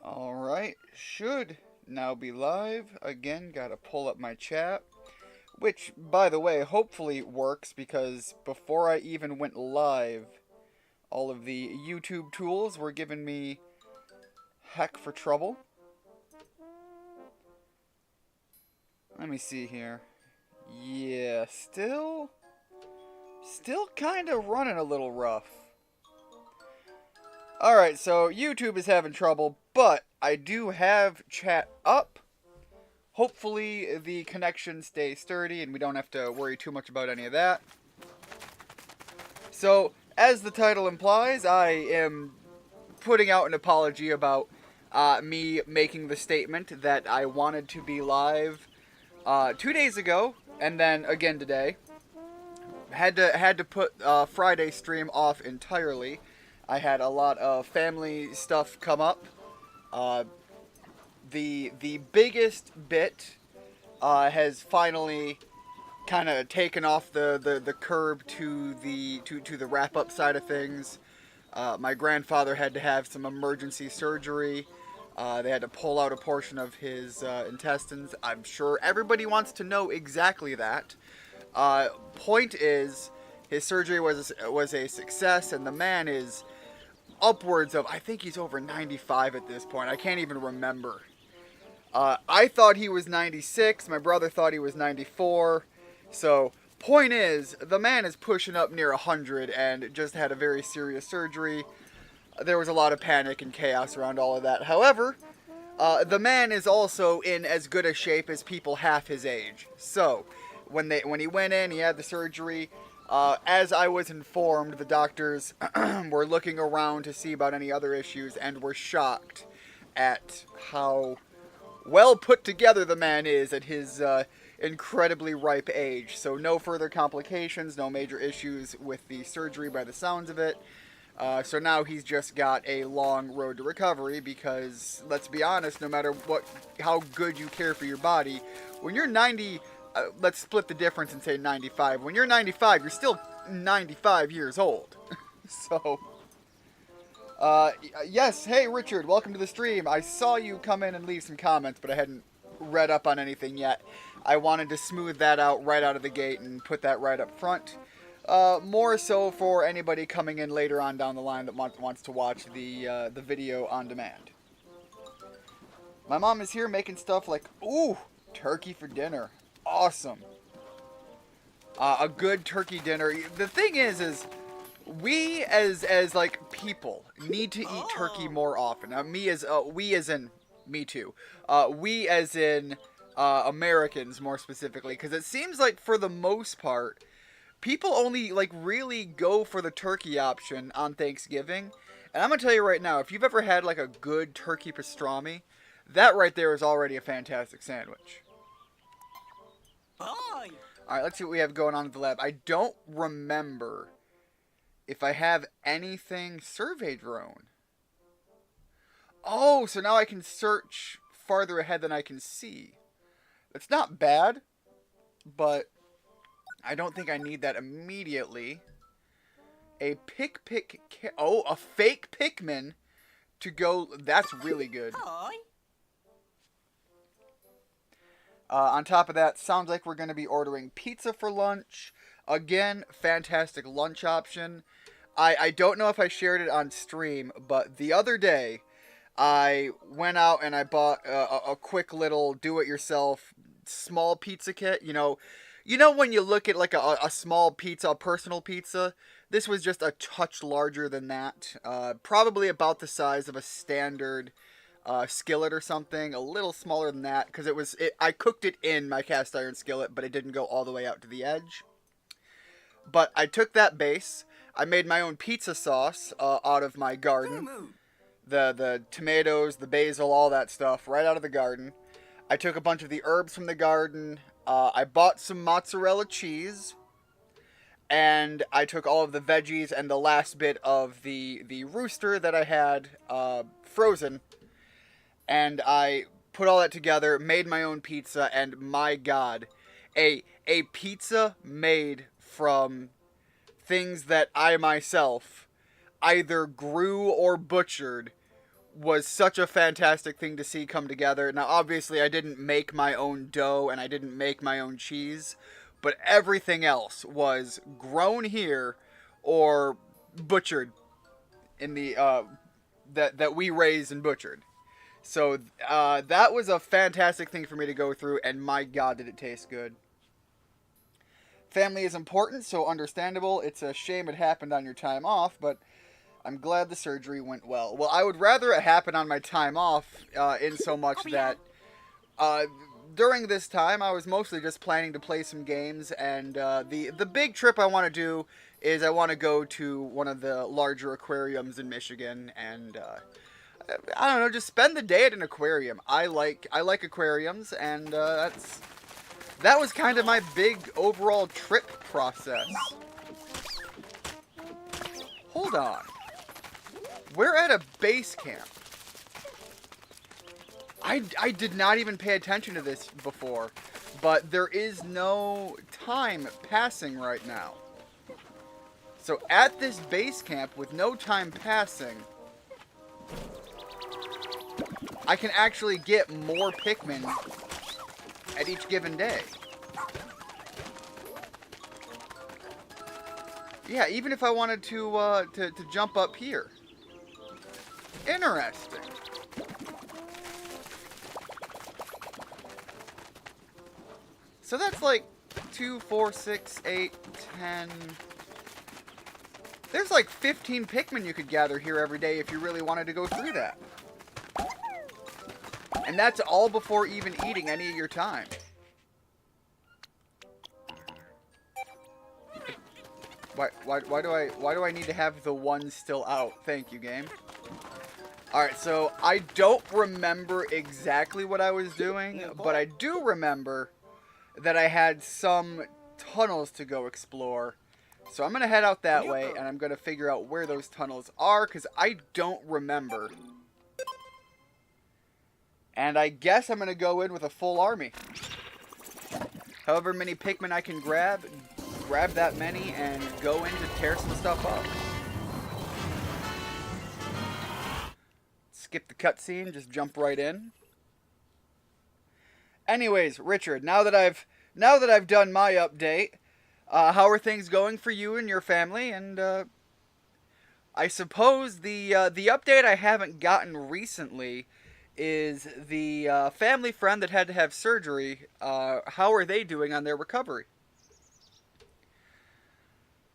Alright, should now be live. Again, gotta pull up my chat. Which, by the way, hopefully works because before I even went live, all of the YouTube tools were giving me heck for trouble. Let me see here. Yeah, still kind of running a little rough. Alright, so YouTube is having trouble, but I do have chat up. Hopefully the connection stays sturdy and we don't have to worry too much about any of that. So, as the title implies, I am putting out an apology about me making the statement that I wanted to be live 2 days ago, and then again today. Had to put Friday stream off entirely. I had a lot of family stuff come up. Uh, the biggest bit has finally kind of taken off the curb to the wrap up side of things. My grandfather had to have some emergency surgery. They had to pull out a portion of his intestines. I'm sure everybody wants to know exactly that. Point is, his surgery was a success, and the man is upwards of, I think he's over 95 at this point. I can't even remember. I thought he was 96. My brother thought he was 94. So, point is, the man is pushing up near 100 and just had a very serious surgery. There was a lot of panic and chaos around all of that. However, the man is also in as good a shape as people half his age. So, when he went in, he had the surgery. As I was informed, the doctors were looking around to see about any other issues and were shocked at how well put together the man is at his incredibly ripe age. So no further complications, no major issues with the surgery by the sounds of it. So now he's just got a long road to recovery because, let's be honest, no matter how good you care for your body, when you're 90, let's split the difference and say 95. When you're 95, you're still 95 years old. So, yes, hey Richard, welcome to the stream. I saw you come in and leave some comments, but I hadn't read up on anything yet. I wanted to smooth that out right out of the gate and put that right up front. More so for anybody coming in later on down the line that wants to watch the video on demand. My mom is here making stuff like, ooh, turkey for dinner. Awesome. A good turkey dinner. The thing is we as like people need to eat turkey more often. We as in me too. We as in Americans more specifically, because it seems like for the most part, people only like really go for the turkey option on Thanksgiving. And I'm gonna tell you right now, if you've ever had like a good turkey pastrami, that right there is already a fantastic sandwich. Alright, let's see what we have going on at the lab. I don't remember if I have anything survey drone. Oh, so now I can search farther ahead than I can see. It's not bad, but I don't think I need that immediately. A a fake Pikmin to go. That's really good. On top of that, sounds like we're going to be ordering pizza for lunch. Again, fantastic lunch option. I don't know if I shared it on stream, but the other day, I went out and I bought a quick little do-it-yourself small pizza kit. You know when you look at like a small pizza, a personal pizza, this was just a touch larger than that. Probably about the size of a standard skillet or something, a little smaller than that, because I cooked it in my cast iron skillet, but it didn't go all the way out to the edge. But I took that base, I made my own pizza sauce out of my garden, the tomatoes, the basil, all that stuff, right out of the garden. I took a bunch of the herbs from the garden, I bought some mozzarella cheese, and I took all of the veggies and the last bit of the rooster that I had frozen, and I put all that together, made my own pizza, and my god, a pizza made from things that I myself either grew or butchered was such a fantastic thing to see come together. Now, obviously, I didn't make my own dough and I didn't make my own cheese, but everything else was grown here or butchered in the that we raised and butchered. So that was a fantastic thing for me to go through, and my God, did it taste good. Family is important, so understandable. It's a shame it happened on your time off, but I'm glad the surgery went well. Well, I would rather it happen on my time off, in so much that during this time I was mostly just planning to play some games, and the big trip I want to do is I want to go to one of the larger aquariums in Michigan, and I don't know, just spend the day at an aquarium. I like aquariums, and that was kind of my big overall trip process. Hold on. We're at a base camp. I did not even pay attention to this before, but there is no time passing right now. So at this base camp with no time passing, I can actually get more Pikmin at each given day. Yeah, even if I wanted to jump up here. Interesting. So that's like 2, 4, 6, 8, 10. There's like 15 Pikmin you could gather here every day if you really wanted to go through that. And that's all before even eating any of your time. Why do I need to have the one still out? Thank you, game. Alright, so I don't remember exactly what I was doing, but I do remember that I had some tunnels to go explore. So I'm going to head out that way, and I'm going to figure out where those tunnels are, because I don't remember. And I guess I'm going to go in with a full army. However many Pikmin I can grab that many, and go in to tear some stuff up. Skip the cutscene, just jump right in. Anyways, Richard, now that I've done my update, how are things going for you and your family? And I suppose the update I haven't gotten recently is the family friend that had to have surgery. How are they doing on their recovery?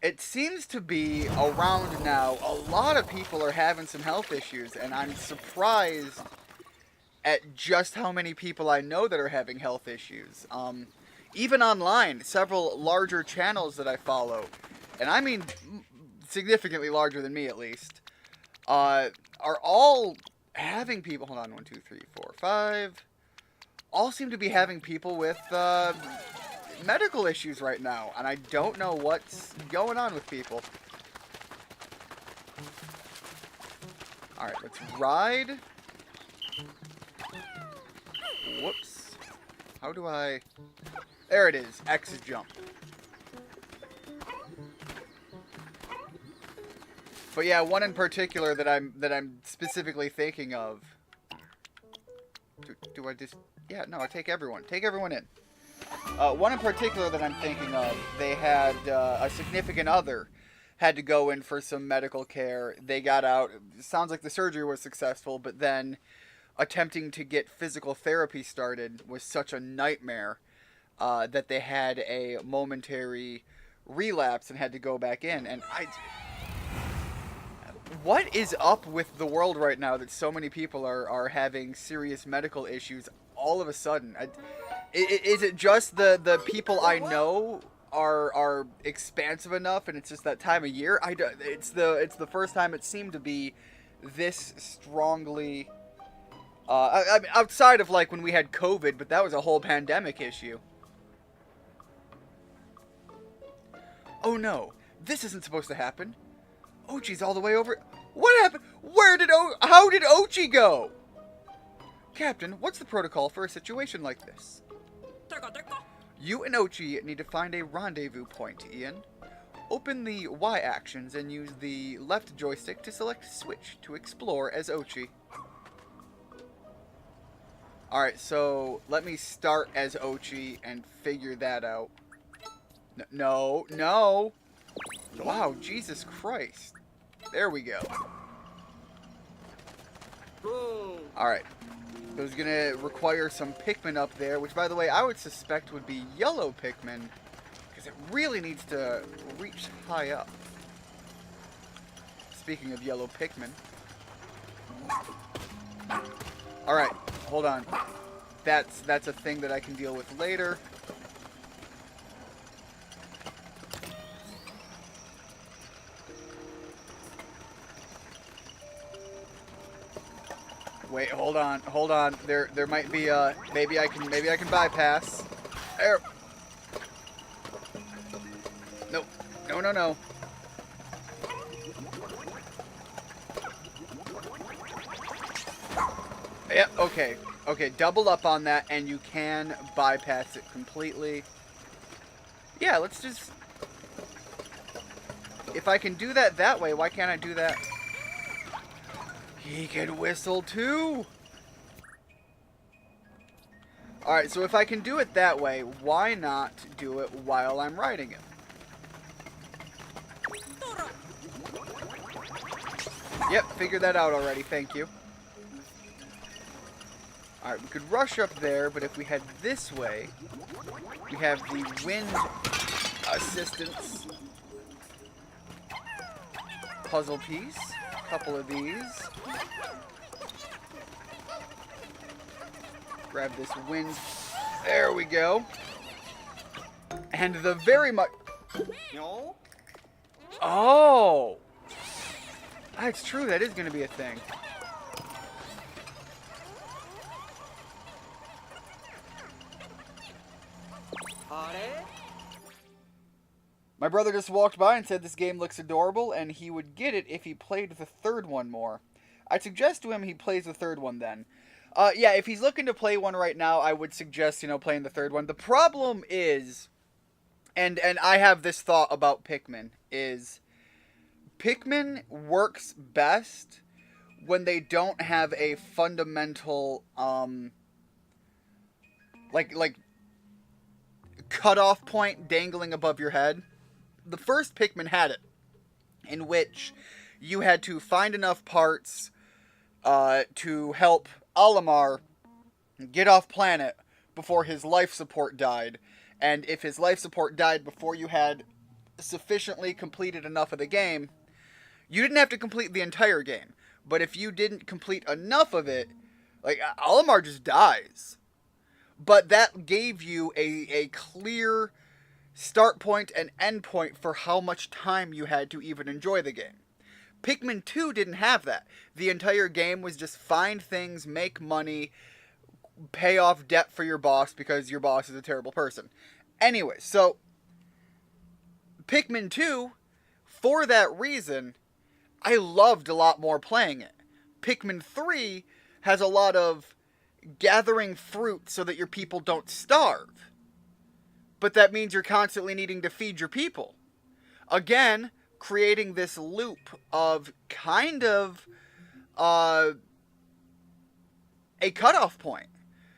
It seems to be around now, a lot of people are having some health issues, and I'm surprised at just how many people I know that are having health issues. Even online, several larger channels that I follow, and I mean significantly larger than me at least, are all having people, hold on, 1, 2, 3, 4, 5, all seem to be having people with medical issues right now, and I don't know what's going on with people. Alright, let's ride. Whoops. How do I... There it is. X jump. But yeah, one in particular that I'm specifically thinking of. Do I just... Yeah, no, I take everyone. Take everyone in. One in particular that I'm thinking of, they had a significant other had to go in for some medical care. They got out. It sounds like the surgery was successful, but then attempting to get physical therapy started was such a nightmare that they had a momentary relapse and had to go back in. And what is up with the world right now that so many people are having serious medical issues all of a sudden? Is it just the people I know are expansive enough, and it's just that time of year? It's the first time it seemed to be this strongly. I mean, outside of like when we had COVID, but that was a whole pandemic issue. Oh no, this isn't supposed to happen. Ochi's all the way over. What happened? How did Ochi go? Captain, what's the protocol for a situation like this? You and Ochi need to find a rendezvous point, Ian. Open the Y actions and use the left joystick to select switch to explore as Ochi. Alright, so let me start as Ochi and figure that out. No, no! Wow, Jesus Christ. There we go. Alright. There's gonna require some Pikmin up there, which, by the way, I would suspect would be yellow Pikmin, because it really needs to reach high up. Speaking of yellow Pikmin. Alright, hold on. That's a thing that I can deal with later. Wait, hold on, hold on. There might be maybe I can bypass. There. Nope. No, no, no. Yep, okay. Okay, double up on that and you can bypass it completely. Yeah, let's just... If I can do that way, why can't I do that? He can whistle too! Alright, so if I can do it that way, why not do it while I'm riding it? Yep, figured that out already, thank you. Alright, we could rush up there, but if we head this way, we have the wind assistance puzzle piece. A couple of these. Grab this wind. There we go. And the very much... Oh! That's true, that is going to be a thing. My brother just walked by and said this game looks adorable and he would get it if he played the third one more. I'd suggest to him he plays the third one then. Yeah, if he's looking to play one right now, I would suggest, playing the third one. The problem is, and I have this thought about Pikmin, is Pikmin works best when they don't have a fundamental, like cutoff point dangling above your head. The first Pikmin had it, in which you had to find enough parts to help Olimar get off planet before his life support died. And if his life support died before you had sufficiently completed enough of the game, you didn't have to complete the entire game. But if you didn't complete enough of it, like, Olimar just dies. But that gave you a clear start point and end point for how much time you had to even enjoy the game. Pikmin 2 didn't have that. The entire game was just find things, make money, pay off debt for your boss because your boss is a terrible person. Anyway, so Pikmin 2, for that reason, I loved a lot more playing it. Pikmin 3 has a lot of gathering fruit so that your people don't starve. But that means you're constantly needing to feed your people. Again, creating this loop of kind of a cutoff point.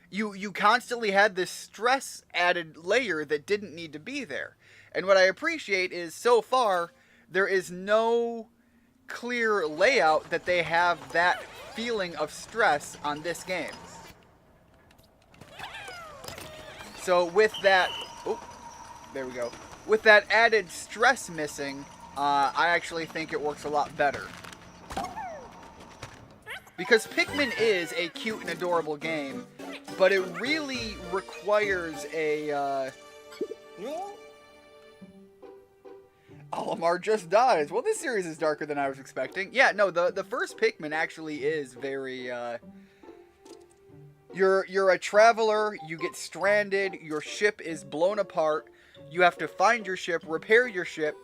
You constantly had this stress added layer that didn't need to be there. And what I appreciate is, so far, there is no clear layout that they have that feeling of stress on this game. So with that... Oh, there we go. With that added stress missing, I actually think it works a lot better. Because Pikmin is a cute and adorable game, but it really requires a... Olimar just dies. Well, this series is darker than I was expecting. Yeah, no, the first Pikmin actually is very... You're a traveler, you get stranded, your ship is blown apart, you have to find your ship, repair your ship,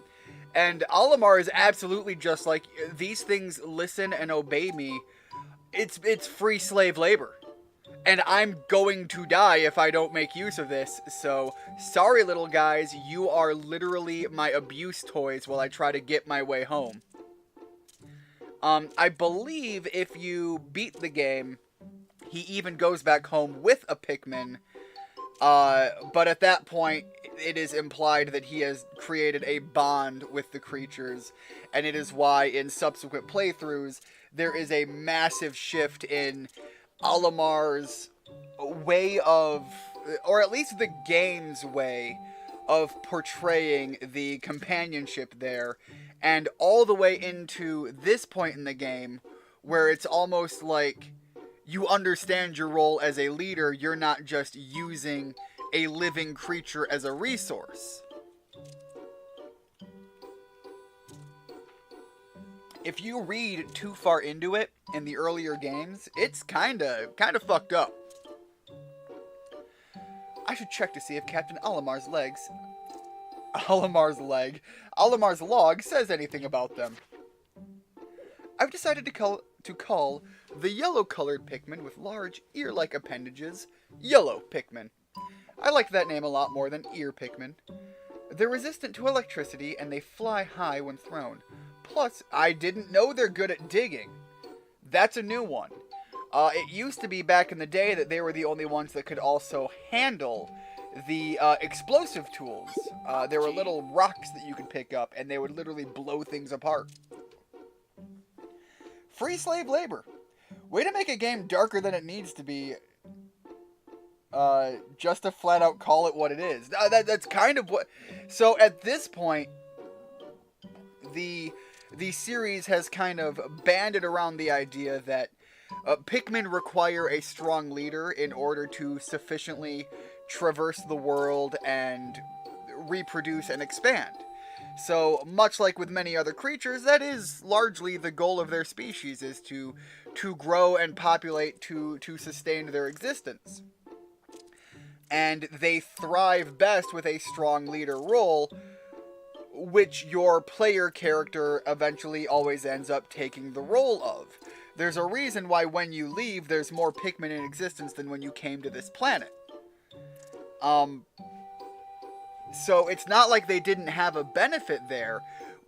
and Olimar is absolutely just like, these things listen and obey me. It's free slave labor. And I'm going to die if I don't make use of this, so sorry little guys, you are literally my abuse toys while I try to get my way home. I believe if you beat the game, He even goes back home with a Pikmin, but at that point, it is implied that he has created a bond with the creatures, and it is why in subsequent playthroughs, there is a massive shift in Olimar's way of, or at least the game's way of portraying the companionship there, and all the way into this point in the game where it's almost like you understand your role as a leader. You're not just using a living creature as a resource. If you read too far into it in the earlier games, it's kind of fucked up. I should check to see if Captain Olimar's log says anything about them. I've decided to call the yellow-colored Pikmin with large ear-like appendages Yellow Pikmin. I like that name a lot more than Ear Pikmin. They're resistant to electricity and they fly high when thrown. Plus, I didn't know they're good at digging. That's a new one. It used to be back in the day that they were the only ones that could also handle the explosive tools. There were little rocks that you could pick up, and they would literally blow things apart. Free slave labor. Way to make a game darker than it needs to be. Just to flat out call it what it is. That's kind of what... So at this point, the series has kind of banded around the idea that Pikmin require a strong leader in order to sufficiently traverse the world and reproduce and expand. So, much like with many other creatures, that is largely the goal of their species, is to grow and populate to sustain their existence. And they thrive best with a strong leader role, which your player character eventually always ends up taking the role of. There's a reason why when you leave, there's more Pikmin in existence than when you came to this planet. So it's not like they didn't have a benefit there,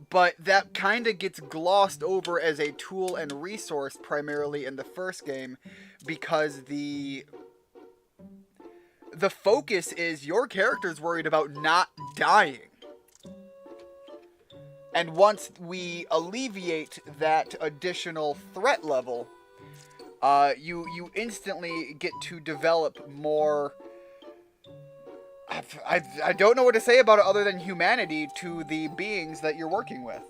but that kind of gets glossed over as a tool and resource primarily in the first game, because the focus is your character's worried about not dying. And once we alleviate that additional threat level, you instantly get to develop more... I don't know what to say about it other than humanity to the beings that you're working with.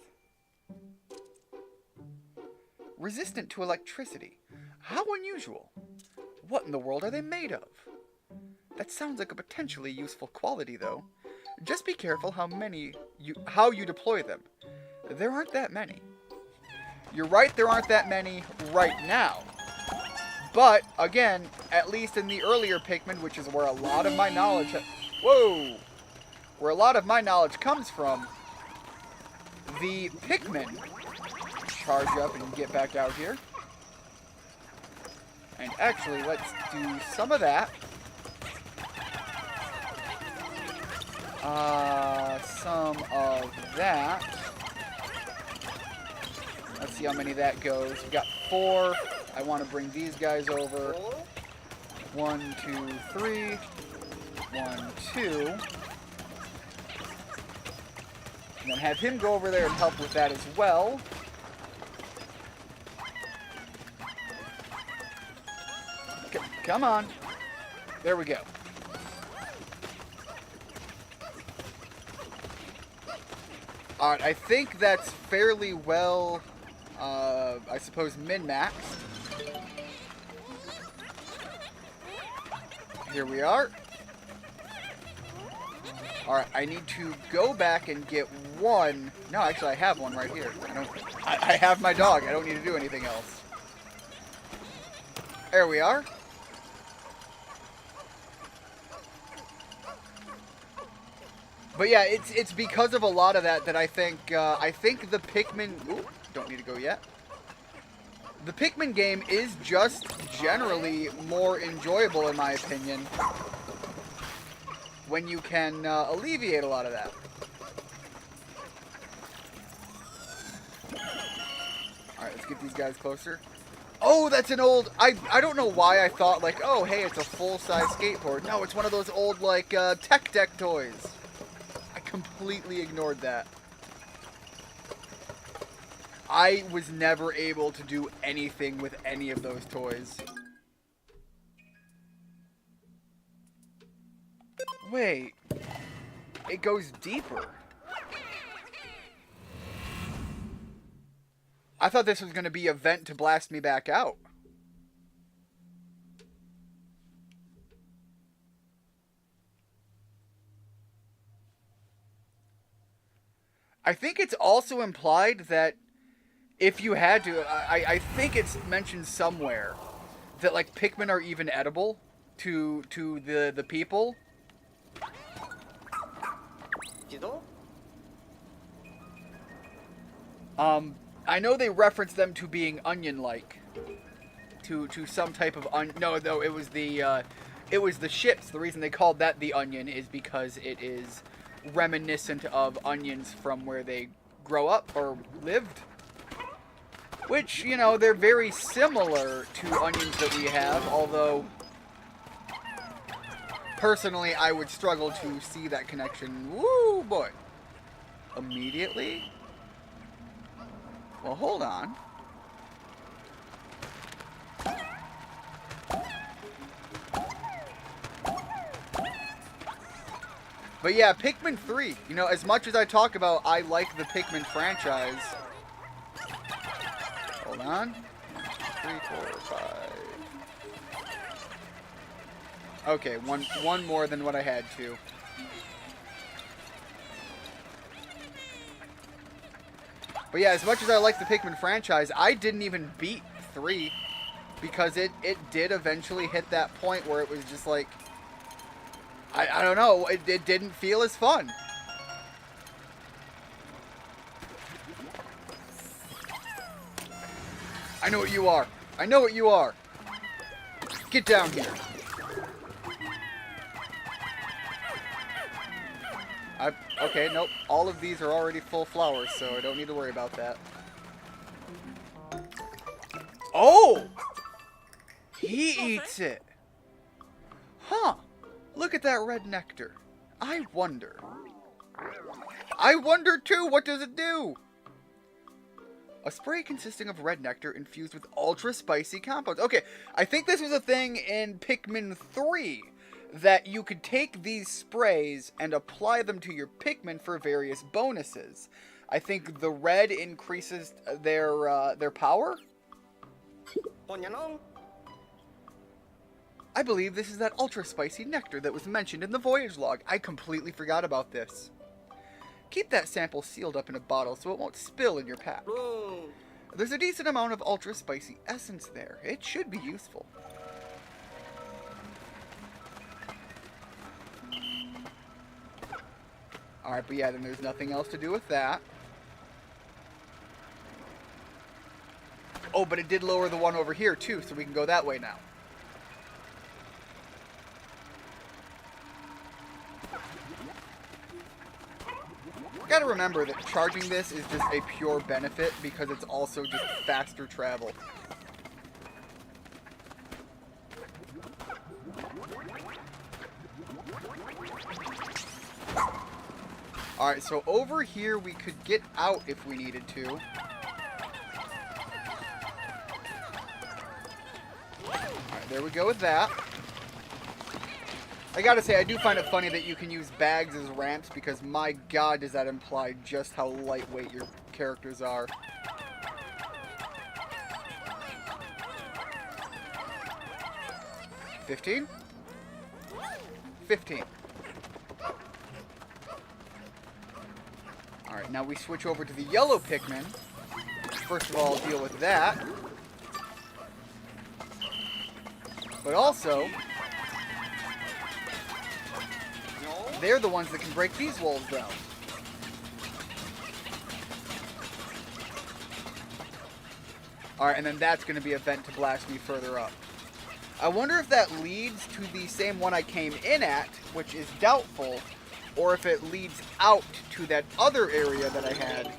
Resistant to electricity. How unusual. What in the world are they made of? That sounds like a potentially useful quality, though. Just be careful how you deploy them. There aren't that many. You're right, there aren't that many right now. But, again, at least in the earlier Pikmin, which is where a lot of my knowledge... Where a lot of my knowledge comes from, the Pikmin charge up and get back out here. And actually, let's do some of that. Some of that. Let's see how many that goes. We got 4. I want to bring these guys over. 1, 2, 3. 1, 2. And then have him go over there and help with that as well. Come on. There we go. Alright, I think that's fairly well, I suppose, min-maxed. Here we are. Alright, I need to go back and get one. No, actually, I have one right here. I have my dog. I don't need to do anything else. There we are. But yeah, it's because of a lot of that I think the Pikmin... Ooh, don't need to go yet. The Pikmin game is just generally more enjoyable, in my opinion, when you can alleviate a lot of that. Alright, let's get these guys closer. Oh, that's an old... I don't know why I thought, like, oh, hey, it's a full-size skateboard. No, it's one of those old, like, tech deck toys. I completely ignored that. I was never able to do anything with any of those toys. Wait. It goes deeper. I thought this was going to be a vent to blast me back out. I think it's also implied that if you had to, I think it's mentioned somewhere that, like, Pikmin are even edible to the people. I know they reference them to being onion-like, to some type of no, it was the ships. The reason they called that the onion is because it is reminiscent of onions from where they grow up or lived. Which, you know, they're very similar to onions that we have, although personally I would struggle to see that connection. Woo, boy. Immediately? Well, hold on. But yeah, Pikmin 3. You know, as much as I talk about I like the Pikmin franchise. Hold on. 3, 4, 5. Okay, one more than what I had to. But yeah, as much as I like the Pikmin franchise, I didn't even beat 3 because it did eventually hit that point where it was just like, I don't know, it didn't feel as fun. I know what you are. I know what you are. Get down here. Okay, nope. All of these are already full flowers, so I don't need to worry about that. Oh! He eats it! Huh. Look at that red nectar. I wonder. I wonder too, what does it do? A spray consisting of red nectar infused with ultra spicy compounds. Okay, I think this was a thing in Pikmin 3. That you could take these sprays and apply them to your Pikmin for various bonuses. I think the red increases their power. I believe this is that ultra spicy nectar that was mentioned in the voyage log. I completely forgot about this. Keep that sample sealed up in a bottle so it won't spill in your pack. There's a decent amount of ultra spicy essence there. It should be useful. Alright, but yeah, then there's nothing else to do with that. Oh, but it did lower the one over here, too, so we can go that way now. Gotta remember that charging this is just a pure benefit because it's also just faster travel. Alright, so over here we could get out if we needed to. Alright, there we go with that. I gotta say, I do find it funny that you can use bags as ramps because my god does that imply just how lightweight your characters are. $15? $15. Alright, now we switch over to the yellow Pikmin. First of all, deal with that. But also, they're the ones that can break these walls down. Alright, and then that's going to be a vent to blast me further up. I wonder if that leads to the same one I came in at, which is doubtful, or if it leads out to that other area that I had.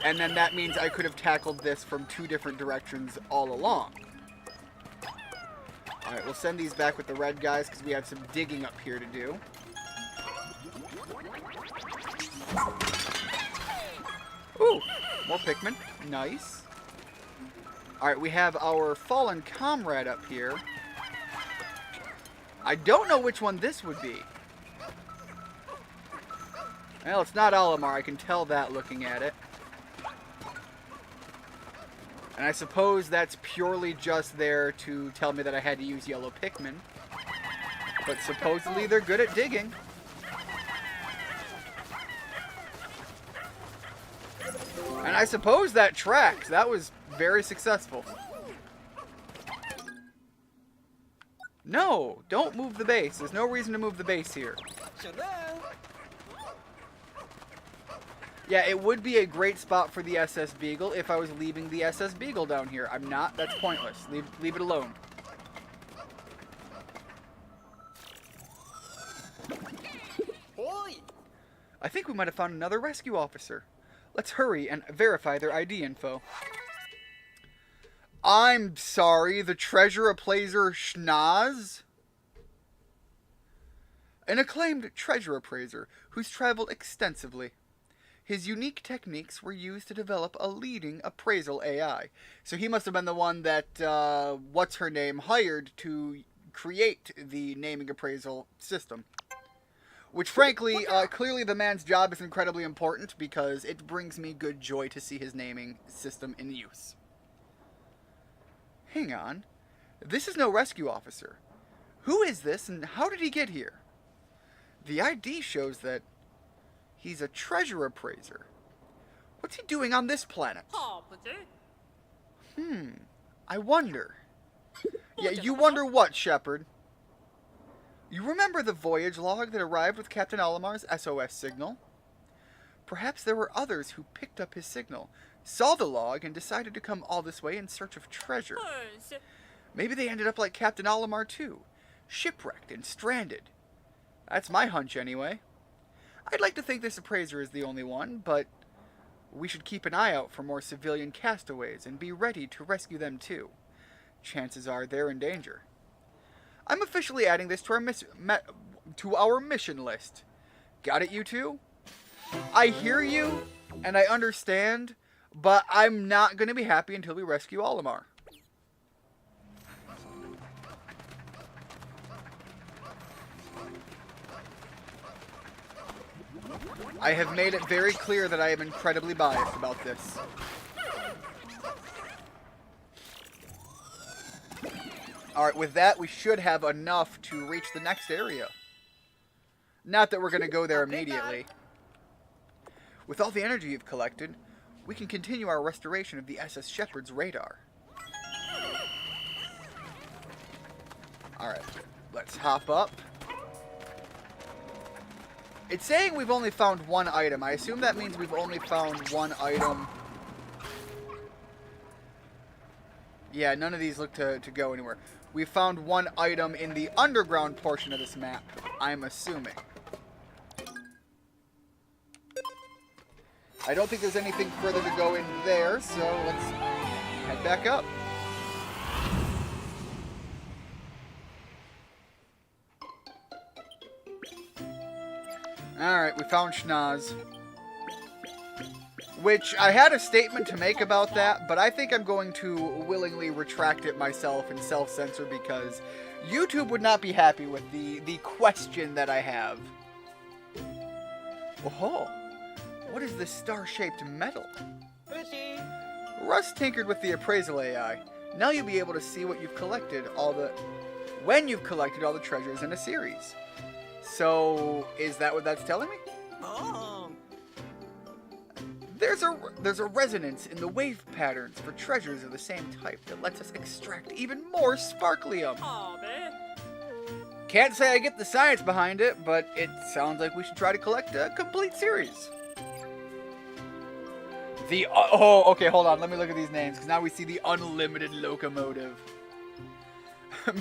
And then that means I could have tackled this from 2 different directions all along. Alright, we'll send these back with the red guys because we have some digging up here to do. Ooh, more Pikmin. Nice. Alright, we have our fallen comrade up here. I don't know which one this would be. Well, it's not Olimar. I can tell that looking at it. And I suppose that's purely just there to tell me that I had to use yellow Pikmin. But supposedly they're good at digging. And I suppose that tracks. That was very successful. No, don't move the base. There's no reason to move the base here. Yeah, it would be a great spot for the SS Beagle if I was leaving the SS Beagle down here. I'm not. That's pointless. Leave it alone. I think we might have found another rescue officer. Let's hurry and verify their ID info. I'm sorry, the treasure appraiser Schnoz? An acclaimed treasure appraiser who's traveled extensively. His unique techniques were used to develop a leading appraisal AI. So he must have been the one that, what's-her-name, hired to create the naming appraisal system. Which, frankly, clearly the man's job is incredibly important because it brings me good joy to see his naming system in use. Hang on. This is no rescue officer. Who is this and how did he get here? The ID shows that he's a treasure appraiser. What's he doing on this planet? I wonder. Yeah, you wonder what, Shepard? You remember the voyage log that arrived with Captain Olimar's SOS signal? Perhaps there were others who picked up his signal, saw the log, and decided to come all this way in search of treasure. Maybe they ended up like Captain Olimar too, shipwrecked and stranded. That's my hunch anyway. I'd like to think this appraiser is the only one, but we should keep an eye out for more civilian castaways and be ready to rescue them too. Chances are they're in danger. I'm officially adding this to our mission list. Got it, you two? I hear you, and I understand, but I'm not going to be happy until we rescue Olimar. I have made it very clear that I am incredibly biased about this. Alright, with that, we should have enough to reach the next area. Not that we're going to go there immediately. With all the energy you've collected, we can continue our restoration of the SS Shepard's radar. Alright, let's hop up. It's saying we've only found one item. I assume that means we've only found one item. Yeah, none of these look to go anywhere. We found one item in the underground portion of this map, I'm assuming. I don't think there's anything further to go in there, so let's head back up. Alright, we found Schnoz. Which, I had a statement to make about that, but I think I'm going to willingly retract it myself and self-censor because YouTube would not be happy with the question that I have. Oh, what is this star-shaped metal? Russ tinkered with the appraisal AI. Now you'll be able to see what you've collected when you've collected all the treasures in a series. So, is that what that's telling me? Oh. There's a resonance in the wave patterns for treasures of the same type that lets us extract even more sparklium. Aw, man. Can't say I get the science behind it, but it sounds like we should try to collect a complete series. Okay, hold on. Let me look at these names, because now we see the unlimited locomotive.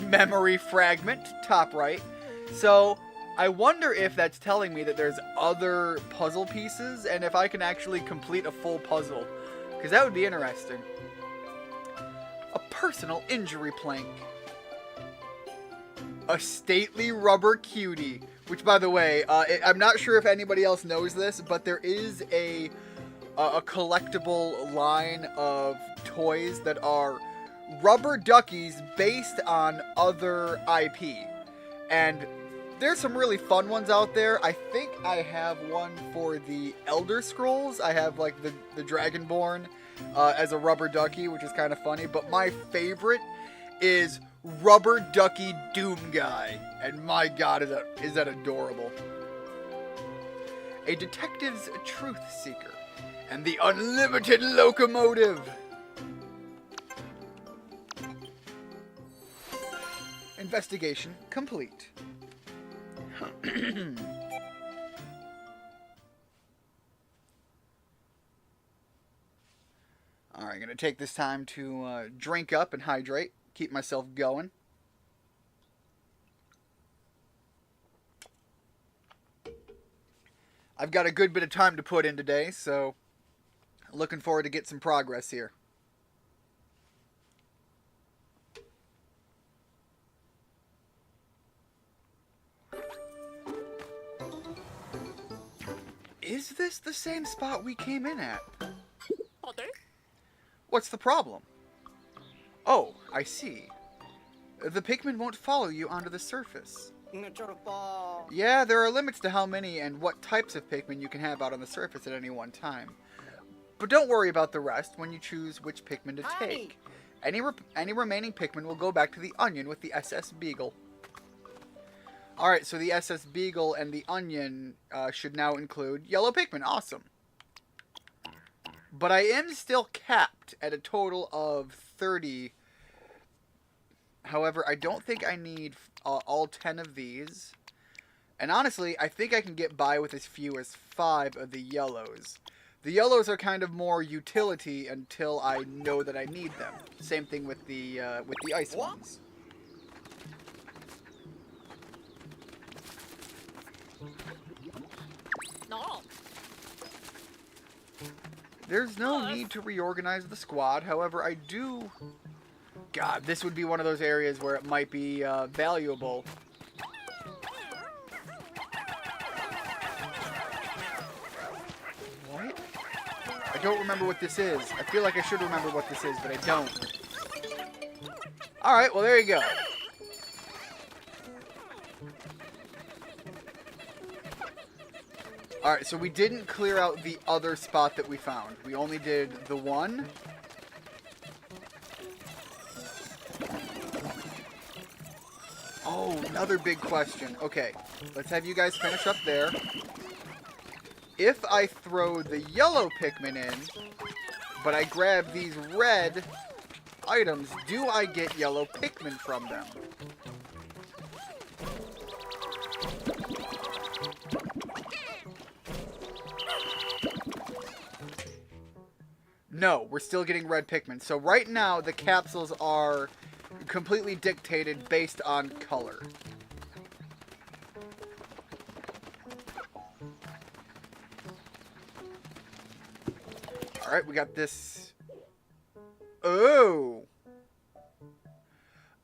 Memory fragment, top right. So, I wonder if that's telling me that there's other puzzle pieces and if I can actually complete a full puzzle. Because that would be interesting. A personal injury plank. A stately rubber cutie. Which, by the way, I'm not sure if anybody else knows this, but there is a collectible line of toys that are rubber duckies based on other IP. And there's some really fun ones out there. I think I have one for the Elder Scrolls. I have like the Dragonborn as a rubber ducky, which is kind of funny. But my favorite is Rubber Ducky Doom Guy. And my god, is that adorable. A detective's truth seeker. And the unlimited locomotive. Investigation complete. Alright, I'm going to take this time to drink up and hydrate. Keep myself going. I've got a good bit of time to put in today, so looking forward to get some progress here. Is this the same spot we came in at? What's the problem? Oh, I see. The Pikmin won't follow you onto the surface. Yeah, there are limits to how many and what types of Pikmin you can have out on the surface at any one time. But don't worry about the rest when you choose which Pikmin to take. Any remaining Pikmin will go back to the Onion with the SS Beagle. Alright, so the SS Beagle and the Onion should now include yellow Pikmin. Awesome. But I am still capped at a total of 30. However, I don't think I need all 10 of these. And honestly, I think I can get by with as few as 5 of the yellows. The yellows are kind of more utility until I know that I need them. Same thing with the ice ones. No. There's no need to reorganize the squad. However, I do... God, this would be one of those areas where it might be valuable. What? I don't remember what this is. I feel like I should remember what this is, but I don't. Alright, well there you go. Alright, so we didn't clear out the other spot that we found. We only did the one. Oh, another big question. Okay, let's have you guys finish up there. If I throw the yellow Pikmin in, but I grab these red items, do I get yellow Pikmin from them? No, we're still getting red Pikmin. So right now, the capsules are completely dictated based on color. Alright, we got this. Oh!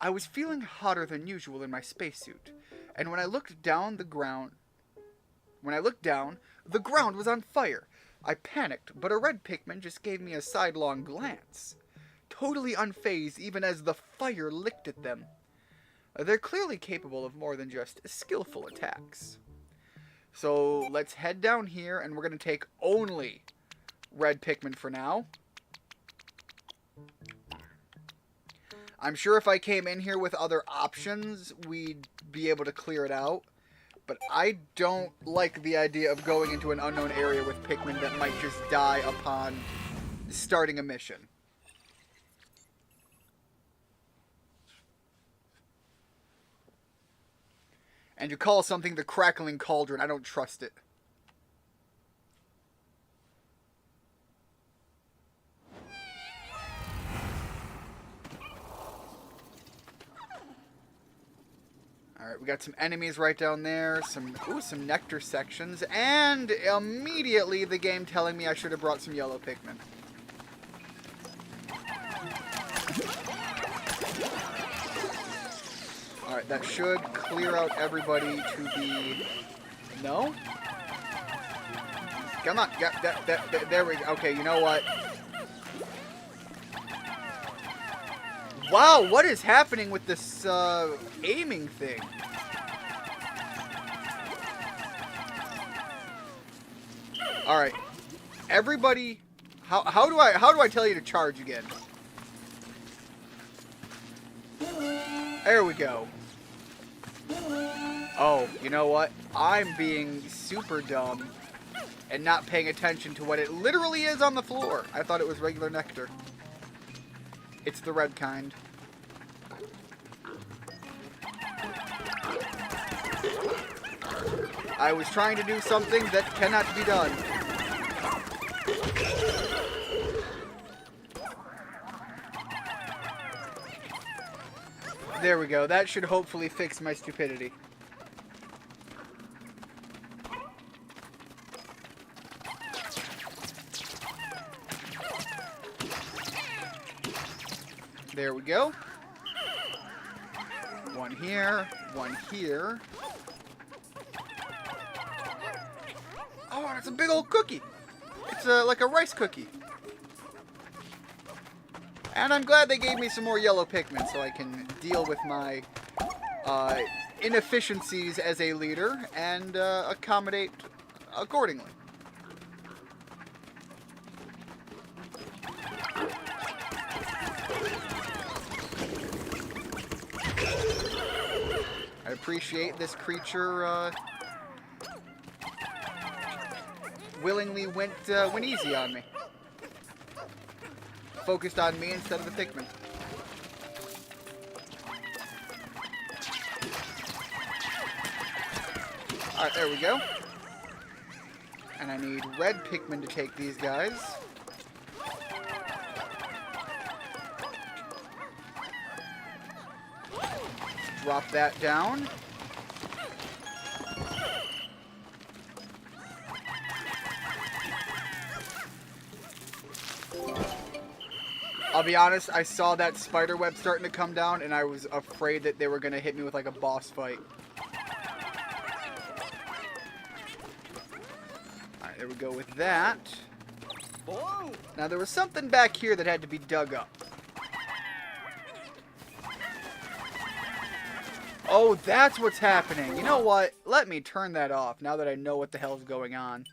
I was feeling hotter than usual in my spacesuit, and when I looked down, the ground was on fire. I panicked, but a red Pikmin just gave me a sidelong glance. Totally unfazed even as the fire licked at them. They're clearly capable of more than just skillful attacks. So let's head down here and we're going to take only red Pikmin for now. I'm sure if I came in here with other options, we'd be able to clear it out. But I don't like the idea of going into an unknown area with Pikmin that might just die upon starting a mission. And you call something the Crackling Cauldron. I don't trust it. Alright, we got some enemies right down there, some nectar sections, and immediately the game telling me I should have brought some yellow Pikmin. Alright, that should clear out everybody to the... No? Come on, there we go. Okay, you know what? Wow, what is happening with this aiming thing? All right, everybody, how do I tell you to charge again? There we go. Oh, you know what? I'm being super dumb and not paying attention to what it literally is on the floor. I thought it was regular nectar. It's the red kind. I was trying to do something that cannot be done. There we go. That should hopefully fix my stupidity. There we go. One here, one here. Oh, it's a big old cookie. It's like a rice cookie. And I'm glad they gave me some more yellow Pikmin so I can deal with my inefficiencies as a leader and accommodate accordingly. I appreciate this creature willingly went easy on me. Focused on me instead of the Pikmin. Alright, there we go. And I need red Pikmin to take these guys. Drop that down. I'll be honest, I saw that spider web starting to come down and I was afraid that they were going to hit me with like a boss fight. Alright, there we go with that. Now there was something back here that had to be dug up. Oh, that's what's happening. You know what? Let me turn that off now that I know what the hell's going on.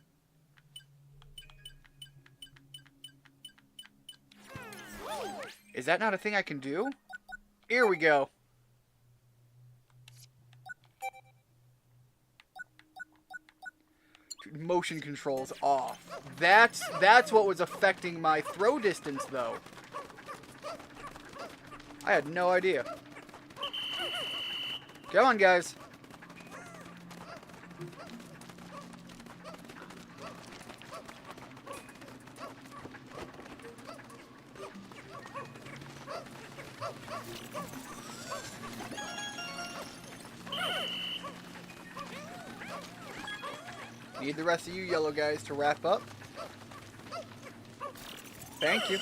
Is that not a thing I can do? Here we go. Motion controls off. That's what was affecting my throw distance, though. I had no idea. Come on, guys. Need the rest of you yellow guys to wrap up. Thank you.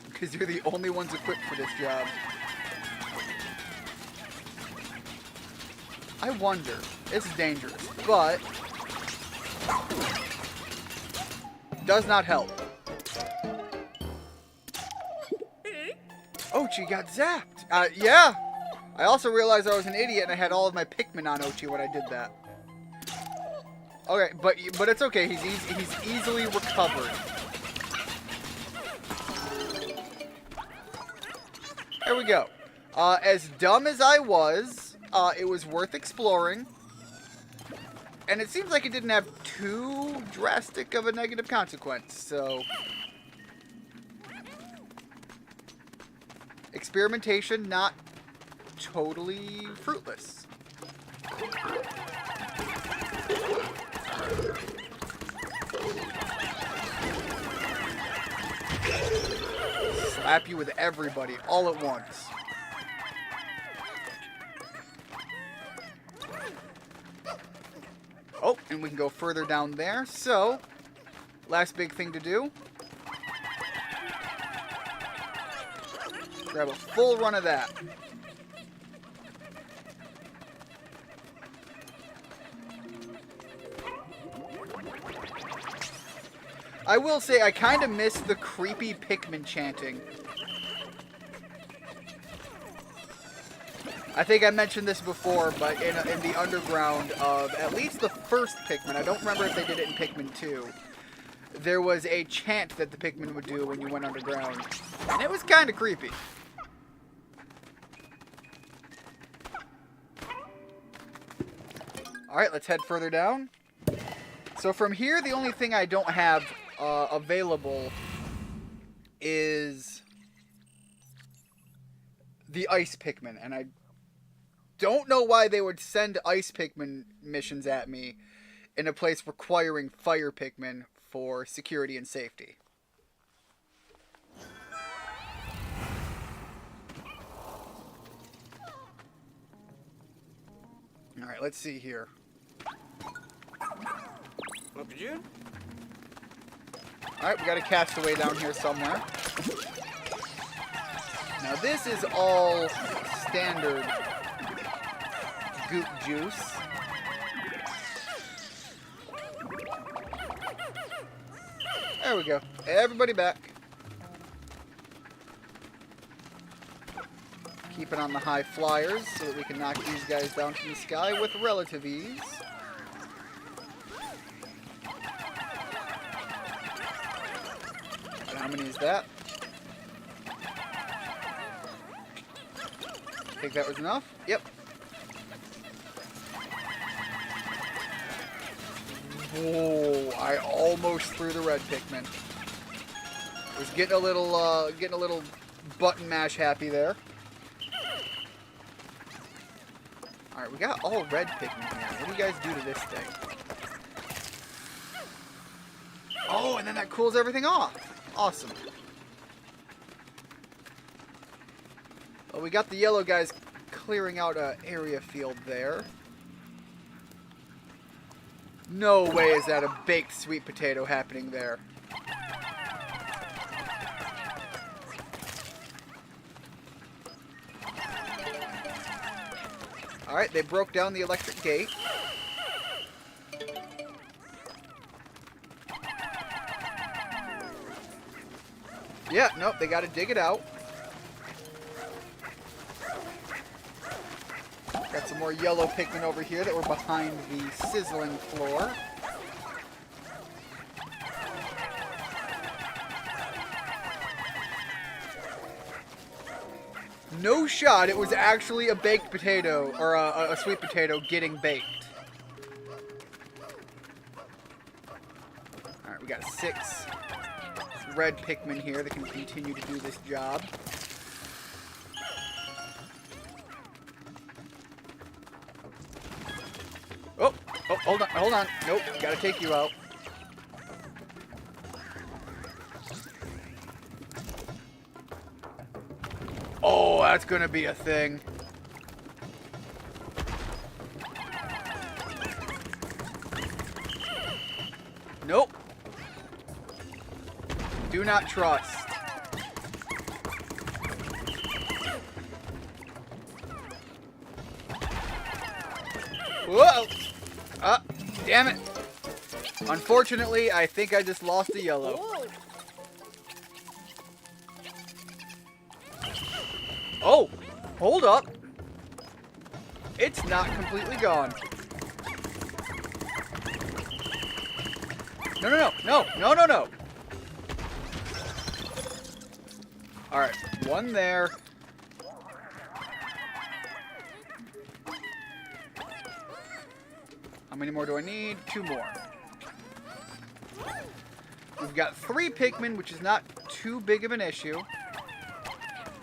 Because you're the only ones equipped for this job. I wonder. This is dangerous, but does not help. Ochi got zapped. Yeah. I also realized I was an idiot and I had all of my Pikmin on Ochi when I did that. Okay, but it's okay. He's easily recovered. There we go. As dumb as I was, it was worth exploring. And it seems like it didn't have too drastic of a negative consequence, so... Experimentation not totally fruitless. Slap you with everybody all at once. And we can go further down there. So, last big thing to do. Grab a full run of that. I will say I kind of miss the creepy Pikmin chanting. I think I mentioned this before, but in the underground of at least the first Pikmin, I don't remember if they did it in Pikmin 2, there was a chant that the Pikmin would do when you went underground. And it was kind of creepy. Alright, let's head further down. So from here, the only thing I don't have available is the Ice Pikmin. And I don't know why they would send Ice Pikmin missions at me in a place requiring Fire Pikmin for security and safety. Alright, let's see here. Look at you. Alright, we got a castaway down here somewhere. Now this is all standard goop juice. There we go. Everybody back. Keep it on the high flyers so that we can knock these guys down from the sky with relative ease. And how many is that? I think that was enough. Yep. Whoa! I almost threw the red Pikmin. Was getting a little button mash happy there. All right, we got all red Pikmin here. What do you guys do to this thing? Oh, and then that cools everything off. Awesome. Well, we got the yellow guys clearing out an area field there. No way is that a baked sweet potato happening there. Alright, they broke down the electric gate. Yeah, nope, they gotta dig it out. Got some more yellow Pikmin over here that were behind the sizzling floor. No shot, it was actually a baked potato, or a sweet potato getting baked. Alright, we got 6 red Pikmin here that can continue to do this job. Oh, hold on. Nope, gotta take you out. Oh, that's gonna be a thing. Nope. Do not trust. Whoa! Damn it. Unfortunately, I think I just lost a yellow. Whoa. Oh, hold up. It's not completely gone. No. Alright, one there. How many more do I need? 2 more. We've got 3 Pikmin, which is not too big of an issue.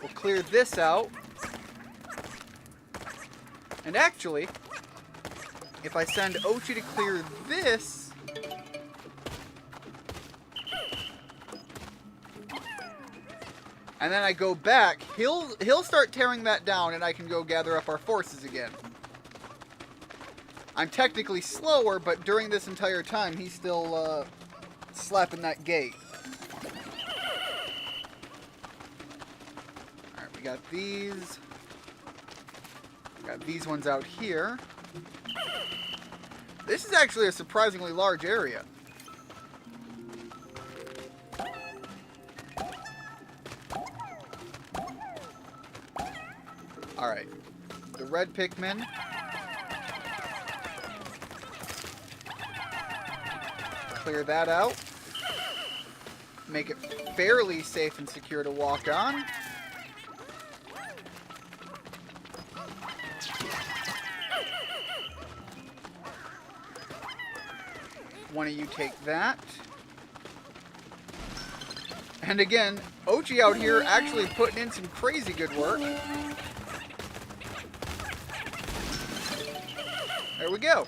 We'll clear this out. And actually, if I send Ochi to clear this, and then I go back, he'll start tearing that down, and I can go gather up our forces again. I'm technically slower, but during this entire time, he's still slapping that gate. Alright, we got these. Got these ones out here. This is actually a surprisingly large area. Alright. The red Pikmin. Clear that out. Make it fairly safe and secure to walk on. One of you take that. And again, Ochi out here actually putting in some crazy good work. There we go.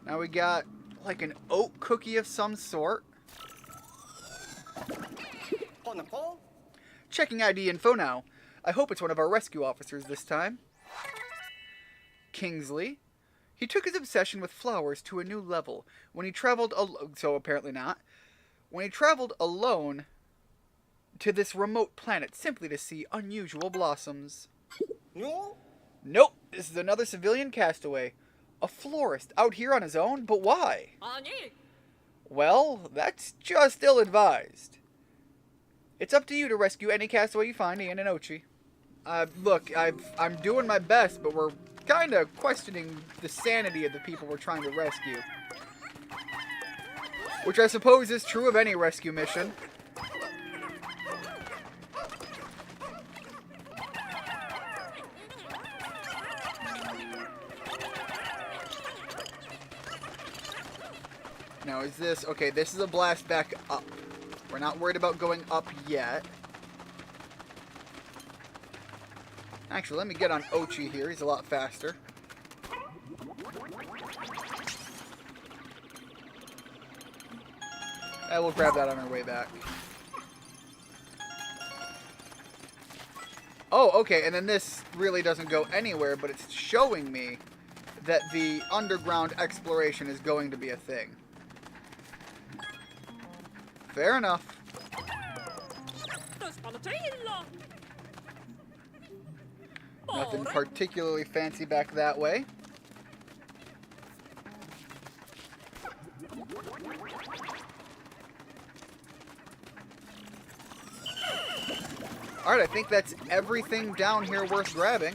Now we got like an oat cookie of some sort. Checking ID info now. I hope it's one of our rescue officers this time. Kingsley. He took his obsession with flowers to a new level when he traveled so apparently not. When he traveled alone to this remote planet simply to see unusual blossoms. No? Nope, this is another civilian castaway. A florist out here on his own, but why? Well, that's just ill-advised. It's up to you to rescue any castaway you find, Ian and Ochi. Look, I'm doing my best, but we're kind of questioning the sanity of the people we're trying to rescue. Which I suppose is true of any rescue mission. Now is this... Okay, this is a blast back up. We're not worried about going up yet. Actually, let me get on Ochi here. He's a lot faster. And we'll grab that on our way back. Oh, okay, and then this really doesn't go anywhere, but it's showing me that the underground exploration is going to be a thing. Fair enough. Nothing particularly fancy back that way. Alright, I think that's everything down here worth grabbing.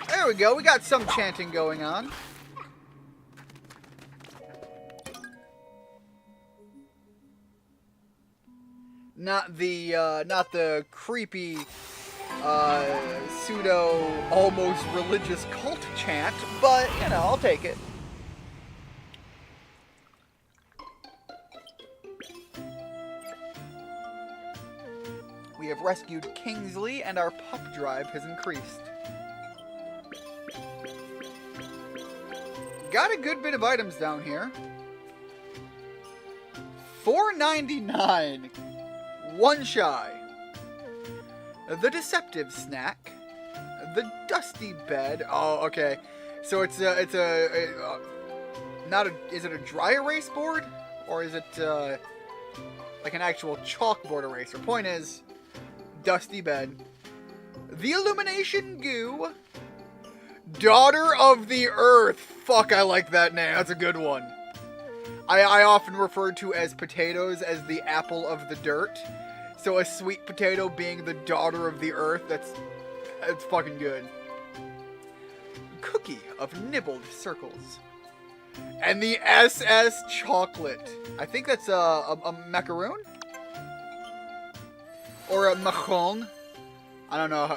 There we go, we got some chanting going on. Not the creepy, pseudo, almost religious cult chant, but, you know, I'll take it. We have rescued Kingsley, and our pup drive has increased. Got a good bit of items down here. $4.99. One shy. The deceptive snack. The dusty bed. Oh, okay. So it's a not a. Is it a dry erase board, or is it like an actual chalkboard eraser? Point is, dusty bed. The illumination goo. Daughter of the Earth. Fuck, I like that name. That's a good one. I often refer to as potatoes as the apple of the dirt. So a sweet potato being the daughter of the earth, that's fucking good. Cookie of nibbled circles. And the SS chocolate. I think that's a macaroon? Or a macaron. I don't know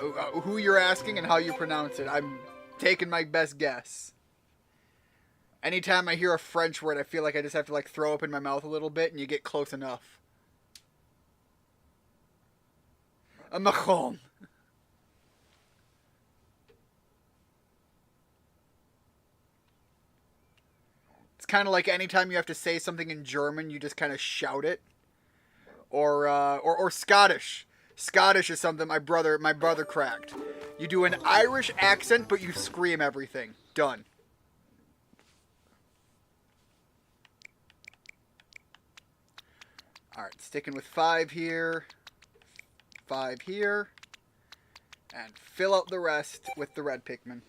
who you're asking and how you pronounce it. I'm taking my best guess. Anytime I hear a French word, I feel like I just have to like throw up in my mouth a little bit, and you get close enough. A macaron. It's kind of like anytime you have to say something in German, you just kind of shout it. or Scottish. Scottish is something my brother cracked. You do an Irish accent, but you scream everything. Done. Alright, sticking with 5 here. 5 here. And fill out the rest with the red Pikmin.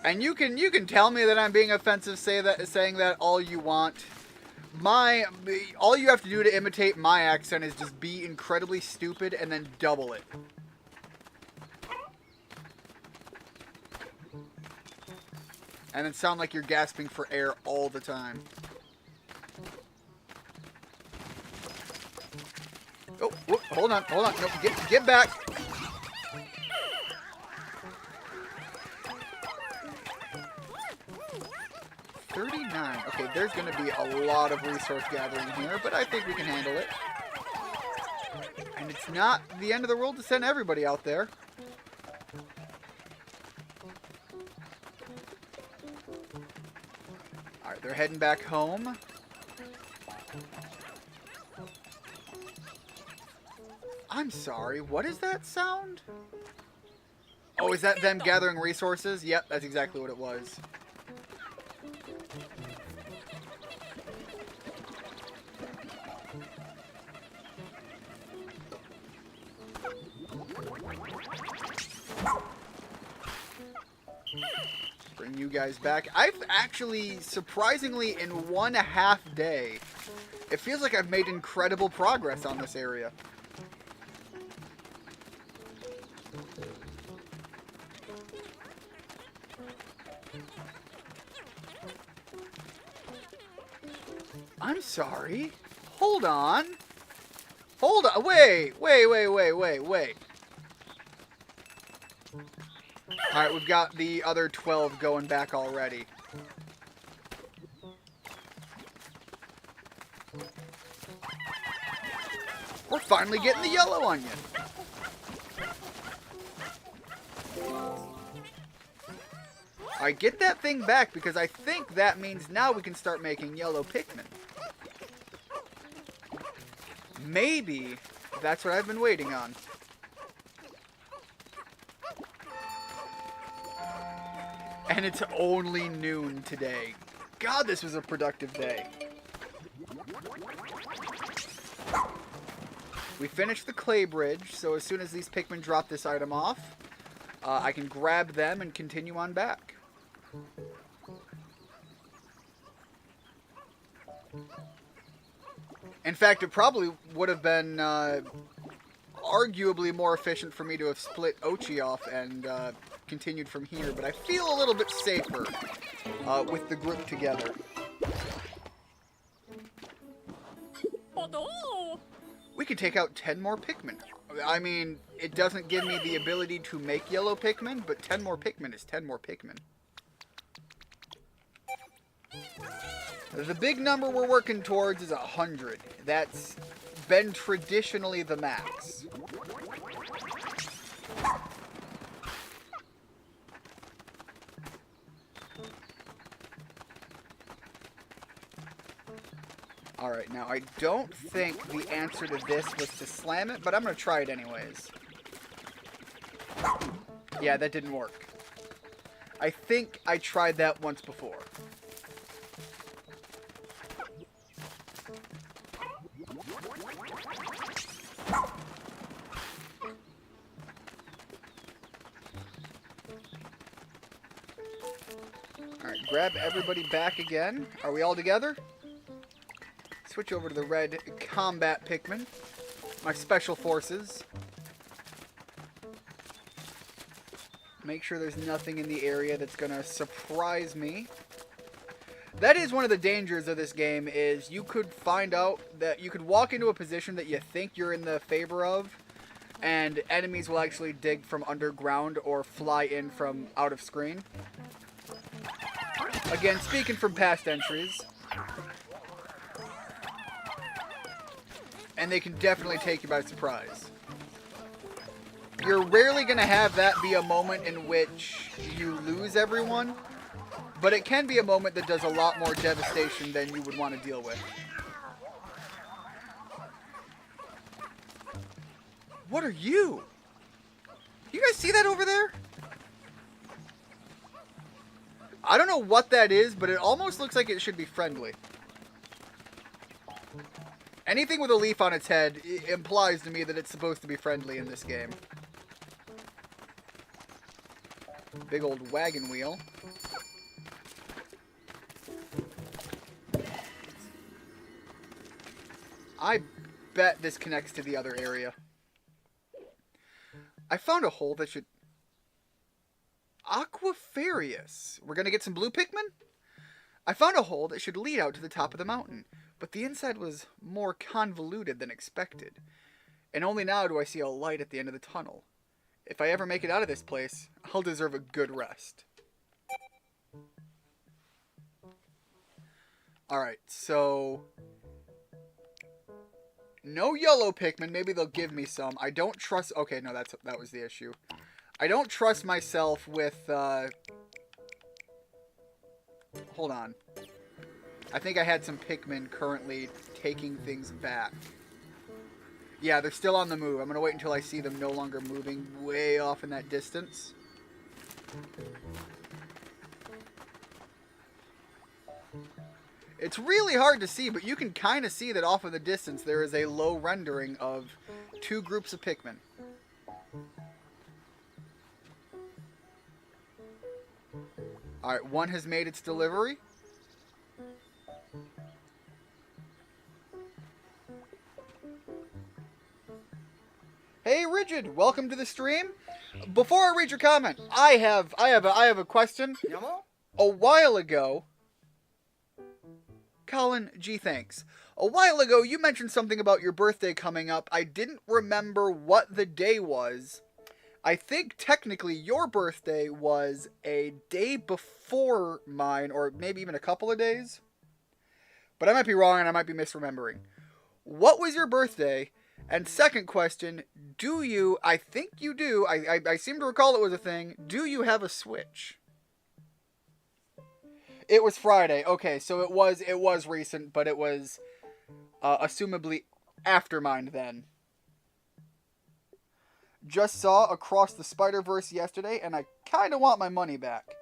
And you can tell me that I'm being offensive, saying that all you want. All you have to do to imitate my accent is just be incredibly stupid and then double it. And then sound like you're gasping for air all the time. Oh, whoop, hold on. No, get back. $39. Okay, there's going to be a lot of resource gathering here, but I think we can handle it. And it's not the end of the world to send everybody out there. Alright, they're heading back home. I'm sorry, what is that sound? Oh, is that them gathering resources? Yep, that's exactly what it was. Bring you guys back. I've actually, surprisingly, in 1.5 day, it feels like I've made incredible progress on this area. I'm sorry. Hold on. Hold on. Wait. Alright, we've got the other 12 going back already. We're finally getting the yellow onion. Alright, get that thing back because I think that means now we can start making yellow Pikmin. Maybe that's what I've been waiting on. And it's only noon today. God, this was a productive day. We finished the clay bridge, so as soon as these Pikmin drop this item off, I can grab them and continue on back. In fact, it probably would have been arguably more efficient for me to have split Ochi off and continued from here, but I feel a little bit safer with the group together. We could take out 10 more Pikmin. I mean, it doesn't give me the ability to make yellow Pikmin, but 10 more Pikmin is 10 more Pikmin. The big number we're working towards is 100. That's been traditionally the max. Alright, now I don't think the answer to this was to slam it, but I'm going to try it anyways. Yeah, that didn't work. I think I tried that once before. Alright, grab everybody back again. Are we all together? Switch over to the red combat Pikmin. My special forces. Make sure there's nothing in the area that's going to surprise me. That is one of the dangers of this game, is you could find out that you could walk into a position that you think you're in the favor of, and enemies will actually dig from underground or fly in from out of screen. Again, speaking from past entries. And they can definitely take you by surprise. You're rarely going to have that be a moment in which you lose everyone, but it can be a moment that does a lot more devastation than you would want to deal with. What are you? You guys see that over there? I don't know what that is, but it almost looks like it should be friendly. Anything with a leaf on its head implies to me that it's supposed to be friendly in this game. Big old wagon wheel. I bet this connects to the other area. I found a hole that should... Aquafarius. We're going to get some blue Pikmin? I found a hole that should lead out to the top of the mountain, but the inside was more convoluted than expected. And only now do I see a light at the end of the tunnel. If I ever make it out of this place, I'll deserve a good rest. Alright, so... no yellow Pikmin. Maybe they'll give me some. I don't trust... okay, no, that was the issue. I don't trust myself with... hold on. I think I had some Pikmin currently taking things back. Yeah, they're still on the move. I'm going to wait until I see them no longer moving way off in that distance. It's really hard to see, but you can kind of see that off in the distance there is a low rendering of two groups of Pikmin. Alright, one has made its delivery. Hey Rigid, welcome to the stream. Before I read your comment, I have a question. A while ago, Colin G, thanks. A while ago, you mentioned something about your birthday coming up. I didn't remember what the day was. I think technically your birthday was a day before mine, or maybe even a couple of days. But I might be wrong and I might be misremembering. What was your birthday? And second question, do you, I think you do, I seem to recall it was a thing, do you have a Switch? It was Friday. Okay, so it was recent, but it was assumably after mine then. Just saw Across the Spider-Verse yesterday, and I kind of want my money back.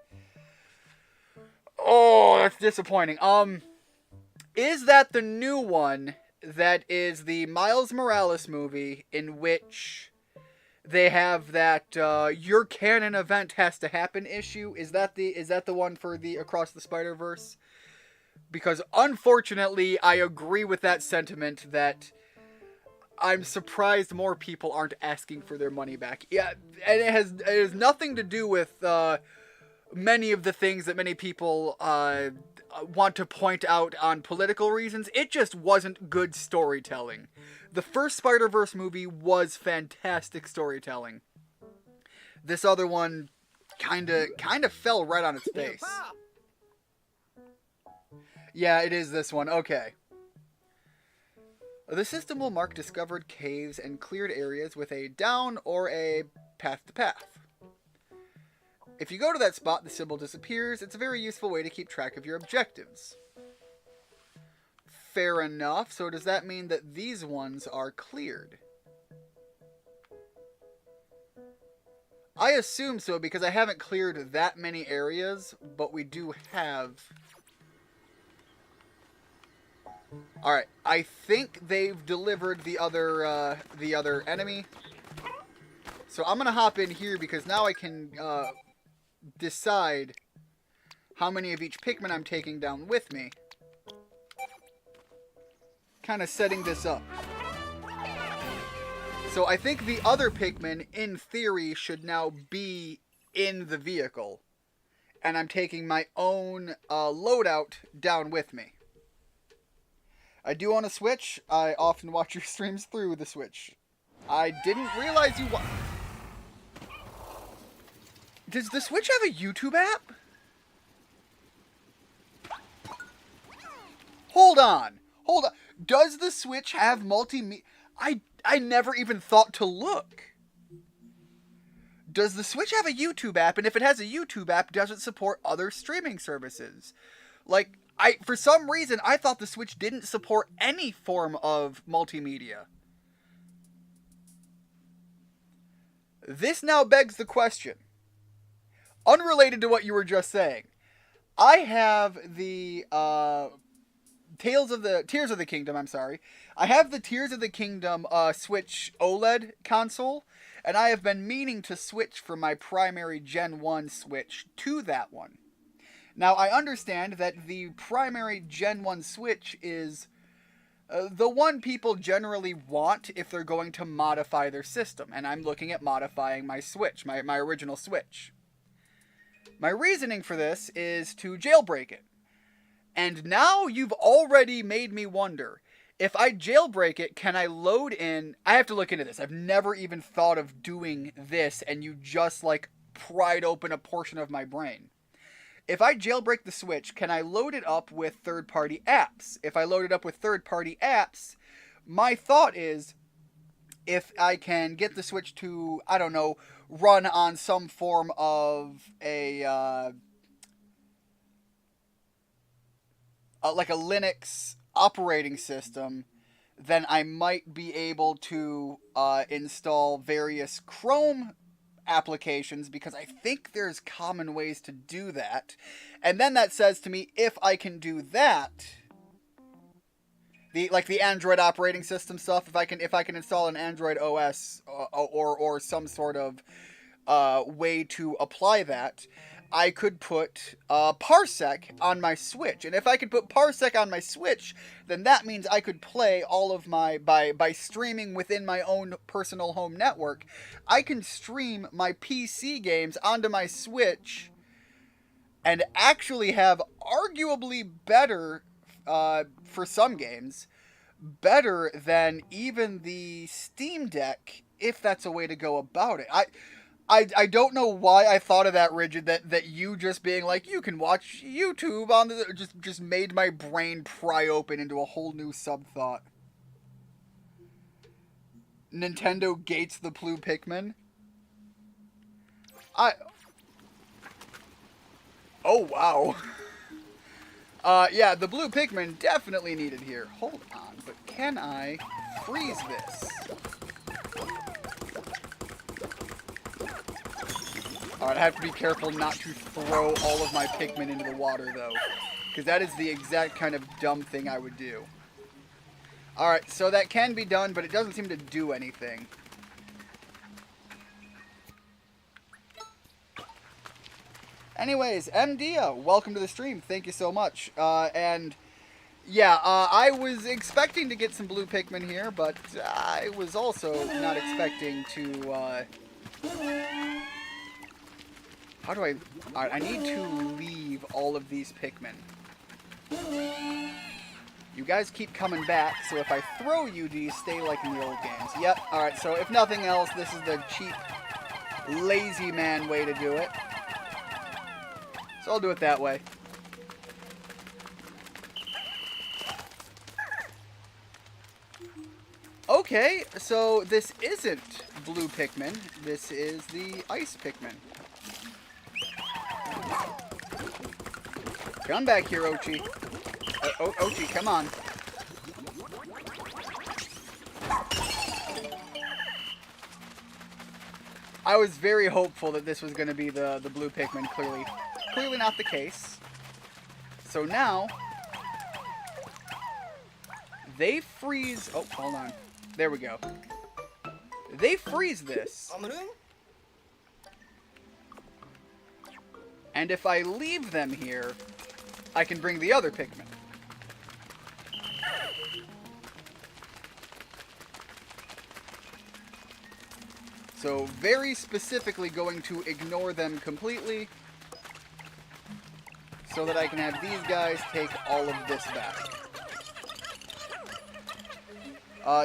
Oh, that's disappointing. Is that the new one that is the Miles Morales movie in which they have that your canon event has to happen issue? Is that the one for the Across the Spider-Verse? Because unfortunately, I agree with that sentiment that I'm surprised more people aren't asking for their money back. Yeah, and it has nothing to do with many of the things that many people want to point out on political reasons. It just wasn't good storytelling. The first Spider-Verse movie was fantastic storytelling. This other one kind of fell right on its face. Yeah, it is this one. Okay. The system will mark discovered caves and cleared areas with a down or a path to path. If you go to that spot, the symbol disappears. It's a very useful way to keep track of your objectives. Fair enough. So does that mean that these ones are cleared? I assume so because I haven't cleared that many areas, but we do have... Alright, I think they've delivered the other enemy. So I'm going to hop in here because now I can decide how many of each Pikmin I'm taking down with me. Kind of setting this up. So I think the other Pikmin, in theory, should now be in the vehicle. And I'm taking my own loadout down with me. I do own a Switch. I often watch your streams through the Switch. I didn't realize you... Does the Switch have a YouTube app? Hold on. Hold on. Does the Switch have multimedia? I never even thought to look. Does the Switch have a YouTube app? And if it has a YouTube app, does it support other streaming services? Like... for some reason, I thought the Switch didn't support any form of multimedia. This now begs the question, unrelated to what you were just saying. I have the Tears of the Kingdom. I'm sorry. I have the Tears of the Kingdom Switch OLED console, and I have been meaning to switch from my primary Gen 1 Switch to that one. Now, I understand that the primary Gen 1 Switch is the one people generally want if they're going to modify their system, and I'm looking at modifying my Switch, my original Switch. My reasoning for this is to jailbreak it. And now you've already made me wonder, if I jailbreak it, can I load in... I have to look into this. I've never even thought of doing this, and you just, like, pried open a portion of my brain. If I jailbreak the Switch, can I load it up with third-party apps? If I load it up with third-party apps, my thought is, if I can get the Switch to, I don't know, run on some form of like a Linux operating system, then I might be able to install various Chrome applications, because I think there's common ways to do that. And then that says to me, if I can do that, the Android operating system stuff, if I can install an Android OS or some sort of way to apply that, I could put Parsec on my Switch. And if I could put Parsec on my Switch, then that means I could play all of my, by streaming within my own personal home network, I can stream my PC games onto my Switch and actually have arguably better, for some games, better than even the Steam Deck, if that's a way to go about it. I don't know why I thought of that, Rigid, that you just being like, you can watch YouTube on the... Just made my brain pry open into a whole new sub-thought. Nintendo gates the blue Pikmin? Oh, wow. Yeah, the blue Pikmin definitely needed here. Hold on, but can I freeze this? Alright, I have to be careful not to throw all of my Pikmin into the water, though. Because that is the exact kind of dumb thing I would do. Alright, so that can be done, but it doesn't seem to do anything. Anyways, MDia, welcome to the stream. Thank you so much. And yeah, I was expecting to get some blue Pikmin here, but I was also not expecting to... How do I... Alright, I need to leave all of these Pikmin. You guys keep coming back, so if I throw you, do you stay like in the old games? Yep, alright, so if nothing else, this is the cheap, lazy man way to do it. So I'll do it that way. Okay, so this isn't blue Pikmin. This is the ice Pikmin. Come back here, Ochi. Ochi, come on. I was very hopeful that this was going to be the blue Pikmin, clearly not the case. So now, they freeze... Oh, hold on. There we go. They freeze this. And if I leave them here, I can bring the other Pikmin. So very specifically going to ignore them completely, so that I can have these guys take all of this back.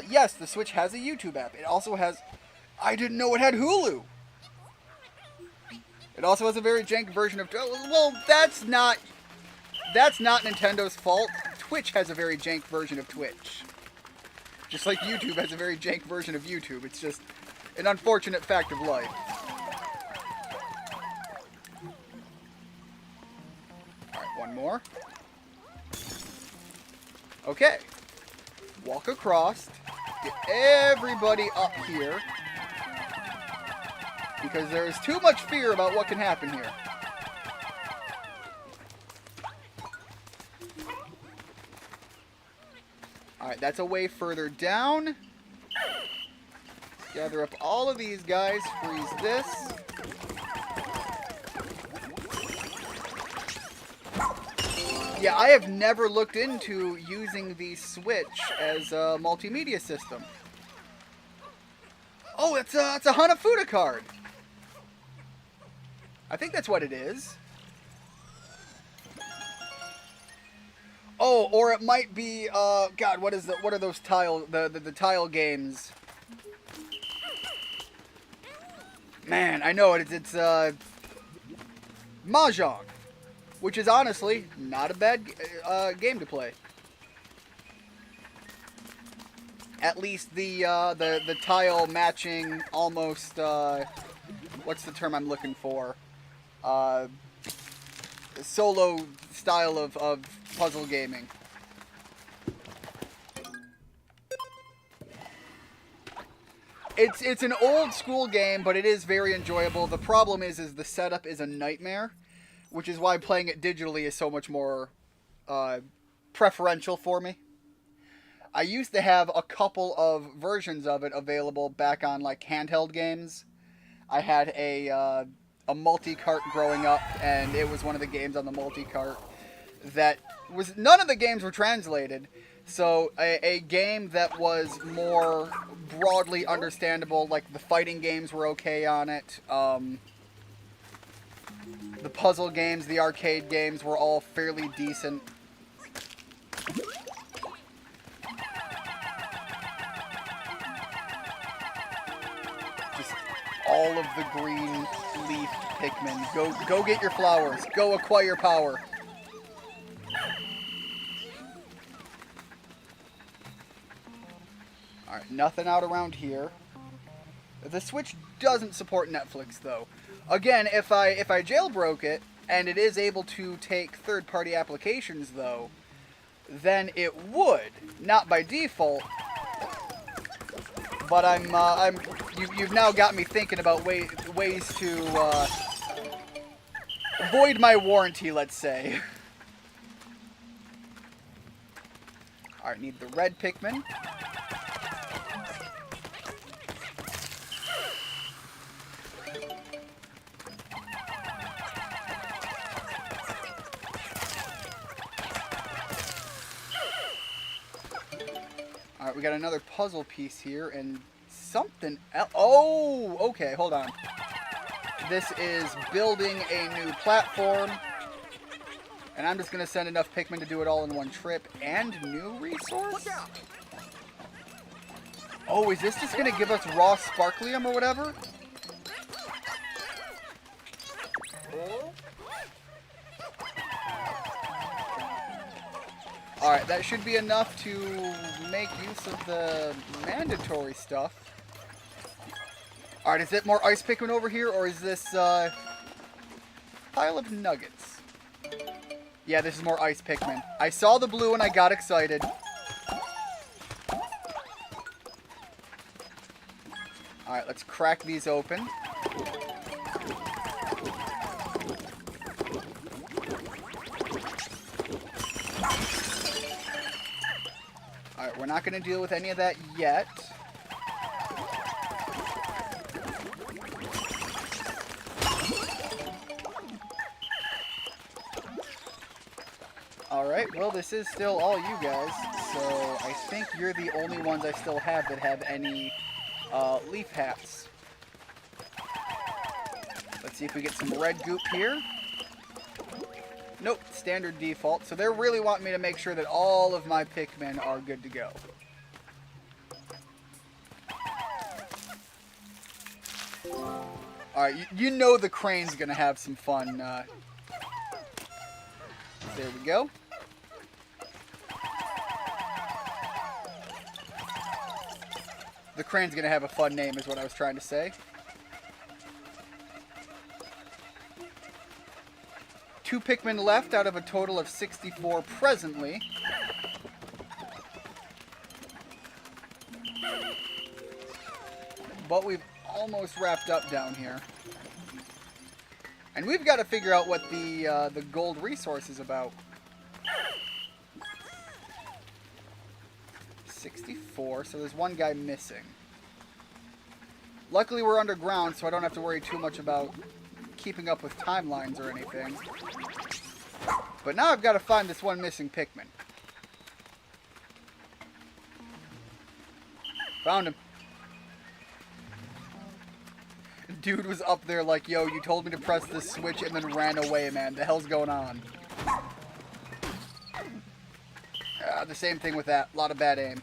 Yes, the Switch has a YouTube app. It also has... I didn't know it had Hulu! It also has a very jank version of... Well, that's not Nintendo's fault. Twitch has a very jank version of Twitch. Just like YouTube has a very jank version of YouTube. It's just an unfortunate fact of life. Alright, one more. Okay. Walk across. Get everybody up here. because there is too much fear about what can happen here. Alright, that's a way further down. Gather up all of these guys, freeze this. Yeah, I have never looked into using the Switch as a multimedia system. Oh, it's a Hanafuda card. I think that's what it is. Oh, or it might be God, what are those tile the tile games? Man, I know it. It's Mahjong, which is honestly not a bad game to play. At least the tile matching, almost what's the term I'm looking for? Solo style of puzzle gaming. It's an old school game, but it is very enjoyable. The problem is the setup is a nightmare, which is why playing it digitally is so much more preferential for me. I used to have a couple of versions of it available back on like handheld games. I had a multi-cart growing up, and it was one of the games on the multi-cart that was, none of the games were translated. So a game that was more broadly understandable, like the fighting games were okay on it. The puzzle games, the arcade games were all fairly decent. Just all of the green leaf Pikmin. Go get your flowers. Go acquire power. Alright, nothing out around here. The Switch doesn't support Netflix, though. Again, if I jailbroke it, and it is able to take third-party applications, though, then it would. Not by default. But you've now got me thinking about ways to avoid my warranty, let's say. Alright, need the red Pikmin. Alright, we got another puzzle piece here, and something else. Oh, okay, hold on. This is building a new platform, and I'm just going to send enough Pikmin to do it all in one trip, and new resource? Oh, is this just going to give us raw sparklium or whatever? Alright, that should be enough to make use of the mandatory stuff. Alright, is it more ice Pikmin over here, or is this pile of nuggets? Yeah, this is more ice Pikmin. I saw the blue and I got excited. Alright, let's crack these open. Alright, we're not going to deal with any of that yet. Alright, well this is still all you guys, so I think you're the only ones I still have that have any leaf hats. Let's see if we get some red goop here. Nope, standard default. So they're really wanting me to make sure that all of my Pikmin are good to go. Alright, you know the crane's gonna have some fun. There we go. The crane's gonna have a fun name is what I was trying to say. 2 Pikmin left out of a total of 64 presently. But we've almost wrapped up down here. And we've got to figure out what the gold resource is about. 64, so there's one guy missing. Luckily we're underground, so I don't have to worry too much about keeping up with timelines or anything. But now I've got to find this one missing Pikmin. Found him. Dude was up there like, yo, you told me to press this switch and then ran away, man. The hell's going on? The same thing with that. A lot of bad aim.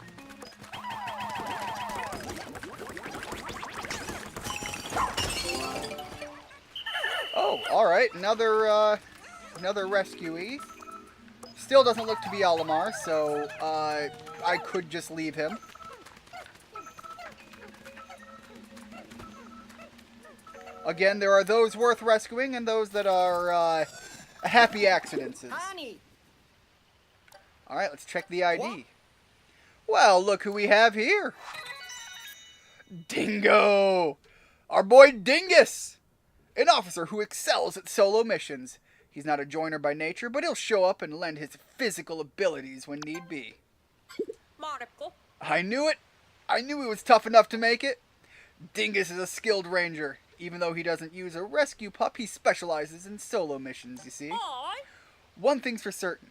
Oh, alright. Another rescuee. Still doesn't look to be Olimar, so I could just leave him. Again, there are those worth rescuing and those that are happy accidents. Alright, let's check the ID. What? Well, look who we have here. Dingo! Our boy Dingus! An officer who excels at solo missions. He's not a joiner by nature, but he'll show up and lend his physical abilities when need be. Monocle. I knew it! I knew he was tough enough to make it. Dingus is a skilled ranger. Even though he doesn't use a rescue pup, he specializes in solo missions, you see. Aww. One thing's for certain.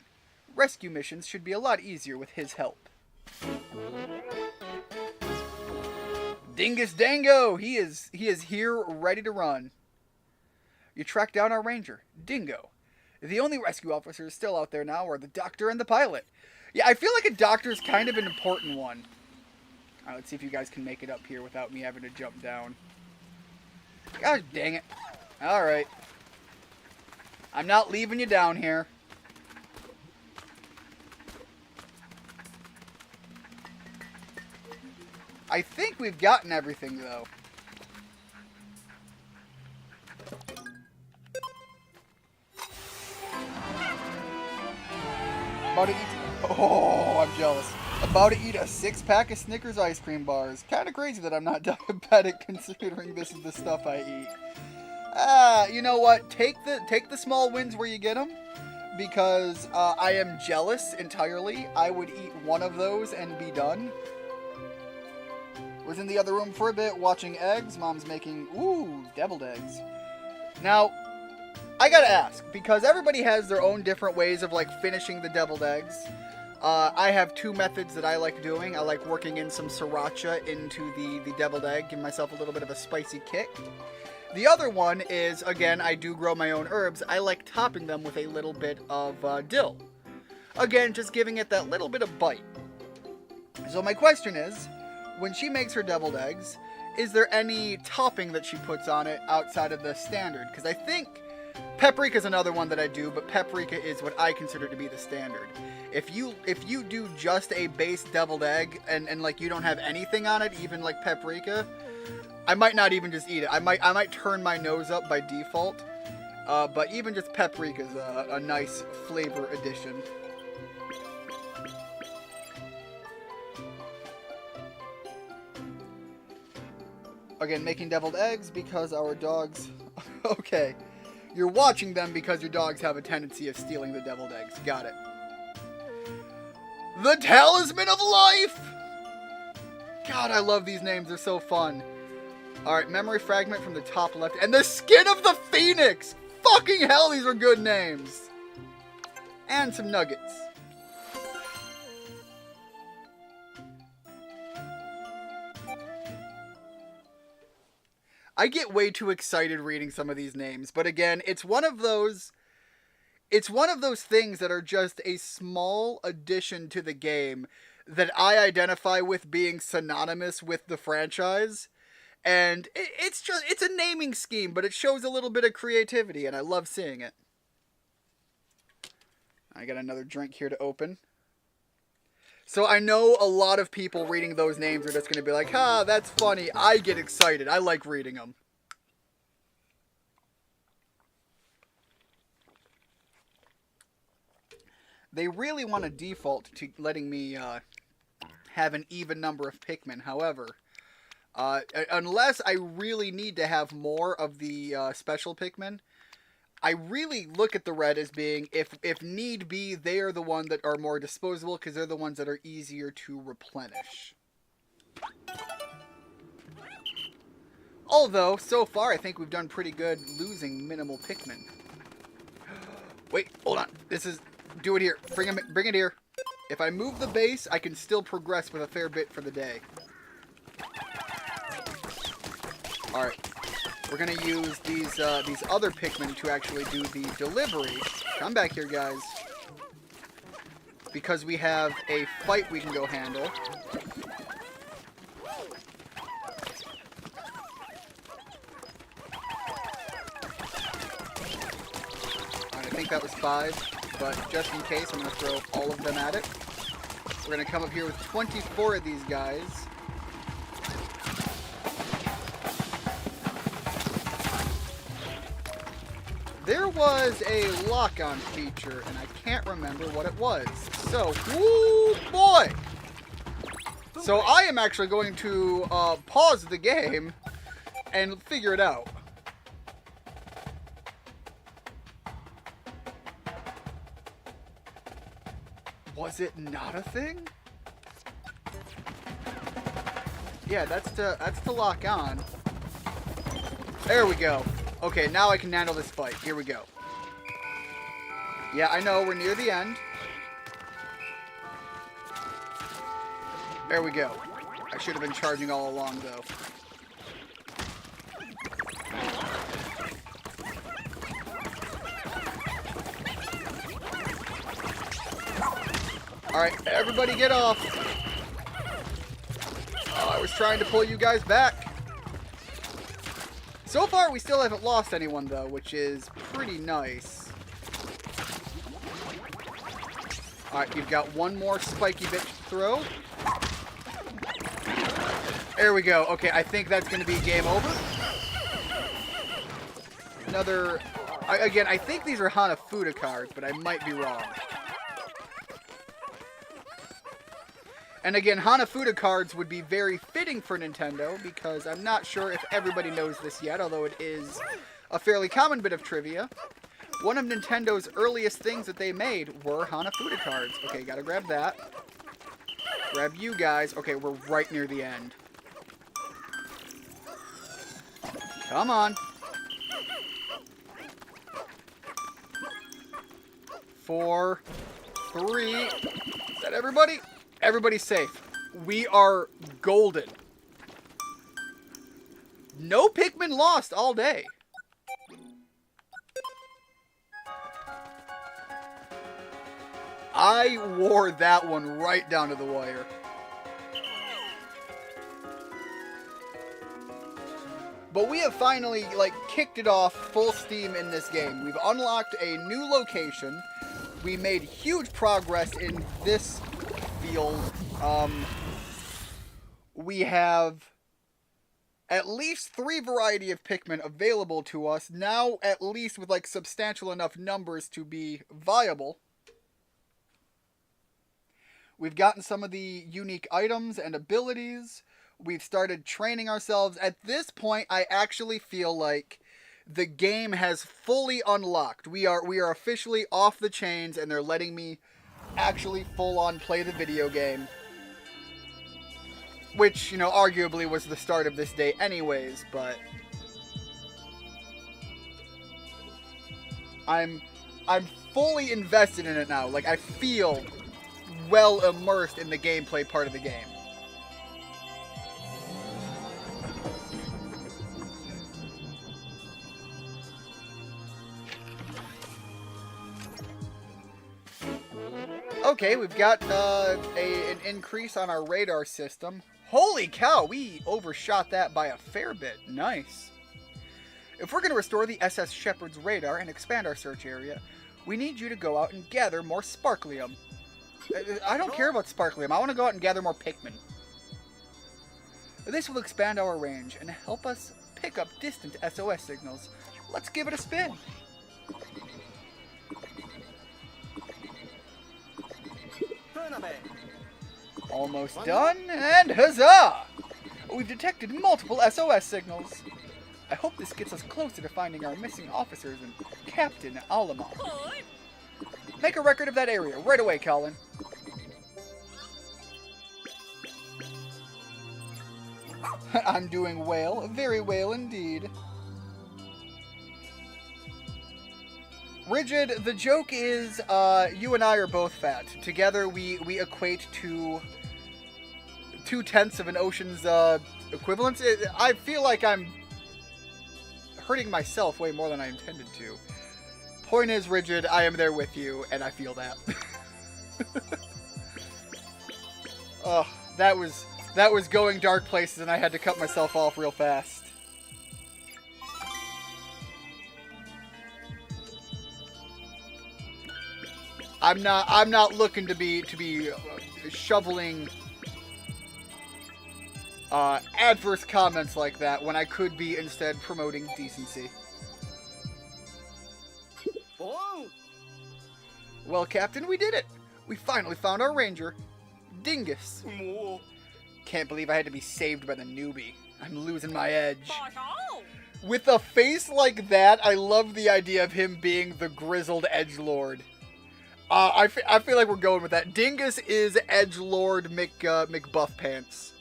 Rescue missions should be a lot easier with his help. Dingus Dango! He is here, ready to run. You track down our ranger, Dingo. The only rescue officers still out there now are the doctor and the pilot. Yeah, I feel like a doctor is kind of an important one. Alright, let's see if you guys can make it up here without me having to jump down. Gosh dang it. Alright. I'm not leaving you down here. I think we've gotten everything, though. About to eat... Oh, I'm jealous. About to eat a 6-pack of Snickers ice cream bars. Kind of crazy that I'm not diabetic considering this is the stuff I eat. You know what? Take the small wins where you get them. Because I am jealous entirely. I would eat one of those and be done. Was in the other room for a bit watching eggs. Mom's making, deviled eggs. Now, I gotta ask, because everybody has their own different ways of, like, finishing the deviled eggs. I have two methods that I like doing. I like working in some sriracha into the deviled egg, give myself a little bit of a spicy kick. The other one is, again, I do grow my own herbs. I like topping them with a little bit of dill. Again, just giving it that little bit of bite. So my question is, when she makes her deviled eggs, is there any topping that she puts on it outside of the standard? Because I think paprika is another one that I do, but paprika is what I consider to be the standard. If you do just a base deviled egg and like you don't have anything on it, even like paprika, I might not even just eat it. I might turn my nose up by default. But even just paprika is a nice flavor addition. Again, making deviled eggs because our dogs... Okay. You're watching them because your dogs have a tendency of stealing the deviled eggs. Got it. The Talisman of Life! God, I love these names. They're so fun. Alright, memory fragment from the top left. And the Skin of the Phoenix! Fucking hell, these are good names. And some nuggets. I get way too excited reading some of these names, but again, it's one of those things that are just a small addition to the game that I identify with being synonymous with the franchise. And it's a naming scheme, but it shows a little bit of creativity, and I love seeing it. I got another drink here to open. So I know a lot of people reading those names are just going to be like, ha, that's funny. I get excited. I like reading them. They really want to default to letting me have an even number of Pikmin. However, Unless I really need to have more of the special Pikmin, I really look at the red as being, if need be, they are the ones that are more disposable because they're the ones that are easier to replenish. Although, so far, I think we've done pretty good losing minimal Pikmin. Wait, hold on. Do it here. Bring it here. If I move the base, I can still progress with a fair bit for the day. Alright. We're going to use these other Pikmin to actually do the delivery. Come back here, guys. Because we have a fight we can go handle. I think that was 5, but just in case, I'm going to throw all of them at it. We're going to come up here with 24 of these guys. There was a lock-on feature, and I can't remember what it was. So, woo boy! So I am actually going to pause the game and figure it out. Was it not a thing? Yeah, that's to lock on. There we go. Okay, now I can handle this fight. Here we go. Yeah, I know, we're near the end. There we go. I should have been charging all along, though. Alright, everybody get off. Oh, I was trying to pull you guys back. So far, we still haven't lost anyone, though, which is pretty nice. Alright, you've got one more spiky bitch to throw. There we go. Okay, I think that's going to be game over. Another... Again, I think these are Hanafuda cards, but I might be wrong. And again, Hanafuda cards would be very fitting for Nintendo, because I'm not sure if everybody knows this yet, although it is a fairly common bit of trivia. One of Nintendo's earliest things that they made were Hanafuda cards. Okay, gotta grab that. Grab you guys. Okay, we're right near the end. Come on. 4, 3. Is that everybody? Everybody's safe. We are golden. No Pikmin lost all day. I wore that one right down to the wire. But we have finally, kicked it off full steam in this game. We've unlocked a new location. We made huge progress in this field. We have at least 3 variety of Pikmin available to us, now at least with substantial enough numbers to be viable. We've gotten some of the unique items and abilities. We've started training ourselves. At this point, I actually feel like the game has fully unlocked. We are officially off the chains, and they're letting me actually full-on play the video game. Which, arguably was the start of this day anyways, but I'm fully invested in it now. I feel well immersed in the gameplay part of the game. Okay, we've got an increase on our radar system. Holy cow, we overshot that by a fair bit. Nice. If we're going to restore the SS Shepherd's radar and expand our search area, we need you to go out and gather more Sparklium. I don't care about Sparklium. I want to go out and gather more Pikmin. This will expand our range and help us pick up distant SOS signals. Let's give it a spin. Almost done, and huzzah! We've detected multiple SOS signals. I hope this gets us closer to finding our missing officers and Captain Alamon. Make a record of that area right away, Colin. I'm doing well, very well indeed. Rigid, the joke is, you and I are both fat. Together, we equate to 2/10 of an ocean's, equivalence. I feel like I'm hurting myself way more than I intended to. Point is, Rigid, I am there with you, and I feel that. Oh, that was going dark places, and I had to cut myself off real fast. I'm not looking to be shoveling adverse comments like that when I could be instead promoting decency. Oh. Well, Captain, we did it. We finally found our ranger, Dingus. More. Can't believe I had to be saved by the newbie. I'm losing my edge. With a face like that, I love the idea of him being the grizzled edgelord. I feel like we're going with that. Dingus is edgelord McBuff Pants.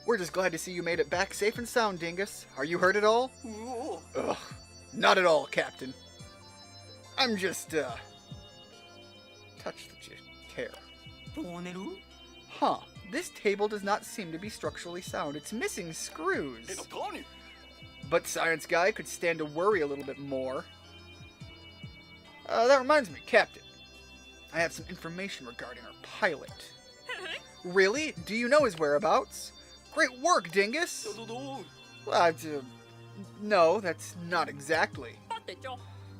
We're just glad to see you made it back safe and sound, Dingus. Are you hurt at all? Ugh, not at all, Captain. I'm just, touched the chair. Huh. This table does not seem to be structurally sound. It's missing screws. But Science Guy could stand to worry a little bit more. That reminds me, Captain. I have some information regarding our pilot. Really? Do you know his whereabouts? Great work, Dingus! Well, no, that's not exactly.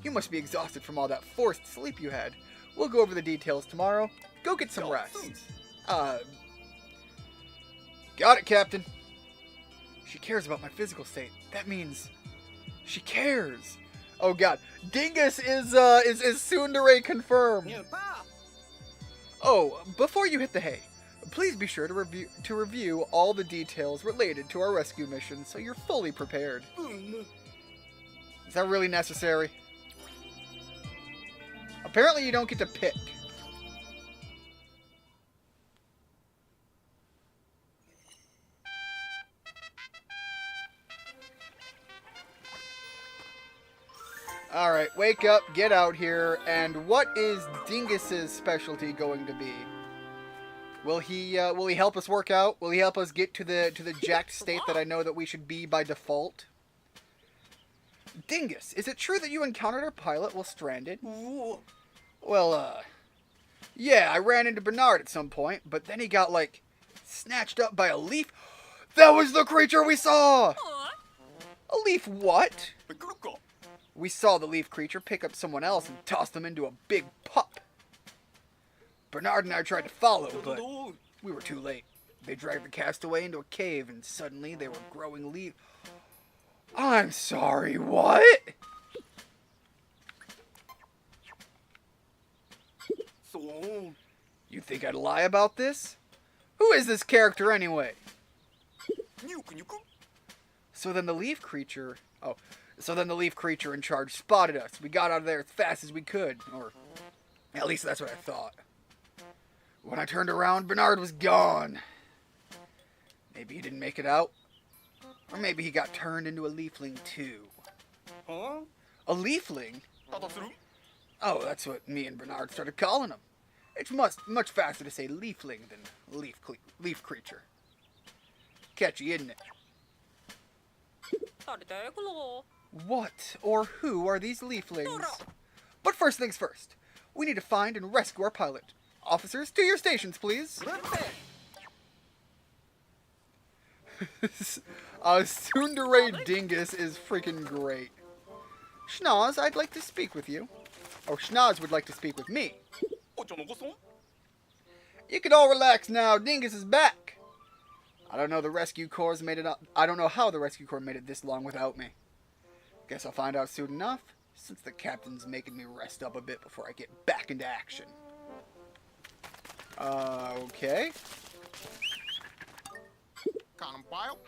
You must be exhausted from all that forced sleep you had. We'll go over the details tomorrow. Go get some rest. Got it, Captain. She cares about my physical state. That means she cares. Oh God, Dingus is tsundere confirmed. Oh, before you hit the hay, please be sure to review all the details related to our rescue mission so you're fully prepared. Is that really necessary? Apparently you don't get to pick. Alright, wake up, get out here, and what is Dingus's specialty going to be? Will he help us work out? Will he help us get to the jacked state that I know that we should be by default? Dingus, is it true that you encountered our pilot while stranded? Well, yeah, I ran into Bernard at some point, but then he got, like, snatched up by a leaf. That was the creature we saw! A leaf what? We saw the leaf creature pick up someone else and toss them into a big pup. Bernard and I tried to follow, but we were too late. They dragged the castaway into a cave, and suddenly they were growing leaves. I'm sorry, what? You think I'd lie about this? Who is this character anyway? So then the leaf creature in charge spotted us. We got out of there as fast as we could. Or at least that's what I thought. When I turned around, Bernard was gone. Maybe he didn't make it out. Or maybe he got turned into a leafling too. Huh? A leafling? Oh, that's what me and Bernard started calling him. It's much faster to say leafling than leaf creature. Catchy, isn't it? What or who are these leaflings? But first things first. We need to find and rescue our pilot. Officers, to your stations, please. Tsundere Dingus is freaking great. Schnoz, I'd like to speak with you. Oh, Schnoz would like to speak with me. You can all relax now. Dingus is back. I don't know how the rescue corps made it this long without me. Guess I'll find out soon enough, since the captain's making me rest up a bit before I get back into action. Okay.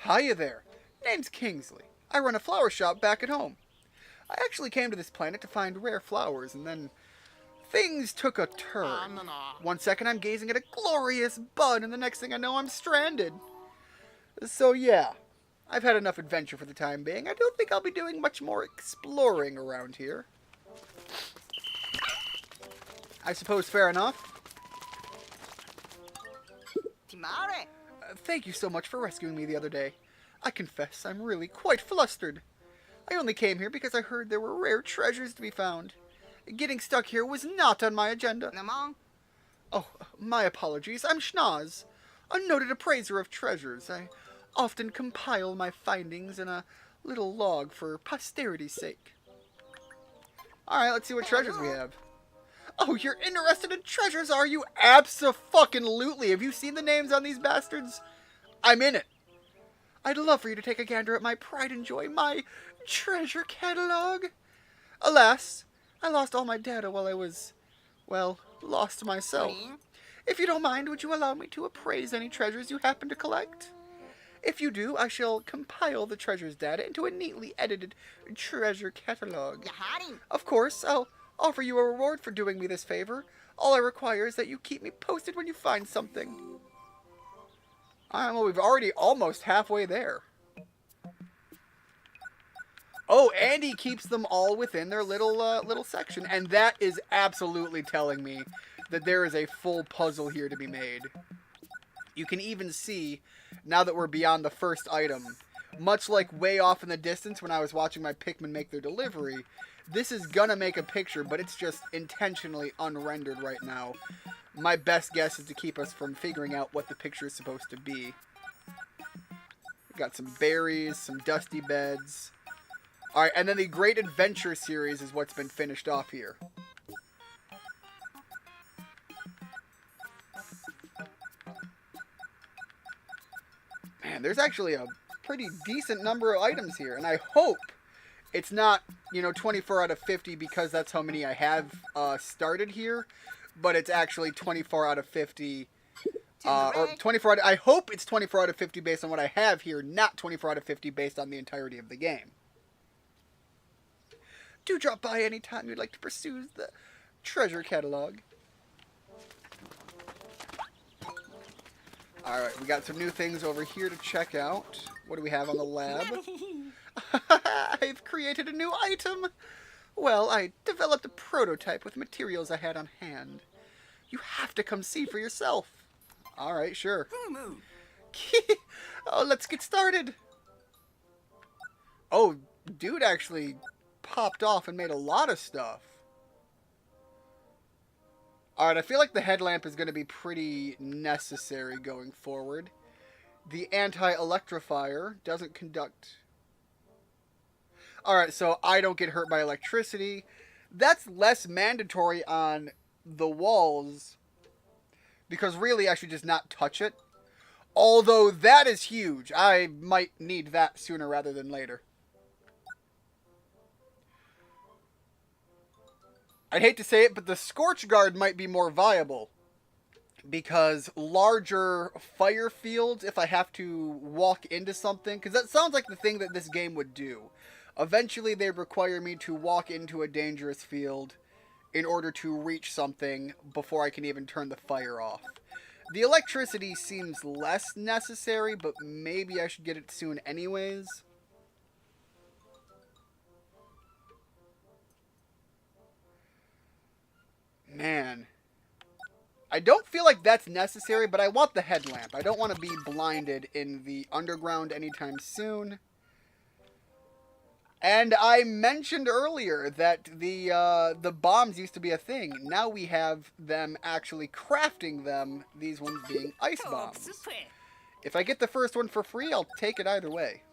Hiya there. Name's Kingsley. I run a flower shop back at home. I actually came to this planet to find rare flowers, and then things took a turn. 1 second I'm gazing at a glorious bud, and the next thing I know I'm stranded. So yeah, I've had enough adventure for the time being. I don't think I'll be doing much more exploring around here. I suppose fair enough. Timare. Thank you so much for rescuing me the other day. I confess I'm really quite flustered. I only came here because I heard there were rare treasures to be found. Getting stuck here was not on my agenda. Namong. Oh, my apologies. I'm Schnoz, a noted appraiser of treasures. I often compile my findings in a little log for posterity's sake. Alright, let's see what treasures we have. Oh, you're interested in treasures, are you? Abso-fucking-lutely. Have you seen the names on these bastards? I'm in it. I'd love for you to take a gander at my pride and joy, my treasure catalog. Alas, I lost all my data while I was, well, lost myself. If you don't mind, would you allow me to appraise any treasures you happen to collect? If you do, I shall compile the treasures data into a neatly edited treasure catalog. Of course, I'll offer you a reward for doing me this favor. All I require is that you keep me posted when you find something. Well, we've already almost halfway there. Oh, and he keeps them all within their little section. And that is absolutely telling me that there is a full puzzle here to be made. You can even see, now that we're beyond the first item, much like way off in the distance when I was watching my Pikmin make their delivery, this is gonna make a picture, but it's just intentionally unrendered right now. My best guess is to keep us from figuring out what the picture is supposed to be. We've got some berries, some dusty beds. Alright, and then the Great Adventure series is what's been finished off here. Man, there's actually a pretty decent number of items here, and I hope it's not, 24 out of 50 because that's how many I have started here, but it's actually 24 out of 50, or 24 out of, I hope it's 24 out of 50 based on what I have here, not 24 out of 50 based on the entirety of the game. Do drop by anytime you'd like to pursue the treasure catalog. Alright, we got some new things over here to check out. What do we have on the lab? I've created a new item! Well, I developed a prototype with materials I had on hand. You have to come see for yourself. Alright, sure. Oh, let's get started. Oh, dude actually popped off and made a lot of stuff. Alright, I feel like the headlamp is going to be pretty necessary going forward. The anti-electrifier doesn't conduct... Alright, so I don't get hurt by electricity. That's less mandatory on the walls, because really I should just not touch it. Although that is huge. I might need that sooner rather than later. I'd hate to say it, but the Scorch Guard might be more viable. Because larger fire fields, if I have to walk into something, because that sounds like the thing that this game would do. Eventually they require me to walk into a dangerous field in order to reach something before I can even turn the fire off. The electricity seems less necessary, but maybe I should get it soon anyways. Man. I don't feel like that's necessary, but I want the headlamp. I don't want to be blinded in the underground anytime soon. And I mentioned earlier that the bombs used to be a thing. Now we have them actually crafting them, these ones being ice bombs. If I get the first one for free, I'll take it either way.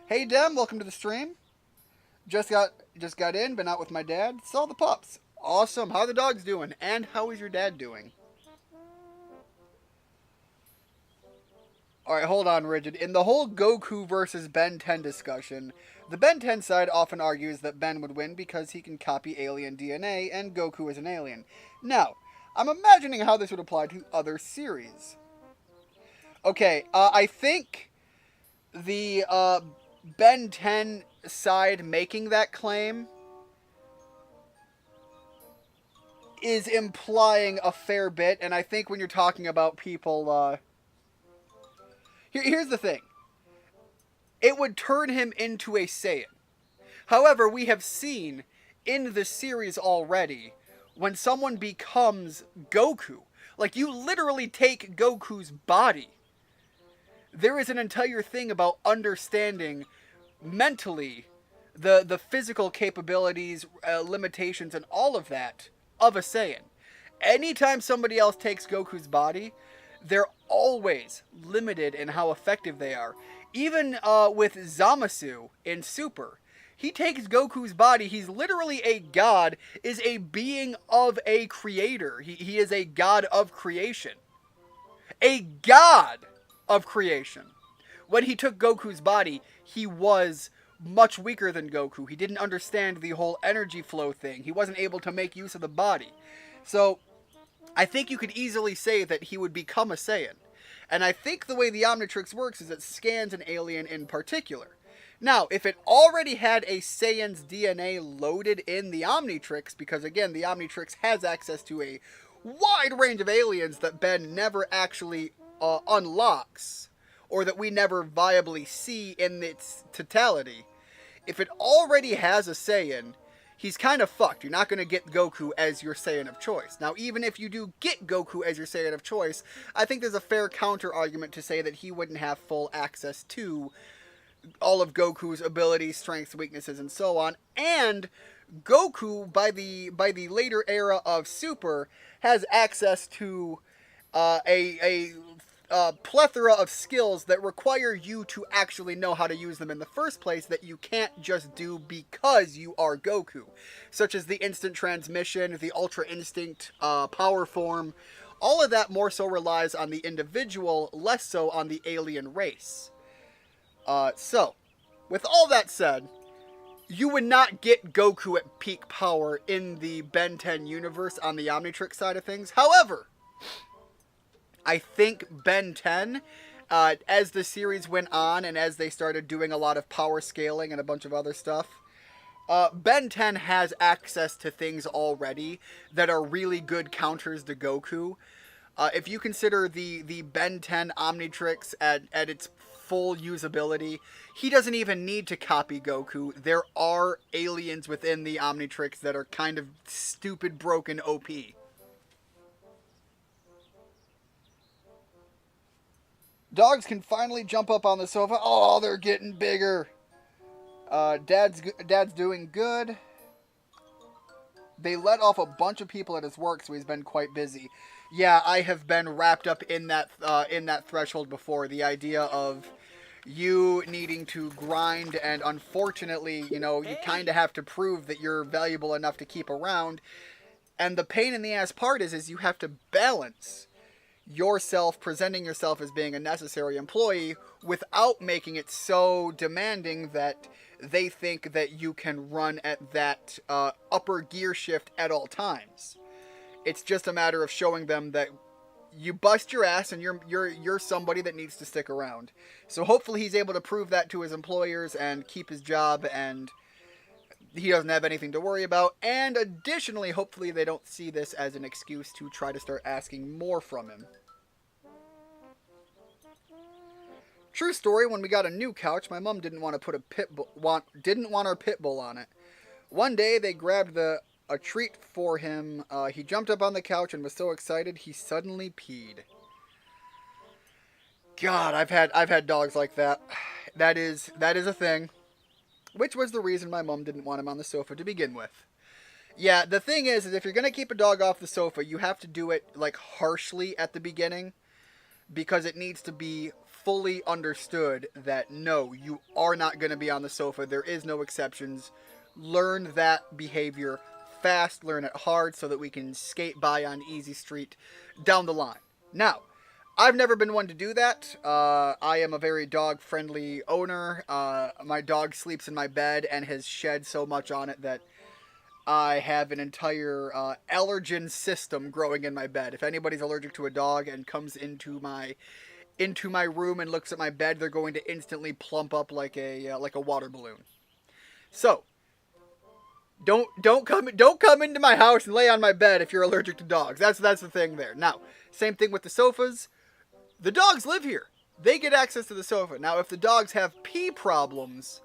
Hey Dem, welcome to the stream. Just got in, been out with my dad. Saw the pups. Awesome. How are the dogs doing? And how is your dad doing? Alright, hold on, Rigid. In the whole Goku versus Ben 10 discussion, the Ben 10 side often argues that Ben would win because he can copy alien DNA and Goku is an alien. Now, I'm imagining how this would apply to other series. Okay, I think the Ben 10 side making that claim is implying a fair bit, and I think when you're talking about people, here's the thing. It would turn him into a Saiyan. However, we have seen in the series already when someone becomes Goku, like you literally take Goku's body. There is an entire thing about understanding mentally the physical capabilities, limitations, and all of that of a Saiyan. Anytime somebody else takes Goku's body, they're always limited in how effective they are. Even with Zamasu in Super, he takes Goku's body. He's literally a god, is a being of a creator. He is a god of creation. A god of creation. When he took Goku's body, he was much weaker than Goku. He didn't understand the whole energy flow thing. He wasn't able to make use of the body. So, I think you could easily say that he would become a Saiyan. And I think the way the Omnitrix works is it scans an alien in particular. Now, if it already had a Saiyan's DNA loaded in the Omnitrix, because again, the Omnitrix has access to a wide range of aliens that Ben never actually unlocks, or that we never viably see in its totality. If it already has a Saiyan, he's kind of fucked. You're not going to get Goku as your Saiyan of choice. Now, even if you do get Goku as your Saiyan of choice, I think there's a fair counter argument to say that he wouldn't have full access to all of Goku's abilities, strengths, weaknesses, and so on. And Goku, by the later era of Super, has access to a plethora of skills that require you to actually know how to use them in the first place that you can't just do because you are Goku, such as the instant transmission, the Ultra Instinct power form. All of that more so relies on the individual, less so on the alien race. So, with all that said, you would not get Goku at peak power in the Ben 10 universe on the Omnitrix side of things. However, I think Ben 10, as the series went on and as they started doing a lot of power scaling and a bunch of other stuff, Ben 10 has access to things already that are really good counters to Goku. If you consider the Ben 10 Omnitrix at its full usability, he doesn't even need to copy Goku. There are aliens within the Omnitrix that are kind of stupid, broken OP. Dogs can finally jump up on the sofa. Oh, they're getting bigger. Dad's doing good. They let off a bunch of people at his work, so he's been quite busy. Yeah, I have been wrapped up in that threshold before. The idea of you needing to grind, and unfortunately, you kind of have to prove that you're valuable enough to keep around. And the pain in the ass part is you have to balance yourself, presenting yourself as being a necessary employee without making it so demanding that they think that you can run at that upper gear shift at all times. It's just a matter of showing them that you bust your ass and you're somebody that needs to stick around. So hopefully he's able to prove that to his employers and keep his job, and he doesn't have anything to worry about. And additionally, hopefully they don't see this as an excuse to try to start asking more from him. True story, when we got a new couch, my mom didn't want to put didn't want our pit bull on it. One day they grabbed a treat for him. He jumped up on the couch and was so excited he suddenly peed. God, I've had dogs like that. That is a thing. Which was the reason my mom didn't want him on the sofa to begin with. Yeah, the thing is if you're going to keep a dog off the sofa, you have to do it, harshly at the beginning. Because it needs to be fully understood that, no, you are not going to be on the sofa. There is no exceptions. Learn that behavior fast. Learn it hard so that we can skate by on easy street down the line. Now, I've never been one to do that. I am a very dog-friendly owner. My dog sleeps in my bed and has shed so much on it that I have an entire allergen system growing in my bed. If anybody's allergic to a dog and comes into my into my room and looks at my bed, they're going to instantly plump up like a water balloon. So don't come into my house and lay on my bed if you're allergic to dogs. That's the thing there. Now, same thing with the sofas. The dogs live here. They get access to the sofa. Now, if the dogs have pee problems,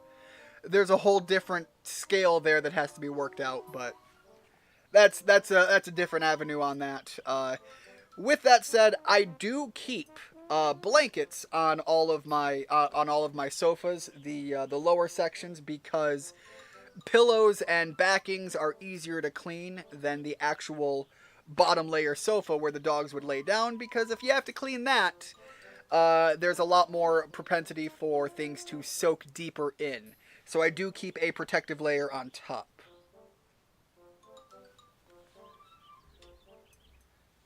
there's a whole different scale there that has to be worked out. But that's a different avenue on that. With that said, I do keep blankets on all of my sofas, the lower sections, because pillows and backings are easier to clean than the actual bottom layer sofa where the dogs would lay down, because if you have to clean that, there's a lot more propensity for things to soak deeper in. So I do keep a protective layer on top.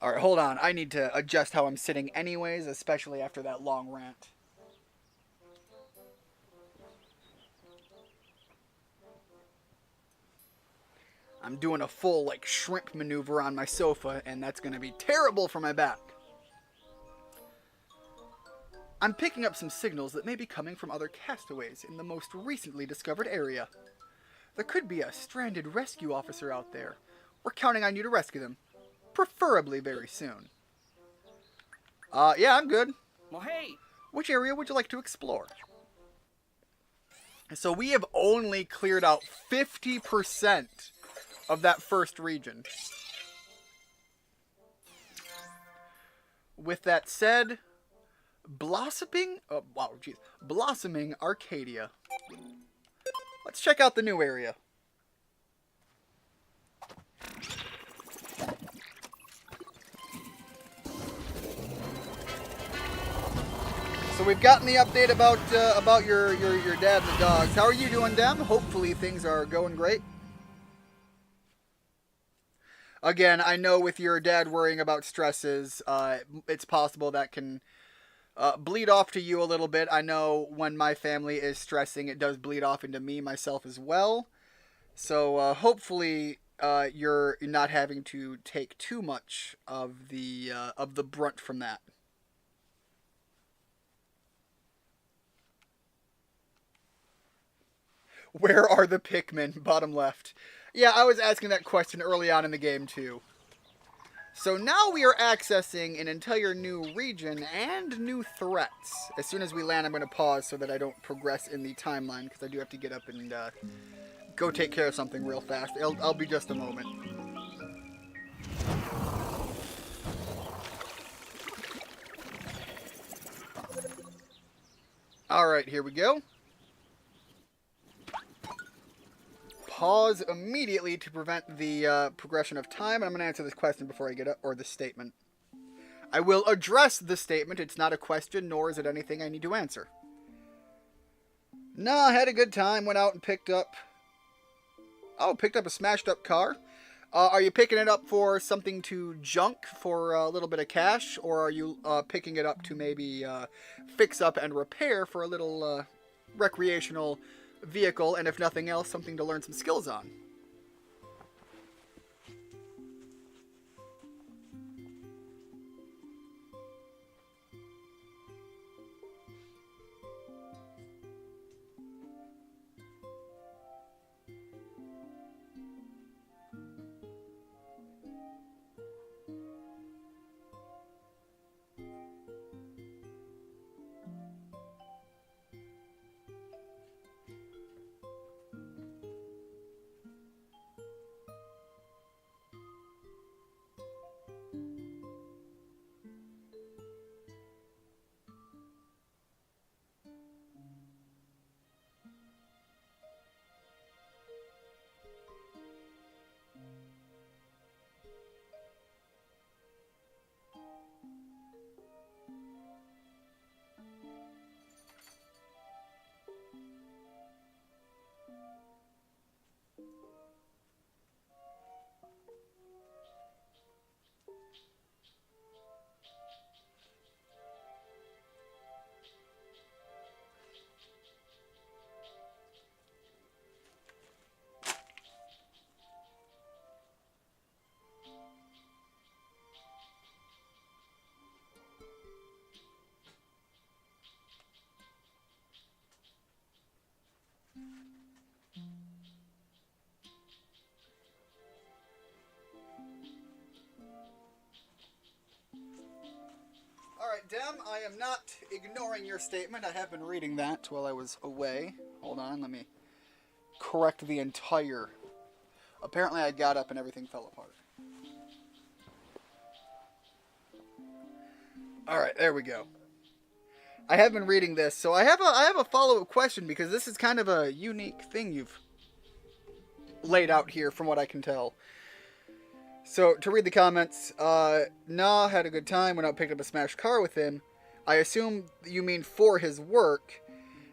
Alright, hold on. I need to adjust how I'm sitting anyways, especially after that long rant. I'm doing a full, like, shrimp maneuver on my sofa, and that's going to be terrible for my back. I'm picking up some signals that may be coming from other castaways in the most recently discovered area. There could be a stranded rescue officer out there. We're counting on you to rescue them. Preferably very soon. Yeah, I'm good. Well, hey. Which area would you like to explore? So we have only cleared out 50% of that first region. With that said, blossoming Arcadia. Let's check out the new area. So we've gotten the update about your dad and the dogs. How are you doing, Dem? Hopefully things are going great. Again, I know with your dad worrying about stresses, it's possible that can bleed off to you a little bit. I know when my family is stressing, it does bleed off into me, myself as well. So hopefully you're not having to take too much of the brunt from that. Where are the Pikmin? Bottom left. Yeah, I was asking that question early on in the game too. So now we are accessing an entire new region and new threats. As soon as we land, I'm going to pause so that I don't progress in the timeline, because I do have to get up and go take care of something real fast. I'll be just a moment. Alright, here we go. Pause immediately to prevent the progression of time, and I'm going to answer this question before I get up, or the statement. I will address the statement. It's not a question, nor is it anything I need to answer. No, I had a good time. Went out and picked up a smashed up car. Are you picking it up for something to junk for a little bit of cash, or are you picking it up to maybe fix up and repair for a little recreational vehicle, and if nothing else, something to learn some skills on? Alright, Dem, I am not ignoring your statement. I have been reading that while I was away. Hold on, let me correct the entire... Apparently I got up and everything fell apart. Alright, there we go. I have been reading this, so I have a follow-up question because this is kind of a unique thing you've laid out here from what I can tell. So, to read the comments, Nah had a good time, went out and picked up a smashed car with him. I assume you mean for his work.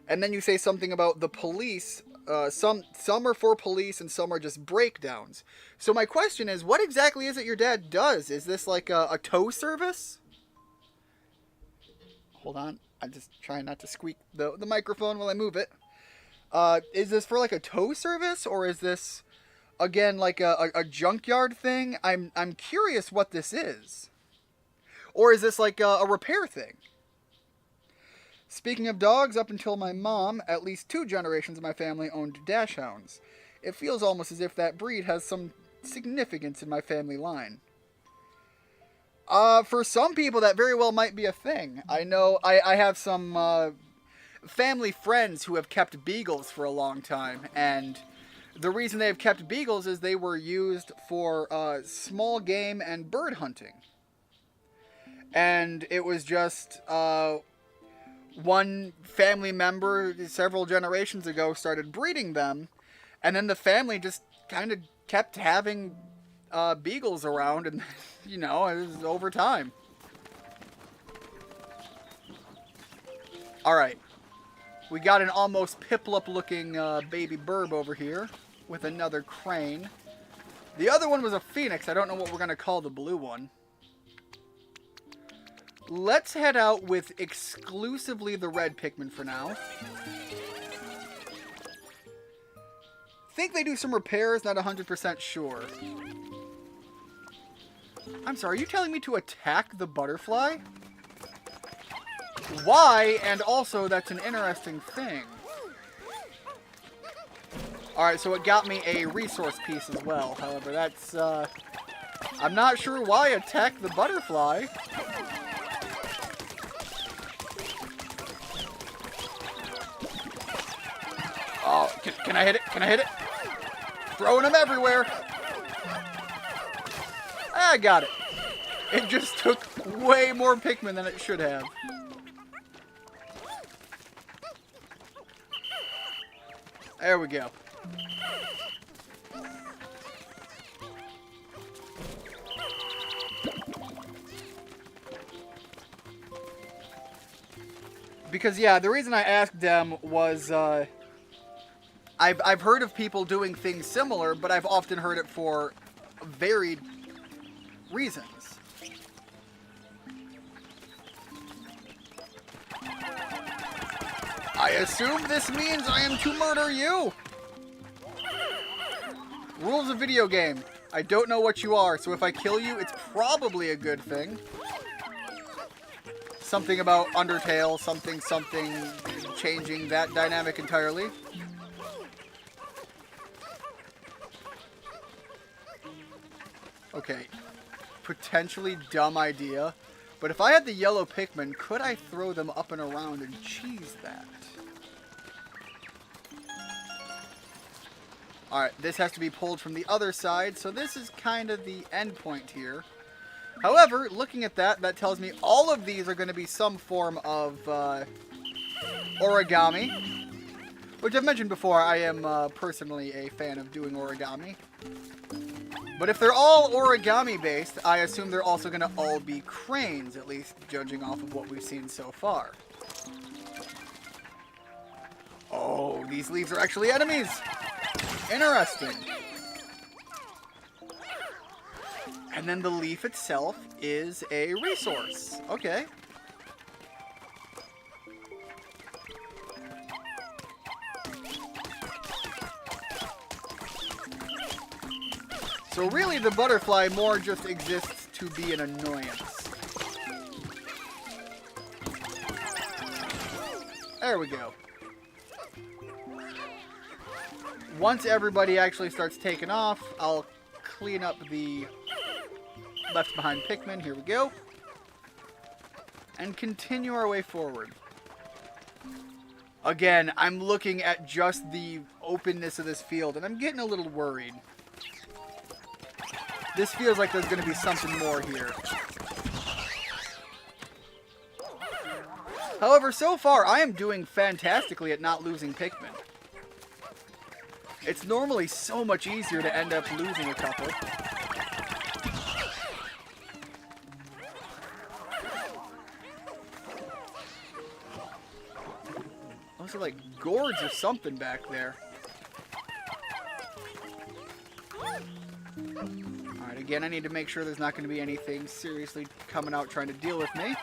And then you say something about the police. Some are for police and some are just breakdowns. So my question is, what exactly is it your dad does? Is this like a tow service? Hold on. I'm just trying not to squeak the microphone while I move it. Is this for like a tow service, or is this, again, like a junkyard thing? I'm curious what this is. Or is this like a repair thing? Speaking of dogs, up until my mom, at least 2 generations of my family owned dachshunds. It feels almost as if that breed has some significance in my family line. For some people, that very well might be a thing. I know I have some family friends who have kept beagles for a long time, and the reason they have kept beagles is they were used for small game and bird hunting. And it was just one family member several generations ago started breeding them, and then the family just kind of kept having beagles around, and you know, it was over time. Alright. We got an almost Piplup looking baby burb over here with another crane. The other one was a phoenix. I don't know what we're going to call the blue one. Let's head out with exclusively the red Pikmin for now. Think they do some repairs, not 100% sure. I'm sorry, are you telling me to attack the butterfly? Why? And also, that's an interesting thing. Alright, so it got me a resource piece as well. However, that's, I'm not sure why attack the butterfly. Oh, can I hit it? Can I hit it? Throwing them everywhere. I got it. It just took way more Pikmin than it should have. There we go. Because, yeah, the reason I asked them was, I've heard of people doing things similar, but I've often heard it for varied reasons. I assume this means I am to murder you. Rules of video game. I don't know what you are, so if I kill you, it's probably a good thing. Something about Undertale, something, changing that dynamic entirely. Okay. Potentially dumb idea. But if I had the yellow Pikmin, could I throw them up and around and cheese that? Alright, this has to be pulled from the other side, so this is kind of the end point here. However, looking at that, that tells me all of these are going to be some form of origami. Which I've mentioned before, I am personally a fan of doing origami. But if they're all origami based, I assume they're also going to all be cranes, at least judging off of what we've seen so far. Oh, these leaves are actually enemies! Interesting. And then the leaf itself is a resource. Okay. So really the butterfly more just exists to be an annoyance. There we go. Once everybody actually starts taking off, I'll clean up the left behind Pikmin. Here we go. and continue our way forward. Again, I'm looking at just the openness of this field, and I'm getting a little worried. This feels like there's going to be something more here. However, so far, I am doing fantastically at not losing Pikmin. It's normally so much easier to end up losing a couple. Those are like gourds or something back there. Alright, again, I need to make sure there's not going to be anything seriously coming out trying to deal with me.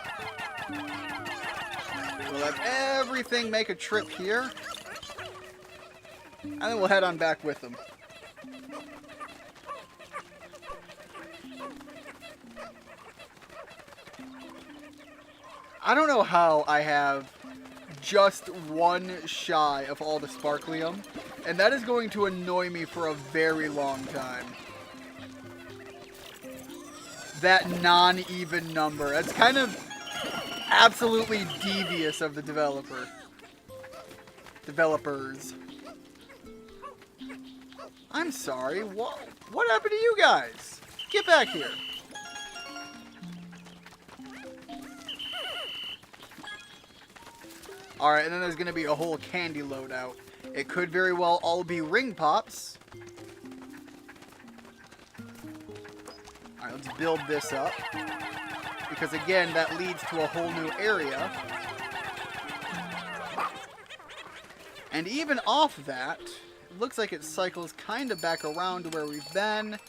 We'll have everything make a trip here. And then we'll head on back with them. I don't know how I have just one shy of all the Sparklium, and that is going to annoy me for a very long time. That non-even number. That's kind of absolutely devious of the developers. I'm sorry, what happened to you guys? Get back here. Alright, and then there's going to be a whole candy loadout. It could very well all be ring pops. Alright, let's build this up. Because again, that leads to a whole new area. And even off that, it looks like it cycles kind of back around to where we've been.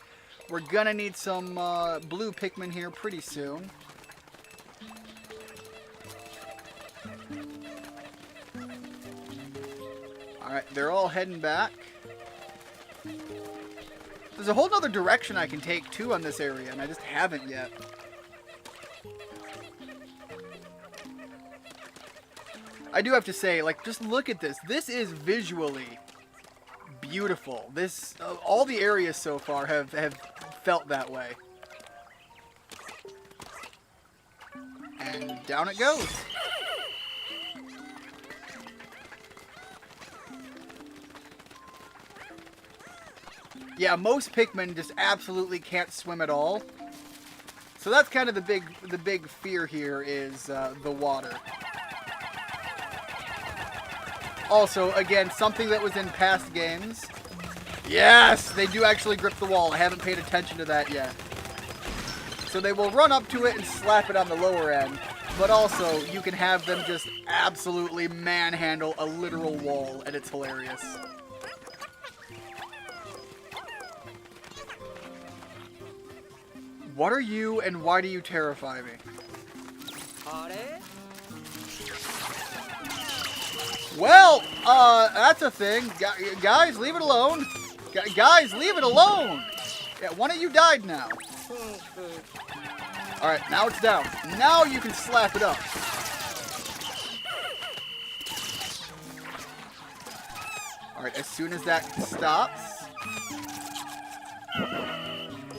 We're gonna need some blue Pikmin here pretty soon. Alright, they're all heading back. There's a whole other direction I can take too on this area, and I just haven't yet. I do have to say, like, just look at this. This is visually beautiful. This, all the areas so far have felt that way. And down it goes. Yeah, most Pikmin just absolutely can't swim at all. So that's kind of the big fear here is the water. Also, again, something that was in past games. Yes, they do actually grip the wall. I haven't paid attention to that yet. So they will run up to it and slap it on the lower end. But also, you can have them just absolutely manhandle a literal wall, and it's hilarious. What are you, and why do you terrify me? Well, that's a thing. Guys, leave it alone. Guys, leave it alone. Yeah, one of you died now. Alright, now it's down. Now you can slap it up. Alright, as soon as that stops.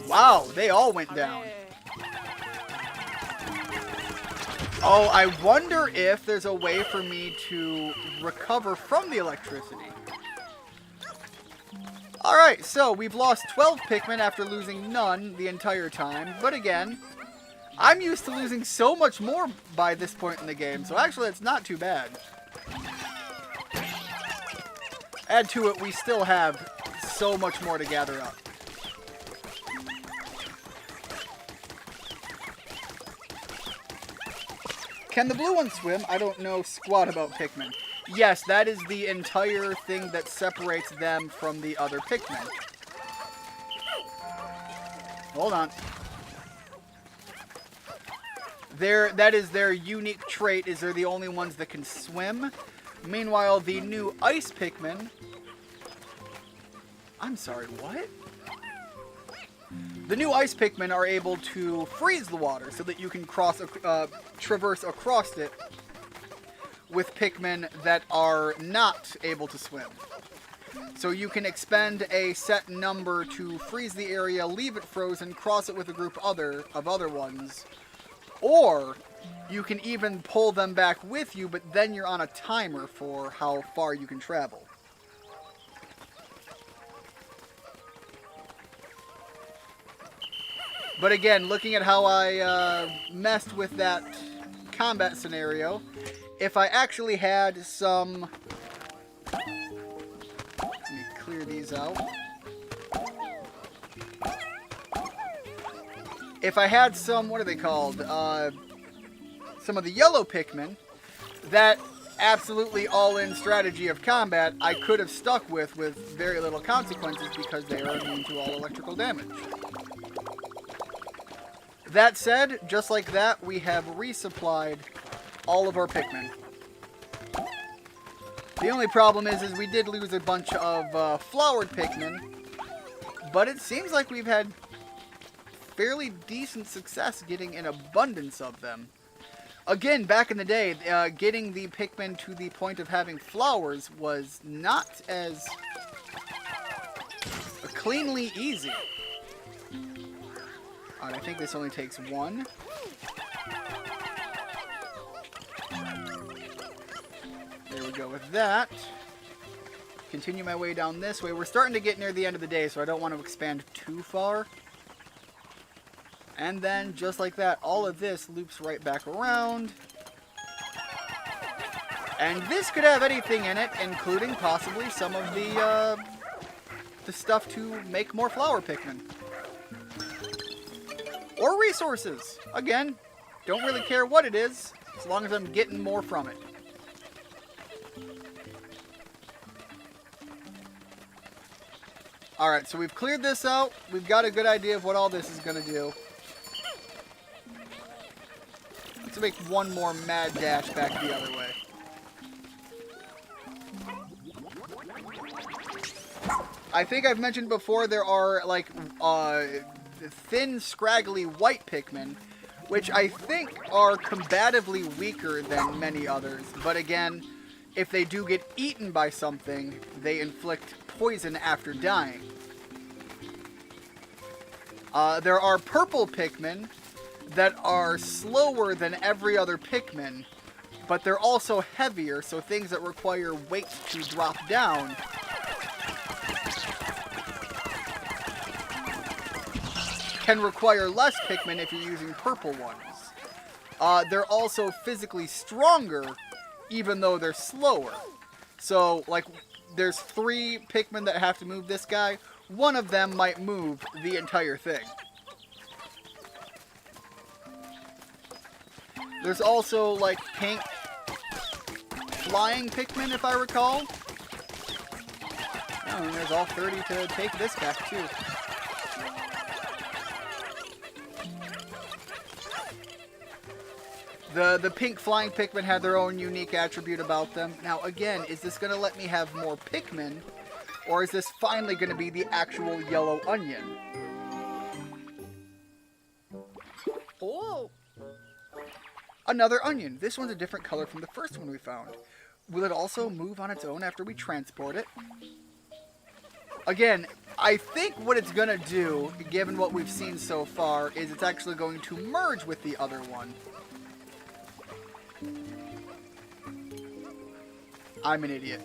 Wow, they all went down. Oh, I wonder if there's a way for me to recover from the electricity. Alright, so we've lost 12 Pikmin after losing none the entire time. But again, I'm used to losing so much more by this point in the game, so actually it's not too bad. Add to it, we still have so much more to gather up. Can the blue one swim? I don't know squat about Pikmin. Yes, that is the entire thing that separates them from the other Pikmin. Hold on. That is their unique trait, is they're the only ones that can swim. Meanwhile, the new ice Pikmin... I'm sorry, what? The new ice Pikmin are able to freeze the water so that you can traverse across it with Pikmin that are not able to swim. So you can expend a set number to freeze the area, leave it frozen, cross it with a group of other ones, or You can even pull them back with you, but then you're on a timer for how far you can travel. But again, looking at how I messed with that combat scenario, if I actually had some... Let me clear these out. If I had some, what are they called? Some of the yellow Pikmin, that absolutely all-in strategy of combat I could have stuck with very little consequences because they are immune to all electrical damage. That said, just like that, we have resupplied all of our Pikmin. The only problem is we did lose a bunch of flowered Pikmin, but it seems like we've had fairly decent success getting an abundance of them. Again, back in the day, getting the Pikmin to the point of having flowers was not as cleanly easy. Alright, I think this only takes one. There we go with that. Continue my way down this way. We're starting to get near the end of the day, so I don't want to expand too far. And then, just like that, all of this loops right back around. And this could have anything in it, including possibly some of the stuff to make more flower Pikmin. Or resources. Again, don't really care what it is, as long as I'm getting more from it. Alright, so we've cleared this out. We've got a good idea of what all this is going to do. Let's make one more mad dash back the other way. I think I've mentioned before there are, like, thin, scraggly white Pikmin, which I think are combatively weaker than many others. But again, if they do get eaten by something, they inflict poison after dying. There are purple Pikmin that are slower than every other Pikmin, but they're also heavier, so things that require weight to drop down can require less Pikmin if you're using purple ones. They're also physically stronger, even though they're slower. So, like, there's 3 Pikmin that have to move this guy. One of them might move the entire thing. There's also, like, pink flying Pikmin, if I recall. Oh, and there's all 30 to take this back, too. The pink flying Pikmin had their own unique attribute about them. Now, again, is this going to let me have more Pikmin? Or is this finally going to be the actual yellow onion? Oh! Another onion. This one's a different color from the first one we found. Will it also move on its own after we transport it? Again, I think what it's going to do, given what we've seen so far, is it's actually going to merge with the other one. I'm an idiot.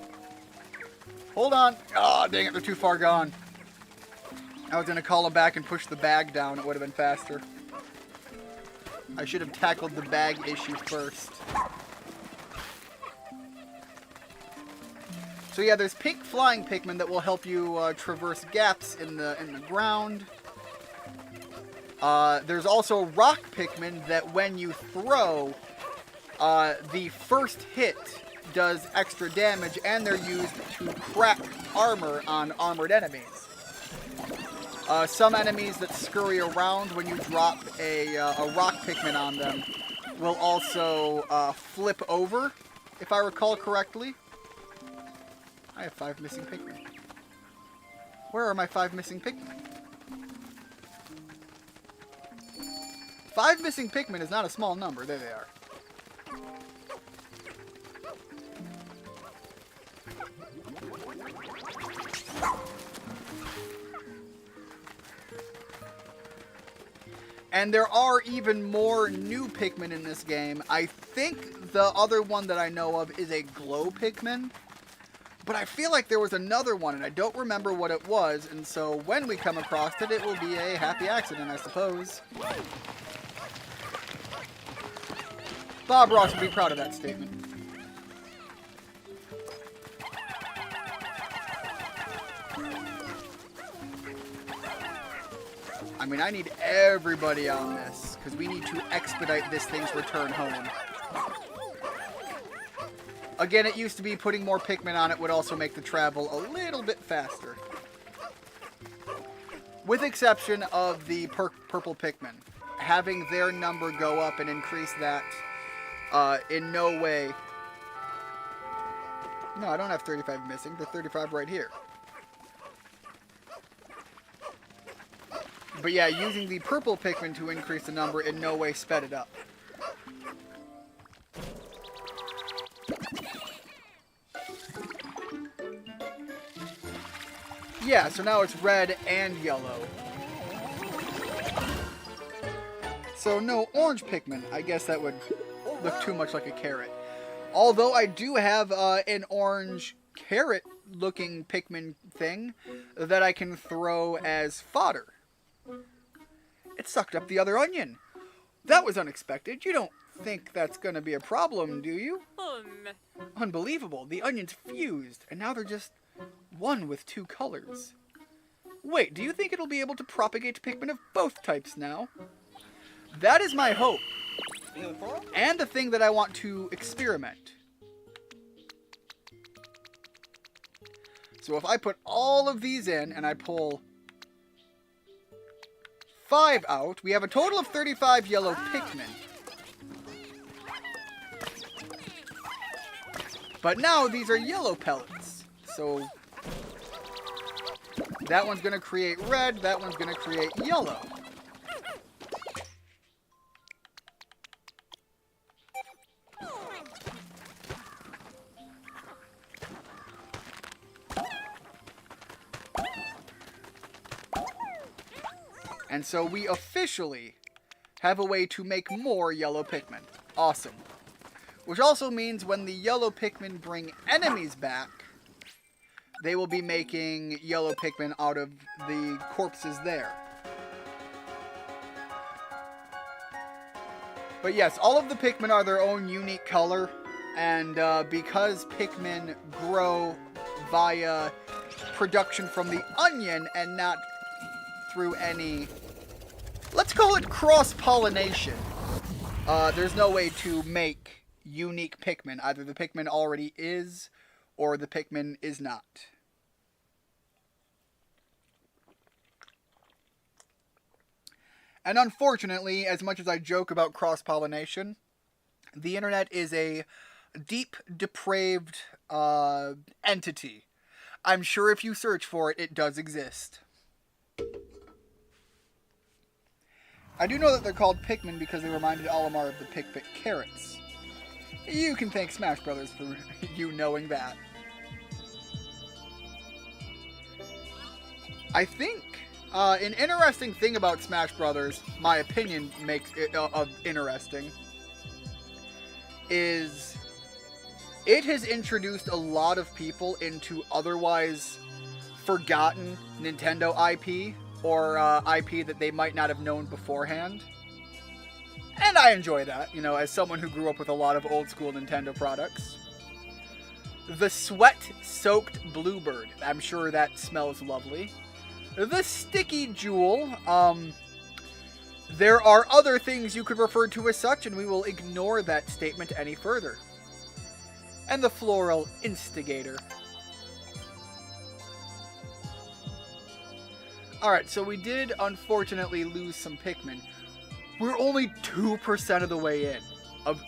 Hold on. Oh, dang it, they're too far gone. I was going to call them back and push the bag down. It would have been faster. I should have tackled the bag issue first. So yeah, there's pink flying Pikmin that will help you traverse gaps in the ground. There's also rock Pikmin that when you throw, the first hit does extra damage, and they're used to crack armor on armored enemies. Some enemies that scurry around when you drop a rock Pikmin on them will also flip over, if I recall correctly. I have 5 missing Pikmin. Where are my 5 missing Pikmin? 5 missing Pikmin is not a small number. There they are. And there are even more new Pikmin in this game. I think the other one that I know of is a glow Pikmin. But I feel like there was another one, and I don't remember what it was. And so when we come across it, it will be a happy accident, I suppose. Bob Ross would be proud of that statement. I mean, I need everybody on this, because we need to expedite this thing's return home. Again, it used to be putting more Pikmin on it would also make the travel a little bit faster. With exception of the purple Pikmin. Having their number go up and increase that in no way... No, I don't have 35 missing. There's 35 right here. But yeah, using the purple Pikmin to increase the number in no way sped it up. Yeah, so now it's red and yellow. So no orange Pikmin. I guess that would look too much like a carrot. Although I do have an orange carrot-looking Pikmin thing that I can throw as fodder. It sucked up the other onion. That was unexpected. You don't think that's going to be a problem, do you? Unbelievable. The onions fused, and now they're just one with two colors. Wait, do you think it'll be able to propagate Pikmin of both types now? That is my hope. And the thing that I want to experiment. So if I put all of these in, and I pull 5 out, we have a total of 35 yellow Pikmin. But now these are yellow pellets. So that one's going to create red, that one's going to create yellow. And so we officially have a way to make more yellow Pikmin. Awesome. Which also means when the yellow Pikmin bring enemies back, they will be making yellow Pikmin out of the corpses there. But yes, all of the Pikmin are their own unique color. And because Pikmin grow via production from the onion and not through any... Let's call it cross-pollination. There's no way to make unique Pikmin. Either the Pikmin already is, or the Pikmin is not. And unfortunately, as much as I joke about cross-pollination, the internet is a deep, depraved entity. I'm sure if you search for it, it does exist. I do know that they're called Pikmin because they reminded Olimar of the Pikmin carrots. You can thank Smash Brothers for you knowing that. I think an interesting thing about Smash Brothers, my opinion makes it interesting, is it has introduced a lot of people into otherwise forgotten Nintendo IP, or IP that they might not have known beforehand. And I enjoy that, you know, as someone who grew up with a lot of old school Nintendo products. The sweat-soaked bluebird. I'm sure that smells lovely. The sticky jewel. There are other things you could refer to as such, and we will ignore that statement any further. And the floral instigator. Alright, so we did unfortunately lose some Pikmin. We're only 2% of the way in.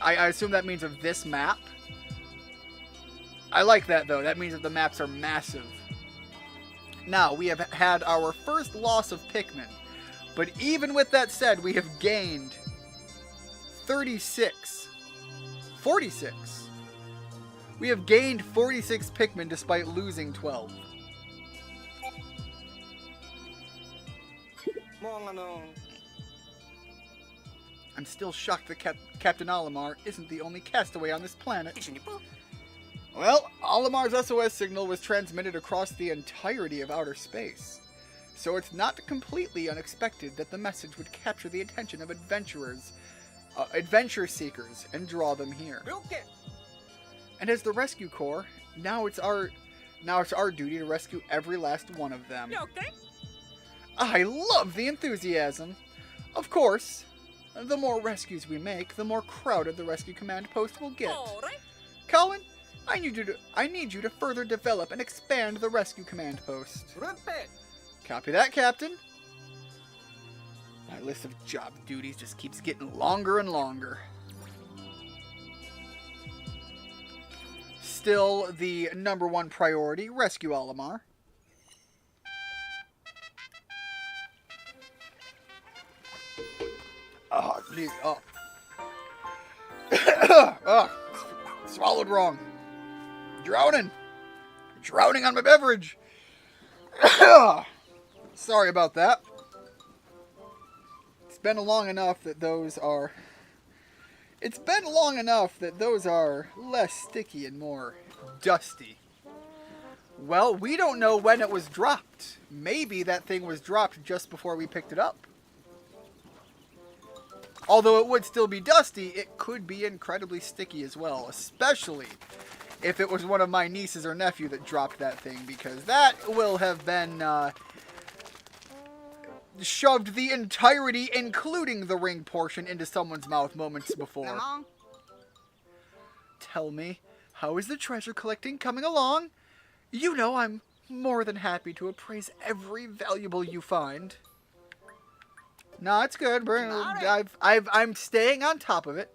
I assume that means of this map. I like that though. That means that the maps are massive. Now, we have had our first loss of Pikmin. But even with that said, we have gained 46. We have gained 46 Pikmin despite losing 12. I'm still shocked that Captain Olimar isn't the only castaway on this planet. Well, Olimar's SOS signal was transmitted across the entirety of outer space, so it's not completely unexpected that the message would capture the attention of adventure seekers, and draw them here. And as the Rescue Corps, now it's our duty to rescue every last one of them. I love the enthusiasm. Of course, the more rescues we make, the more crowded the rescue command post will get. Colin, I need you to further develop and expand the rescue command post. Copy that, Captain. My list of job duties just keeps getting longer and longer. Still the #1 priority, rescue Olimar. Oh, geez. Oh. Oh. Swallowed wrong. Drowning on my beverage. Sorry about that. It's been long enough that those are less sticky and more dusty. Well, we don't know when it was dropped. Maybe that thing was dropped just before we picked it up. Although it would still be dusty, it could be incredibly sticky as well, especially if it was one of my nieces or nephew that dropped that thing, because that will have been shoved the entirety, including the ring portion, into someone's mouth moments before. Tell me, how is the treasure collecting coming along? You know I'm more than happy to appraise every valuable you find. No, it's good. I'm staying on top of it.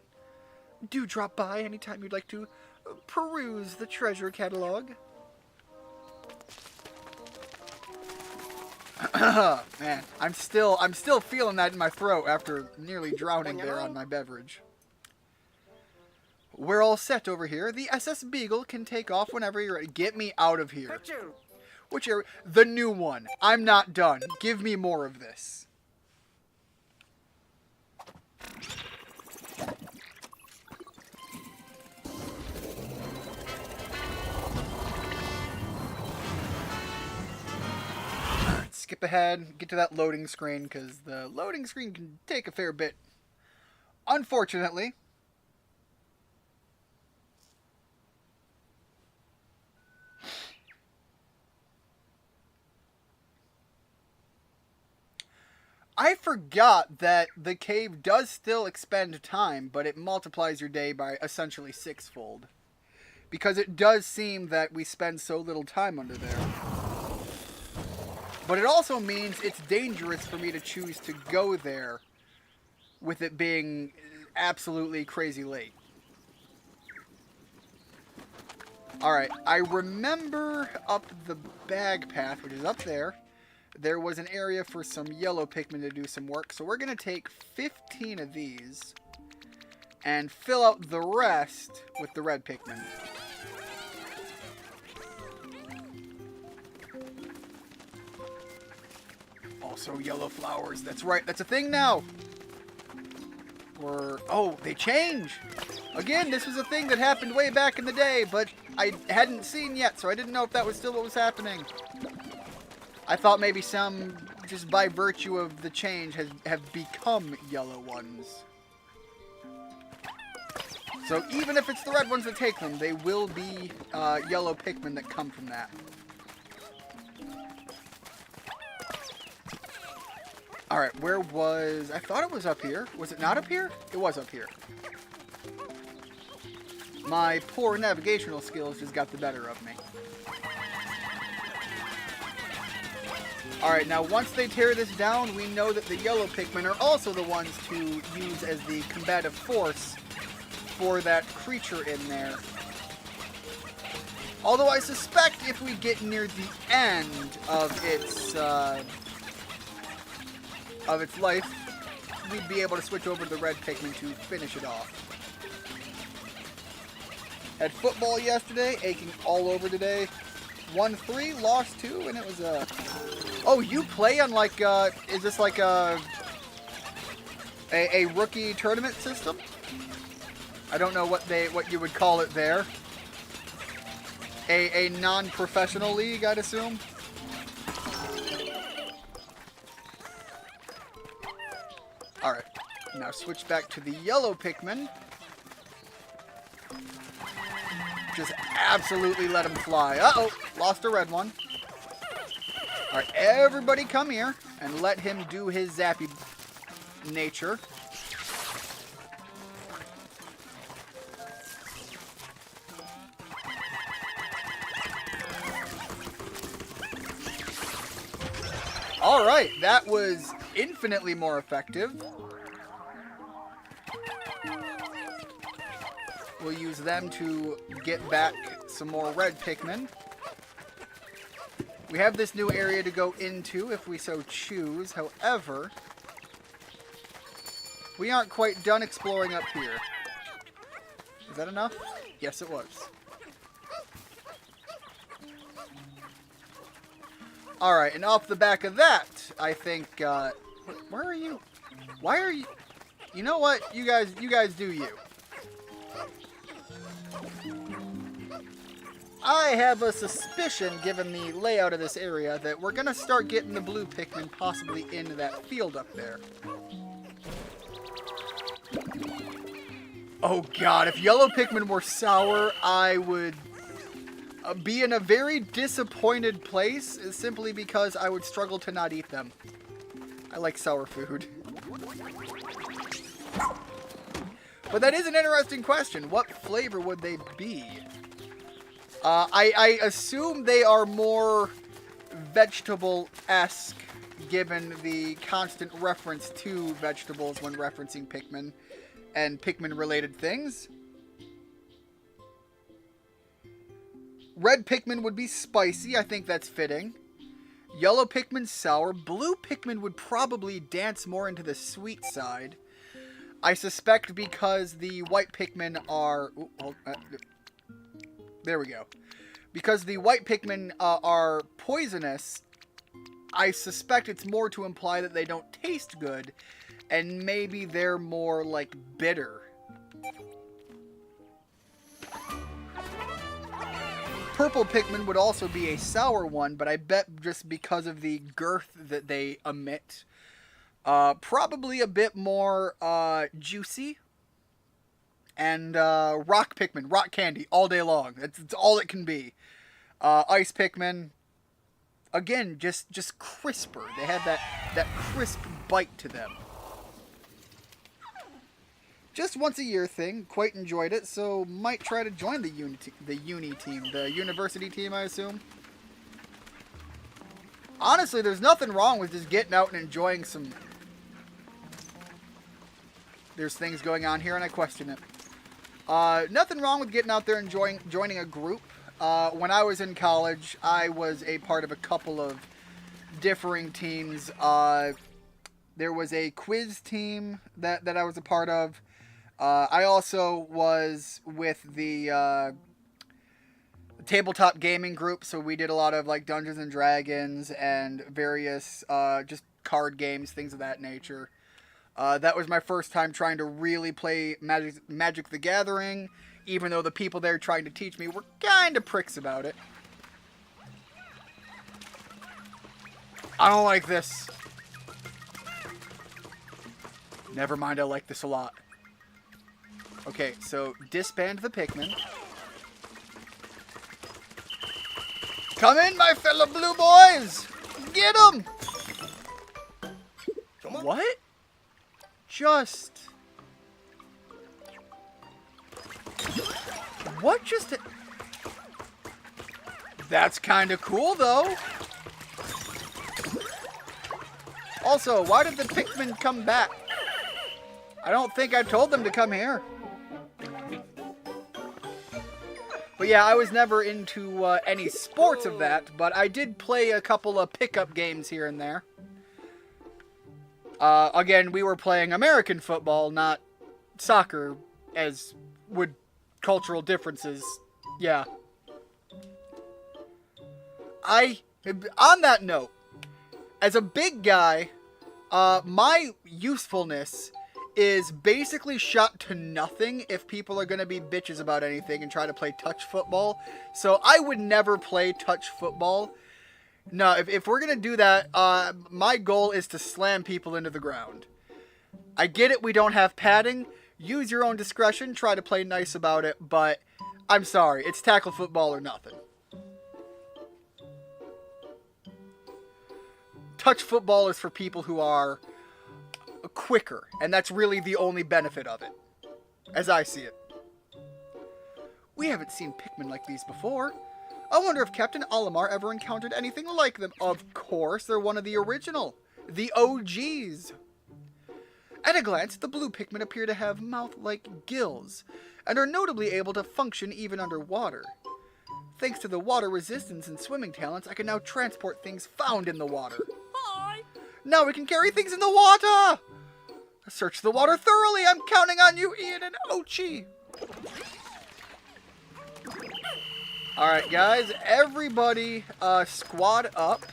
Do drop by anytime you'd like to peruse the treasure catalog. Man, I'm still feeling that in my throat after nearly drowning there on my beverage. We're all set over here. The SS Beagle can take off whenever you're ready. Get me out of here. Which area? The new one. I'm not done. Give me more of this. Skip ahead, get to that loading screen, because the loading screen can take a fair bit. Unfortunately. I forgot that the cave does still expend time, but it multiplies your day by essentially 6-fold. Because it does seem that we spend so little time under there. But it also means it's dangerous for me to choose to go there with it being absolutely crazy late. Alright, I remember up the bag path, which is up there, there was an area for some yellow Pikmin to do some work. So we're going to take 15 of these and fill out the rest with the red Pikmin. Also yellow flowers. That's right. That's a thing now. Oh, they change. Again, this was a thing that happened way back in the day, but I hadn't seen yet, so I didn't know if that was still what was happening. I thought maybe some, just by virtue of the change, have become yellow ones. So even if it's the red ones that take them, they will be yellow Pikmin that come from that. Alright, where was... I thought it was up here. Was it not up here? It was up here. My poor navigational skills just got the better of me. Alright, now once they tear this down, we know that the yellow Pikmin are also the ones to use as the combative force for that creature in there. Although I suspect if we get near the end of its life, we'd be able to switch over to the red Pikmin to finish it off. Had football yesterday, aching all over today. Won 3, lost 2, and it was a... Oh, you play on like, is this like a... A rookie tournament system? I don't know what you would call it there. A non-professional league, I'd assume. Alright. Now switch back to the yellow Pikmin. Just absolutely let him fly. Uh-oh, lost a red one. Alright, everybody come here and let him do his zappy nature. Alright, that was infinitely more effective. We'll use them to get back some more red Pikmin. We have this new area to go into if we so choose. However, we aren't quite done exploring up here. Is that enough? Yes, it was. Alright, and off the back of that, I think, where are you? Why are you? You know what? You guys do you. I have a suspicion, given the layout of this area, that we're going to start getting the blue Pikmin possibly into that field up there. Oh god, if yellow Pikmin were sour, I would be in a very disappointed place, simply because I would struggle to not eat them. I like sour food. But that is an interesting question. What flavor would they be? I assume they are more vegetable-esque, given the constant reference to vegetables when referencing Pikmin and Pikmin-related things. Red Pikmin would be spicy. I think that's fitting. Yellow Pikmin sour. Blue Pikmin would probably dance more into the sweet side. I suspect because the white Pikmin are... there we go. Because the white Pikmin are poisonous, I suspect it's more to imply that they don't taste good, and maybe they're more, like, bitter. Purple Pikmin would also be a sour one, but I bet just because of the girth that they emit, probably a bit more juicy. And rock Pikmin, rock candy, all day long. It's all it can be. Ice Pikmin, again, just crisper. They have that crisp bite to them. Just once a year thing. Quite enjoyed it, so might try to join the uni team, the university team, I assume. Honestly, there's nothing wrong with just getting out and enjoying some. There's things going on here, and I question it. Nothing wrong with getting out there and joining a group. When I was in college, I was a part of a couple of differing teams. There was a quiz team that I was a part of. I also was with the tabletop gaming group, so we did a lot of like Dungeons and Dragons and various just card games, things of that nature. That was my first time trying to really play Magic the Gathering, even though the people there trying to teach me were kind of pricks about it. I don't like this. Never mind, I like this a lot. Okay, so disband the Pikmin. Come in, my fellow blue boys! Get them! What? Just... What just... That's kind of cool, though. Also, why did the Pikmin come back? I don't think I told them to come here. But yeah, I was never into any sports of that, but I did play a couple of pickup games here and there. Again, we were playing American football, not soccer, as would cultural differences. Yeah. On that note, as a big guy, my usefulness is basically shot to nothing if people are going to be bitches about anything and try to play touch football. So I would never play touch football. No, if we're going to do that, my goal is to slam people into the ground. I get it, we don't have padding. Use your own discretion, try to play nice about it, but I'm sorry, it's tackle football or nothing. Touch football is for people who are quicker, and that's really the only benefit of it, as I see it. We haven't seen Pikmin like these before. I wonder if Captain Olimar ever encountered anything like them. Of course, they're one of the original, the OGs. At a glance, the blue Pikmin appear to have mouth-like gills, and are notably able to function even underwater. Thanks to the water resistance and swimming talents, I can now transport things found in the water. Hi. Now we can carry things in the water! Search the water thoroughly! I'm counting on you, Ian and Ochi! Alright, guys, everybody squad up.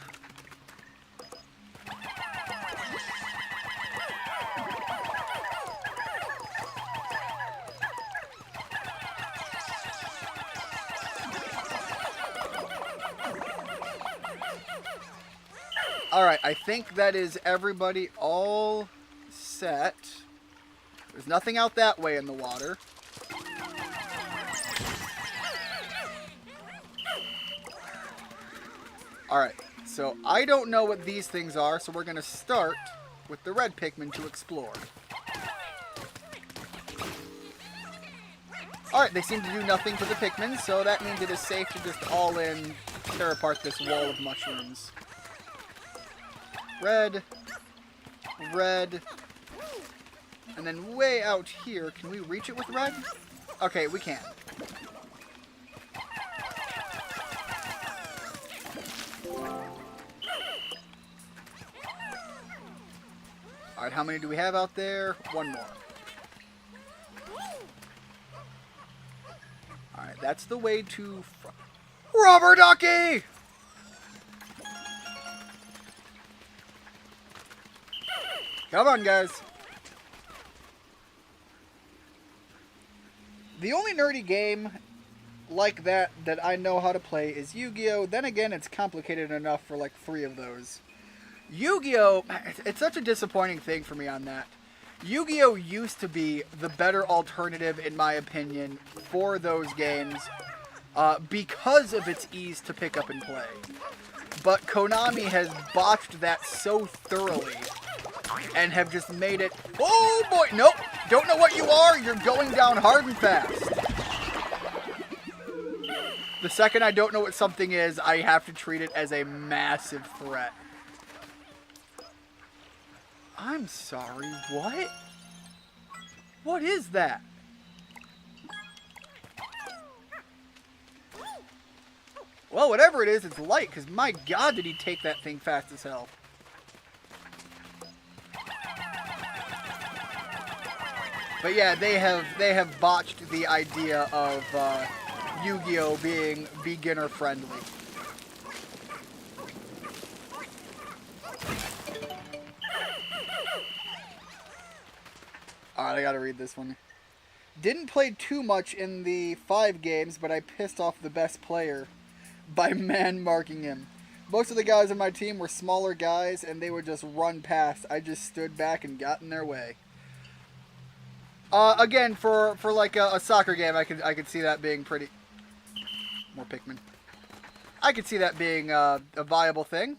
Alright, I think that is everybody all set. There's nothing out that way in the water. Alright, so I don't know what these things are, so we're going to start with the red Pikmin to explore. Alright, they seem to do nothing to the Pikmin, so that means it is safe to just all in tear apart this wall of mushrooms. Red, red, and then way out here, can we reach it with red? Okay, we can. Alright, how many do we have out there? One more. Alright, that's the way to... Rubber Ducky! Come on, guys. The only nerdy game like that I know how to play is Yu-Gi-Oh! Then again, it's complicated enough for like 3 of those. Yu-Gi-Oh! It's such a disappointing thing for me on that. Yu-Gi-Oh! Used to be the better alternative, in my opinion, for those games because of its ease to pick up and play. But Konami has botched that so thoroughly and have just made it... Oh boy! Nope! Don't know what you are! You're going down hard and fast. The second I don't know what something is, I have to treat it as a massive threat. I'm sorry, what? What is that? Well, whatever it is, it's light, because my god did he take that thing fast as hell. But yeah, they have botched the idea of Yu-Gi-Oh! Being beginner friendly. Alright, I gotta read this one. Didn't play too much in the 5 games, but I pissed off the best player by man-marking him. Most of the guys on my team were smaller guys, and they would just run past. I just stood back and got in their way. Again, for like a soccer game, I could see that being pretty... More Pikmin. I could see that being a viable thing.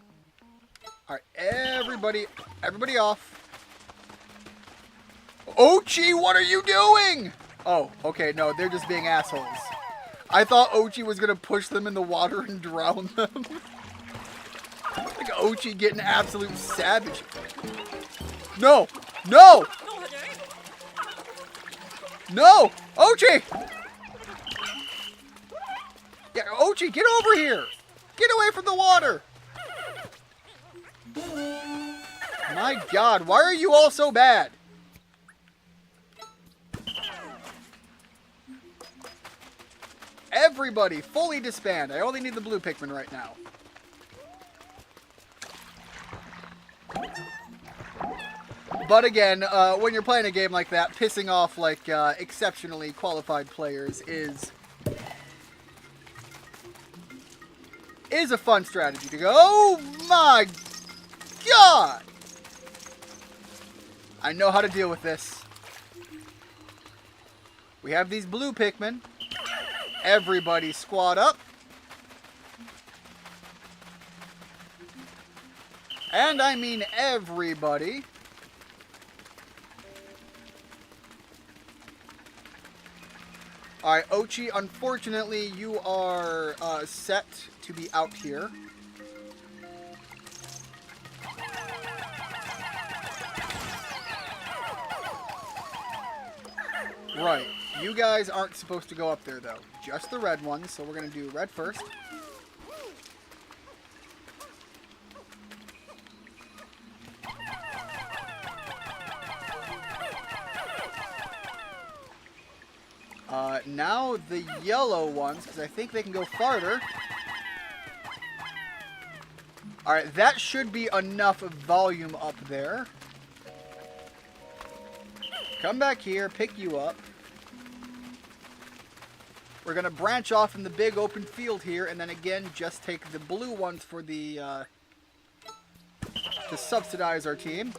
Alright, everybody off. Ochi, what are you doing? Oh, okay, no, they're just being assholes. I thought Ochi was gonna push them in the water and drown them. Like Ochi getting absolute savage. No! No! No! Ochi! Yeah, Ochi, get over here! Get away from the water! My god, why are you all so bad? Everybody, fully disband. I only need the blue Pikmin right now. But again, when you're playing a game like that, pissing off like exceptionally qualified players is a fun strategy to go, oh my god! I know how to deal with this. We have these blue Pikmin. Everybody squad up. And I mean everybody. Alright, Ochi, unfortunately you are set to be out here. Right, you guys aren't supposed to go up there though. Just the red ones, so we're going to do red first. Now the yellow ones, because I think they can go farther. Alright, that should be enough volume up there. Come back here, pick you up. We're going to branch off in the big open field here, and then again, just take the blue ones for the, to subsidize our team.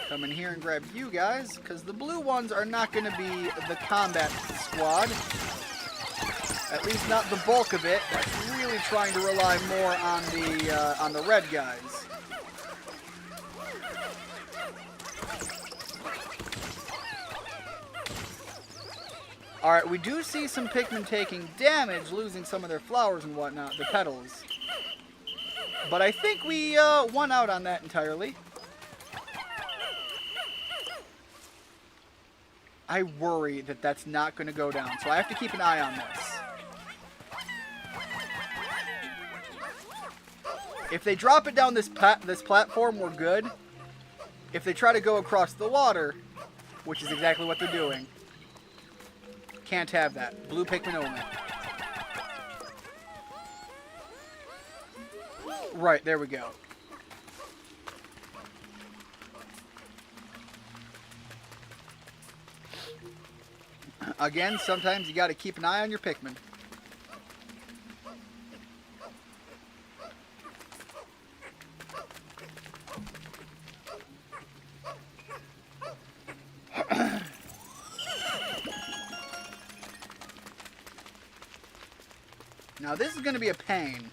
Come in here and grab you guys, because the blue ones are not going to be the combat squad. At least not the bulk of it. That's really trying to rely more on the red guys. Alright, we do see some Pikmin taking damage, losing some of their flowers and whatnot, the petals. But I think we won out on that entirely. I worry that that's not going to go down, so I have to keep an eye on this. If they drop it down this platform, we're good. If they try to go across the water, which is exactly what they're doing, can't have that. Blue Pikmin only. Right, there we go. Again, sometimes you got to keep an eye on your Pikmin. Now this is going to be a pain.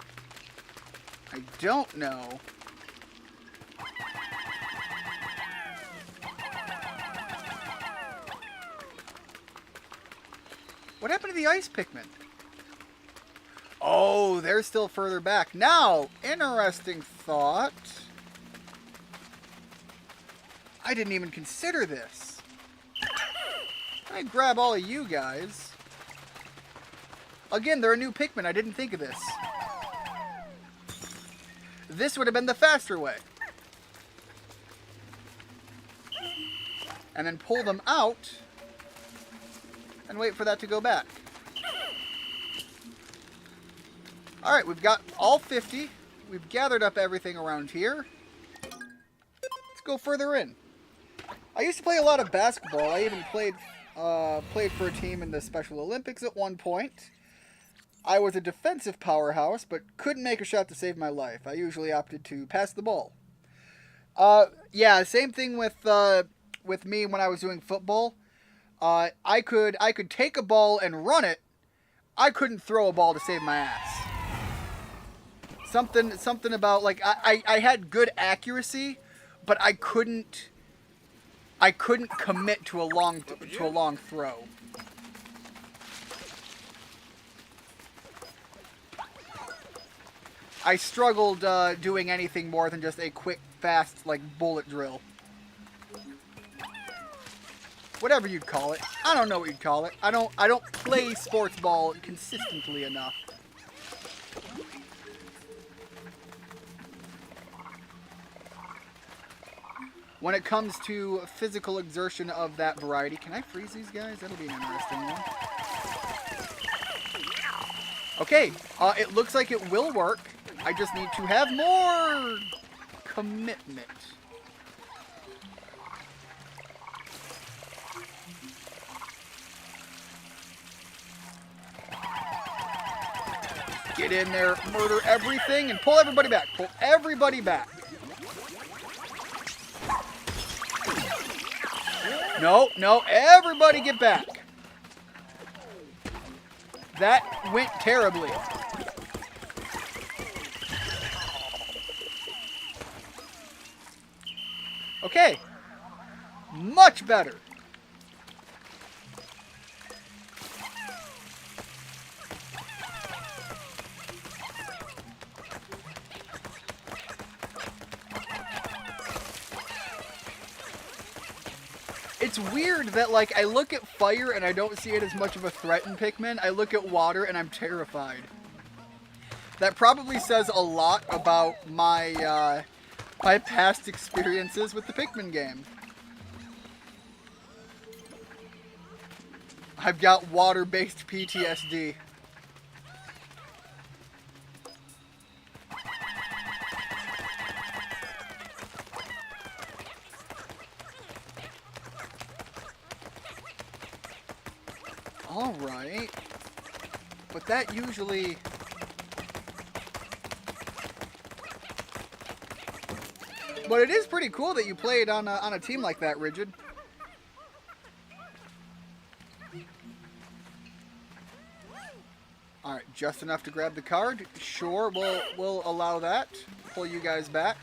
I don't know. What happened to the ice Pikmin? Oh, they're still further back. Now, interesting thought. I didn't even consider this. I grab all of you guys. Again, they're a new Pikmin. I didn't think of this. This would have been the faster way. And then pull them out. And wait for that to go back. Alright, we've got all 50. We've gathered up everything around here. Let's go further in. I used to play a lot of basketball. I even played for a team in the Special Olympics at one point. I was a defensive powerhouse, but couldn't make a shot to save my life. I usually opted to pass the ball. Yeah, same thing with me when I was doing football. I could take a ball and run it. I couldn't throw a ball to save my ass. Something about like I had good accuracy, but I couldn't commit to a long throw. I struggled doing anything more than just a quick, fast, like bullet drill. Whatever you'd call it. I don't know what you'd call it. I don't play sports ball consistently enough. When it comes to physical exertion of that variety, can I freeze these guys? That'll be an interesting one. Okay, it looks like it will work. I just need to have more commitment. Get in there, murder everything, and pull everybody back. Pull everybody back. No, no, everybody get back. That went terribly. Okay. Much better. It's weird that, like, I look at fire and I don't see it as much of a threat in Pikmin. I look at water and I'm terrified. That probably says a lot about my, my past experiences with the Pikmin game. I've got water-based PTSD. Alright. But that usually... But it is pretty cool that you played on a team like that, Rigid. Alright, just enough to grab the card. Sure, we'll allow that. Pull you guys back.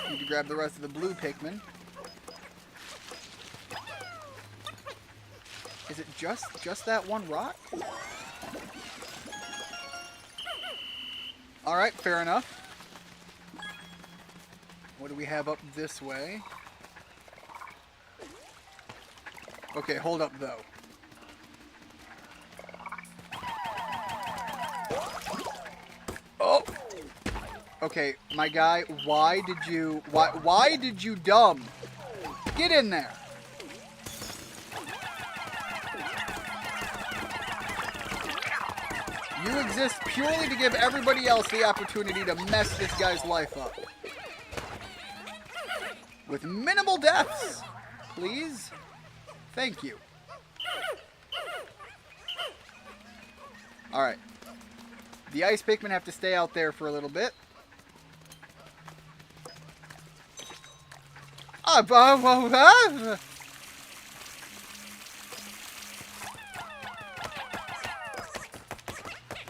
Need to grab the rest of the blue Pikmin. Is it just that one rock? Alright, fair enough. What do we have up this way? Okay, hold up though. Oh! Okay, my guy, why did you dumb? Get in there! You exist purely to give everybody else the opportunity to mess this guy's life up. With minimal deaths, please. Thank you. Alright. The ice Pikmin have to stay out there for a little bit.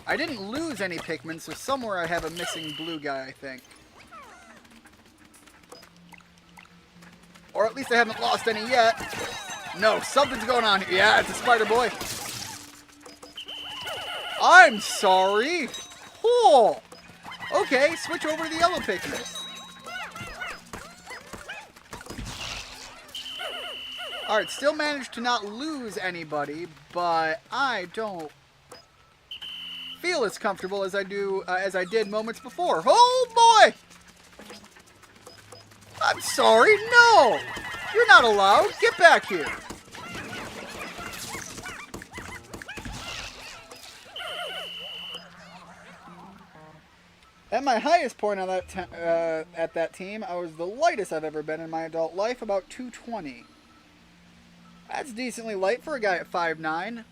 I didn't lose any Pikmin, so somewhere I have a missing blue guy, I think. Or at least I haven't lost any yet. No, something's going on here. Yeah, it's a spider boy. I'm sorry. Oh. Okay, switch over to the yellow Pikmin. Alright, still managed to not lose anybody, but I don't feel as comfortable as I did moments before. Oh boy! I'm sorry, no! You're not allowed. Get back here. At my highest point on that at that team, I was the lightest I've ever been in my adult life, about 220. That's decently light for a guy at 5'9".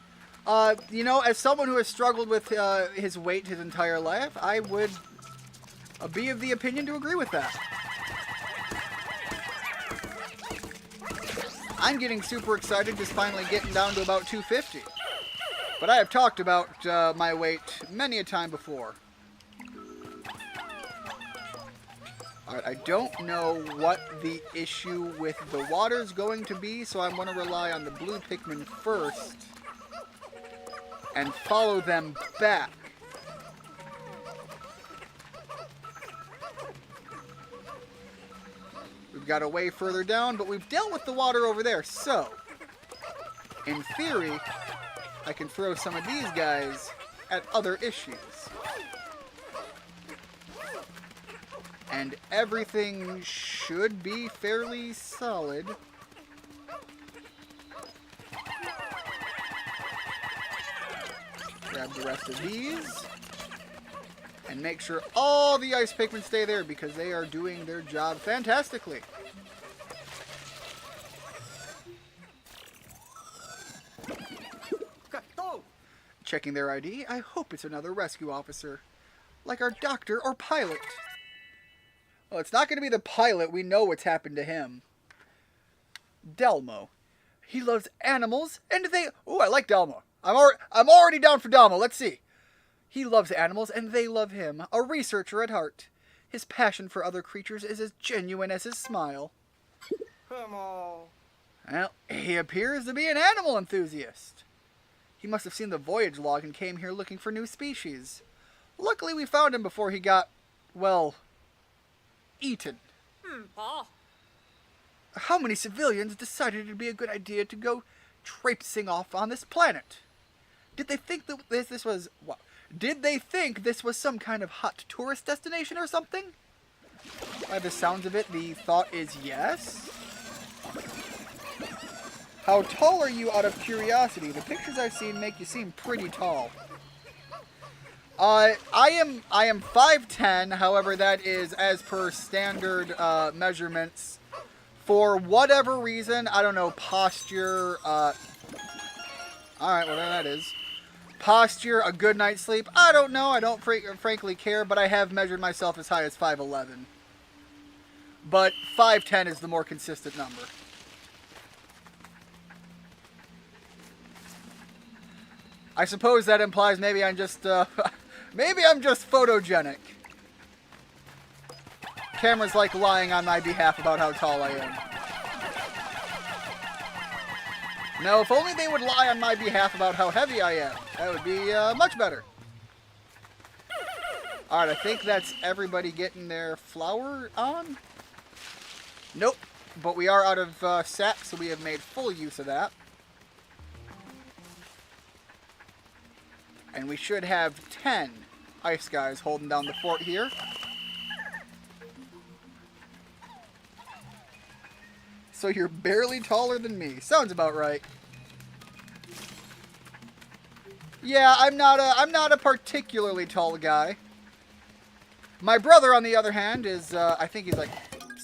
You know, as someone who has struggled with his weight his entire life, I would be of the opinion to agree with that. I'm getting super excited just finally getting down to about 250. But I have talked about my weight many a time before. Alright, I don't know what the issue with the water is going to be, so I'm going to rely on the blue Pikmin first and follow them back. We've got a way further down, but we've dealt with the water over there, so in theory, I can throw some of these guys at other issues. And everything should be fairly solid. Grab the rest of these. And make sure all the ice Pikmin stay there because they are doing their job fantastically. Go. Checking their ID, I hope it's another rescue officer. Like our doctor or pilot. Well, it's not going to be the pilot. We know what's happened to him. Delmo. He loves animals and they... Ooh, I like Delmo. I'm already down for Delmo. Let's see. He loves animals and they love him. A researcher at heart. His passion for other creatures is as genuine as his smile. Come on. Well, he appears to be an animal enthusiast. He must have seen the voyage log and came here looking for new species. Luckily, we found him before he got, well, eaten. How many civilians decided it'd be a good idea to go traipsing off on this planet? Did they think that this was... What? Did they think this was some kind of hot tourist destination or something? By the sounds of it, the thought is yes. How tall are you out of curiosity? The pictures I've seen make you seem pretty tall. I am 5'10", however that is as per standard measurements. For whatever reason, I don't know, posture, alright, whatever that is. Posture, a good night's sleep, I don't know, I don't frankly care, but I have measured myself as high as 5'11". But 5'10" is the more consistent number. I suppose that implies maybe I'm just, maybe I'm just photogenic. Camera's like lying on my behalf about how tall I am. No, if only they would lie on my behalf about how heavy I am. That would be much better. Alright, I think that's everybody getting their flour on. Nope, but we are out of sap, so we have made full use of that. And we should have 10 ice guys holding down the fort here. So you're barely taller than me. Sounds about right. Yeah, I'm not a particularly tall guy. My brother, on the other hand, is I think he's like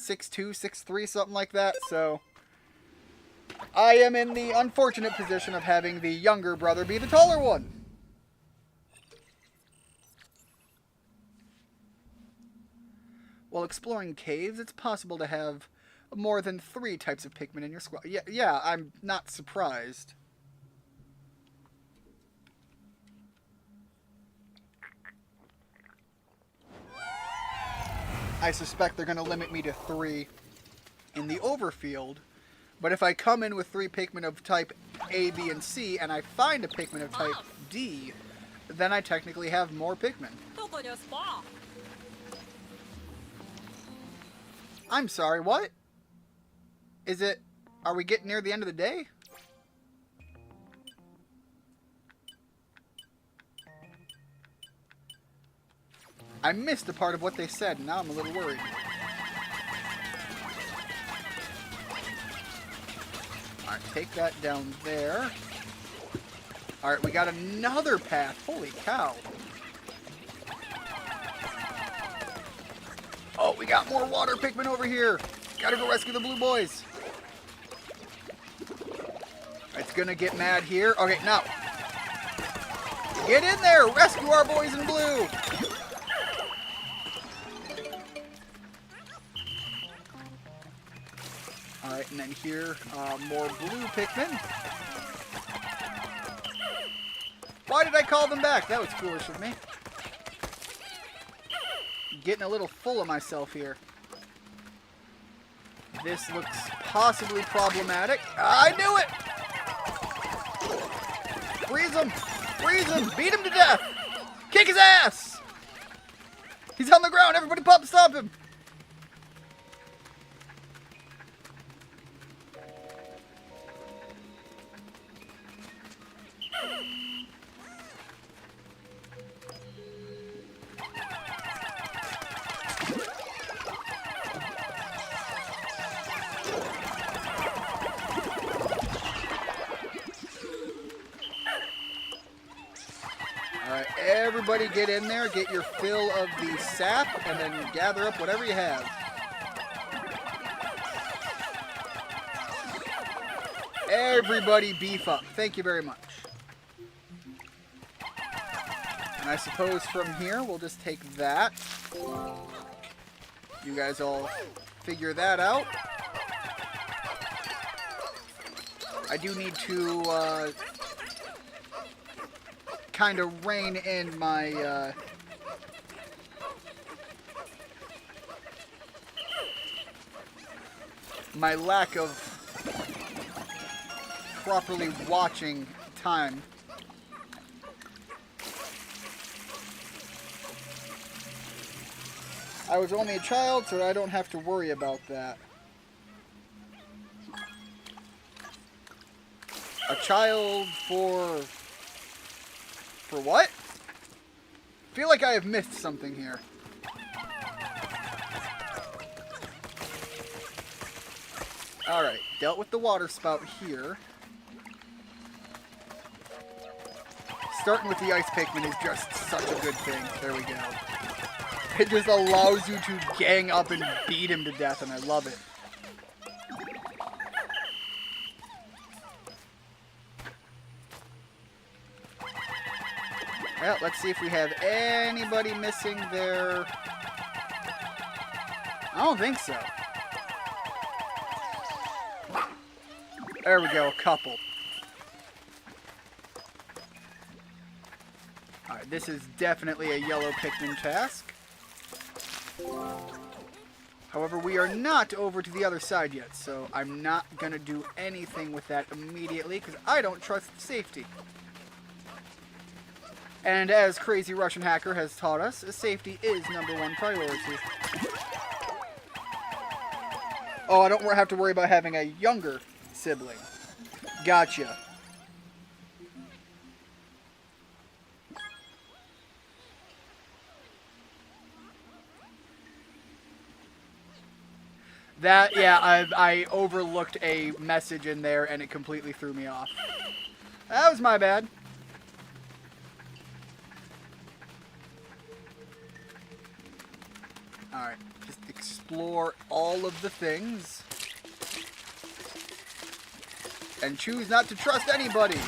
6'2", 6'3", something like that. So I am in the unfortunate position of having the younger brother be the taller one. While exploring caves, it's possible to have more than 3 types of Pikmin in your squad. Yeah, I'm not surprised. I suspect they're going to limit me to 3 in the overfield. But if I come in with 3 Pikmin of type A, B, and C, and I find a Pikmin of type D, then I technically have more Pikmin. I'm sorry, what? Is it... Are we getting near the end of the day? I missed a part of what they said, and now I'm a little worried. Alright, take that down there. Alright, we got another path. Holy cow. Oh, we got more water Pikmin over here. Gotta go rescue the blue boys. It's gonna get mad here. Okay, now. Get in there! Rescue our boys in blue! Alright, and then here, more blue Pikmin. Why did I call them back? That was foolish of me. Getting a little full of myself here. This looks possibly problematic. I knew it! Freeze him! Freeze him! Beat him to death! Kick his ass! He's on the ground! Everybody pop stop him! Alright, everybody get in there, get your fill of the sap, and then gather up whatever you have. Everybody beef up. Thank you very much. And I suppose from here, we'll just take that. You guys all figure that out. I do need to kind of rein in my my lack of properly watching time. I was only a child, so I don't have to worry about that. A child for what? I feel like I have missed something here. Alright, dealt with the water spout here. Starting with the ice Pikmin is just such a good thing. There we go. It just allows you to gang up and beat him to death, and I love it. Well, let's see if we have anybody missing there. I don't think so. There we go, a couple. Alright, this is definitely a yellow Pikmin task. However, we are not over to the other side yet, so I'm not going to do anything with that immediately, because I don't trust safety. And as Crazy Russian Hacker has taught us, safety is #1 priority. Oh, I don't have to worry about having a younger sibling. Gotcha. That, yeah, I overlooked a message in there and it completely threw me off. That was my bad. Alright, just explore all of the things. And choose not to trust anybody.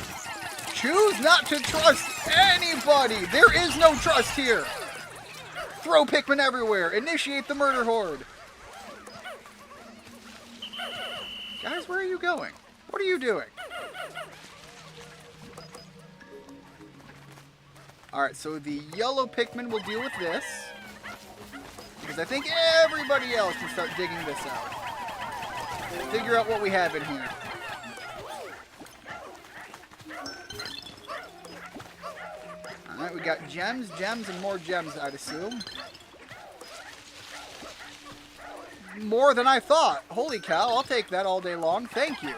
Choose not to trust anybody! There is no trust here! Throw Pikmin everywhere! Initiate the murder horde! Guys, where are you going? What are you doing? Alright, so the yellow Pikmin will deal with this. Because I think everybody else can start digging this out. Figure out what we have in here. Alright, we got gems, and more gems, I'd assume. More than I thought. Holy cow, I'll take that all day long. Thank you.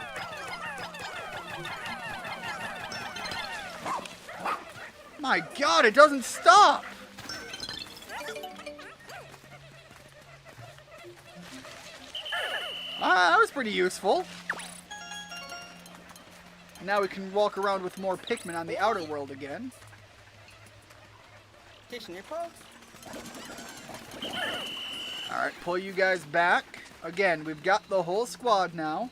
My god, it doesn't stop! Ah, that was pretty useful. Now we can walk around with more Pikmin on the outer world again. Kissing your paws. Alright, pull you guys back. Again, we've got the whole squad now.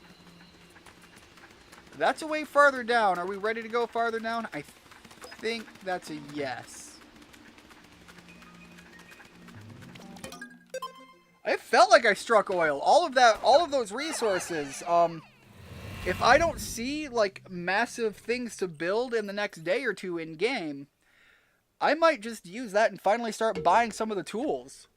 That's a way farther down. Are we ready to go farther down? I think that's a yes. I felt like I struck oil. All of those resources, if I don't see like massive things to build in the next day or two in game, I might just use that and finally start buying some of the tools.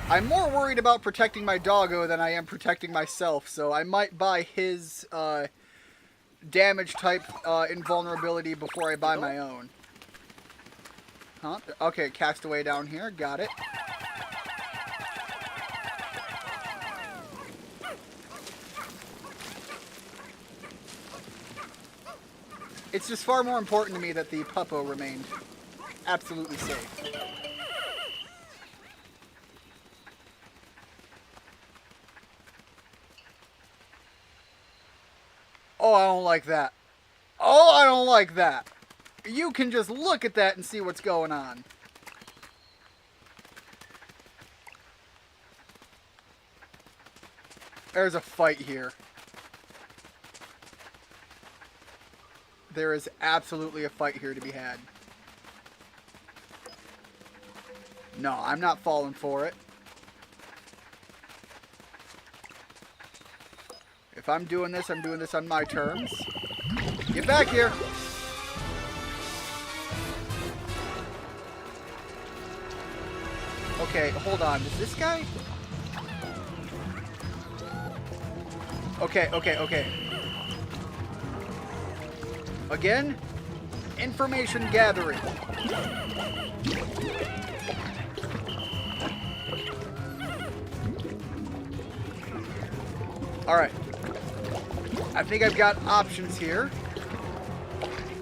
I'm more worried about protecting my doggo than I am protecting myself, so I might buy his damage type invulnerability before I buy my own. Huh? Okay, castaway down here. Got it. It's just far more important to me that the puppo remained absolutely safe. Oh, I don't like that. Oh, I don't like that. You can just look at that and see what's going on. There's a fight here. There is absolutely a fight here to be had. No, I'm not falling for it. If I'm doing this on my terms. Get back here. Okay, hold on. Is this guy? Okay. Again, information gathering. Alright. I think I've got options here.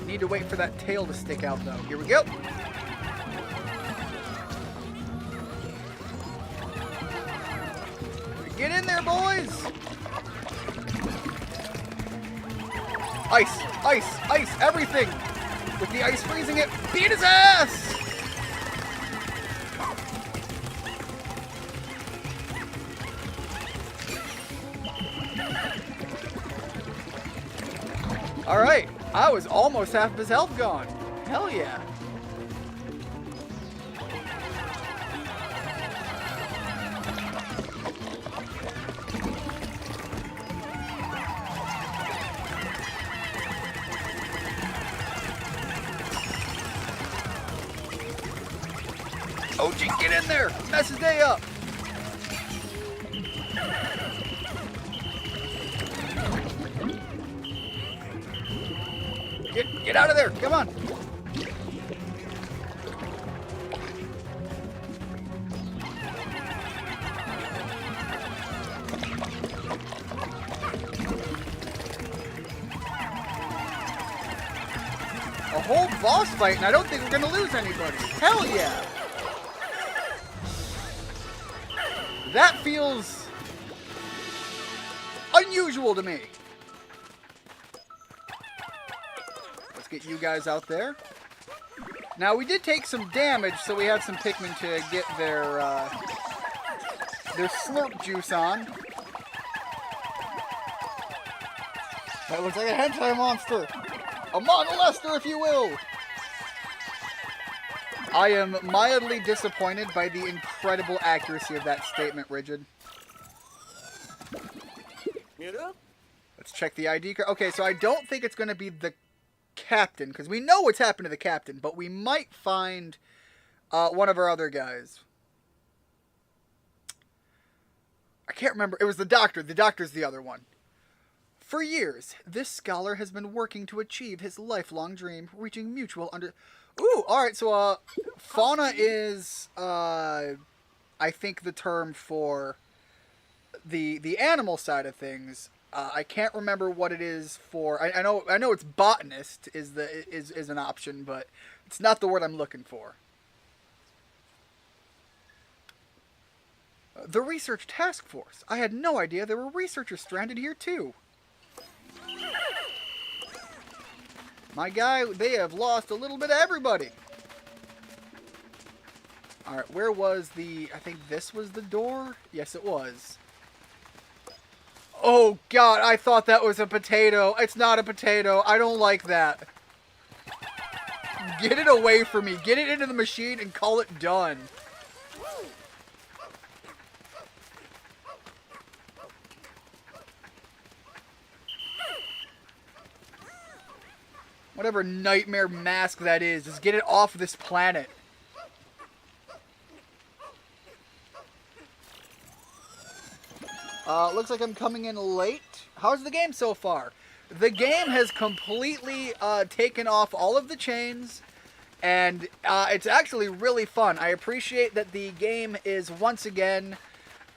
Need to wait for that tail to stick out, though. Here we go. Get in there, boys! Ice, everything! With the ice freezing it, beat his ass! Alright, I was almost half of his health gone. Hell yeah. OG, get in there! Mess his day up! Get out of there! Come on! A whole boss fight, and I don't think we're gonna lose anybody. Hell yeah! That feels unusual to me. Let's get you guys out there. Now, we did take some damage, so we have some Pikmin to get their slurp juice on. That looks like a hentai monster. A monolester, if you will. I am mildly disappointed by the incredible accuracy of that statement, Rigid. Let's check the ID card. Okay, so I don't think it's going to be the captain, because we know what's happened to the captain, but we might find one of our other guys. I can't remember. It was the doctor. The doctor's the other one. For years, this scholar has been working to achieve his lifelong dream, reaching mutual under... Ooh, alright, so, fauna is, I think the term for the animal side of things. I can't remember what it is for... I know it's botanist is an option, but it's not the word I'm looking for. The Research Task Force. I had no idea there were researchers stranded here, too. My guy, they have lost a little bit of everybody. Alright, where was the... I think this was the door? Yes, it was. Oh, God, I thought that was a potato. It's not a potato. I don't like that. Get it away from me. Get it into the machine and call it done. Whatever nightmare mask that is, just get it off this planet. Looks like I'm coming in late. How's the game so far? The game has completely taken off all of the chains, and it's actually really fun. I appreciate that the game is once again,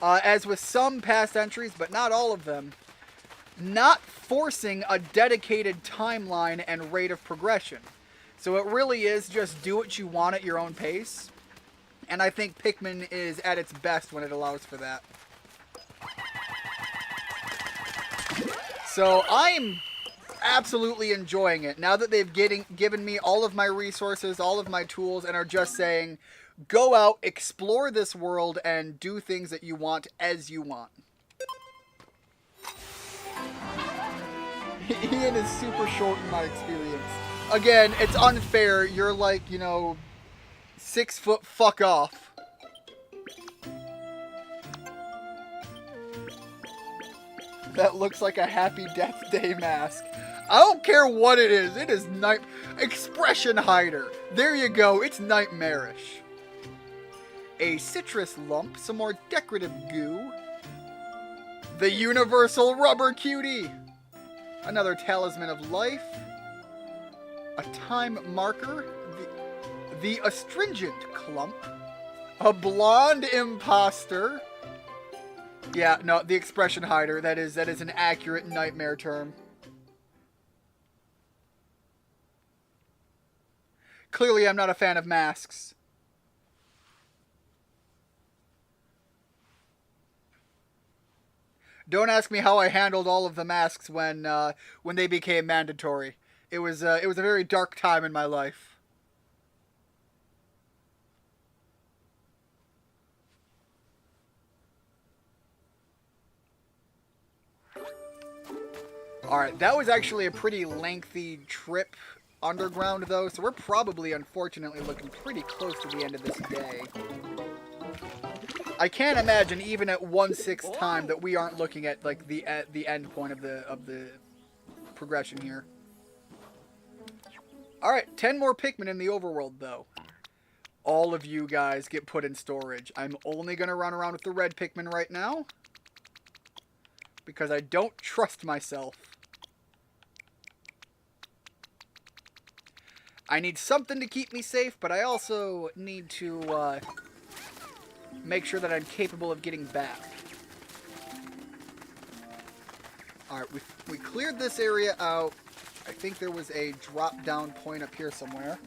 as with some past entries, but not all of them, not forcing a dedicated timeline and rate of progression. So it really is just do what you want at your own pace. And I think Pikmin is at its best when it allows for that. So I'm absolutely enjoying it. Now that they've given me all of my resources, all of my tools, and are just saying, go out, explore this world, and do things that you want as you want. Ian is super short in my experience. Again, it's unfair. You're like, 6 foot fuck off. That looks like a Happy Death Day mask. I don't care what it is. It is expression hider. There you go. It's nightmarish. A citrus lump, some more decorative goo. The universal rubber cutie. Another talisman of life. A time marker. The astringent clump. A blonde imposter. Yeah, no, the expression hider. That is an accurate nightmare term. Clearly, I'm not a fan of masks. Don't ask me how I handled all of the masks when they became mandatory. It was a very dark time in my life. Alright, that was actually a pretty lengthy trip underground, though, so we're probably, unfortunately, looking pretty close to the end of this day. I can't imagine, even at 1/6 time, that we aren't looking at, like, the end point of the progression here. Alright, 10 more Pikmin in the overworld, though. All of you guys get put in storage. I'm only going to run around with the red Pikmin right now, because I don't trust myself. I need something to keep me safe, but I also need to make sure that I'm capable of getting back. Alright, we cleared this area out. I think there was a drop-down point up here somewhere.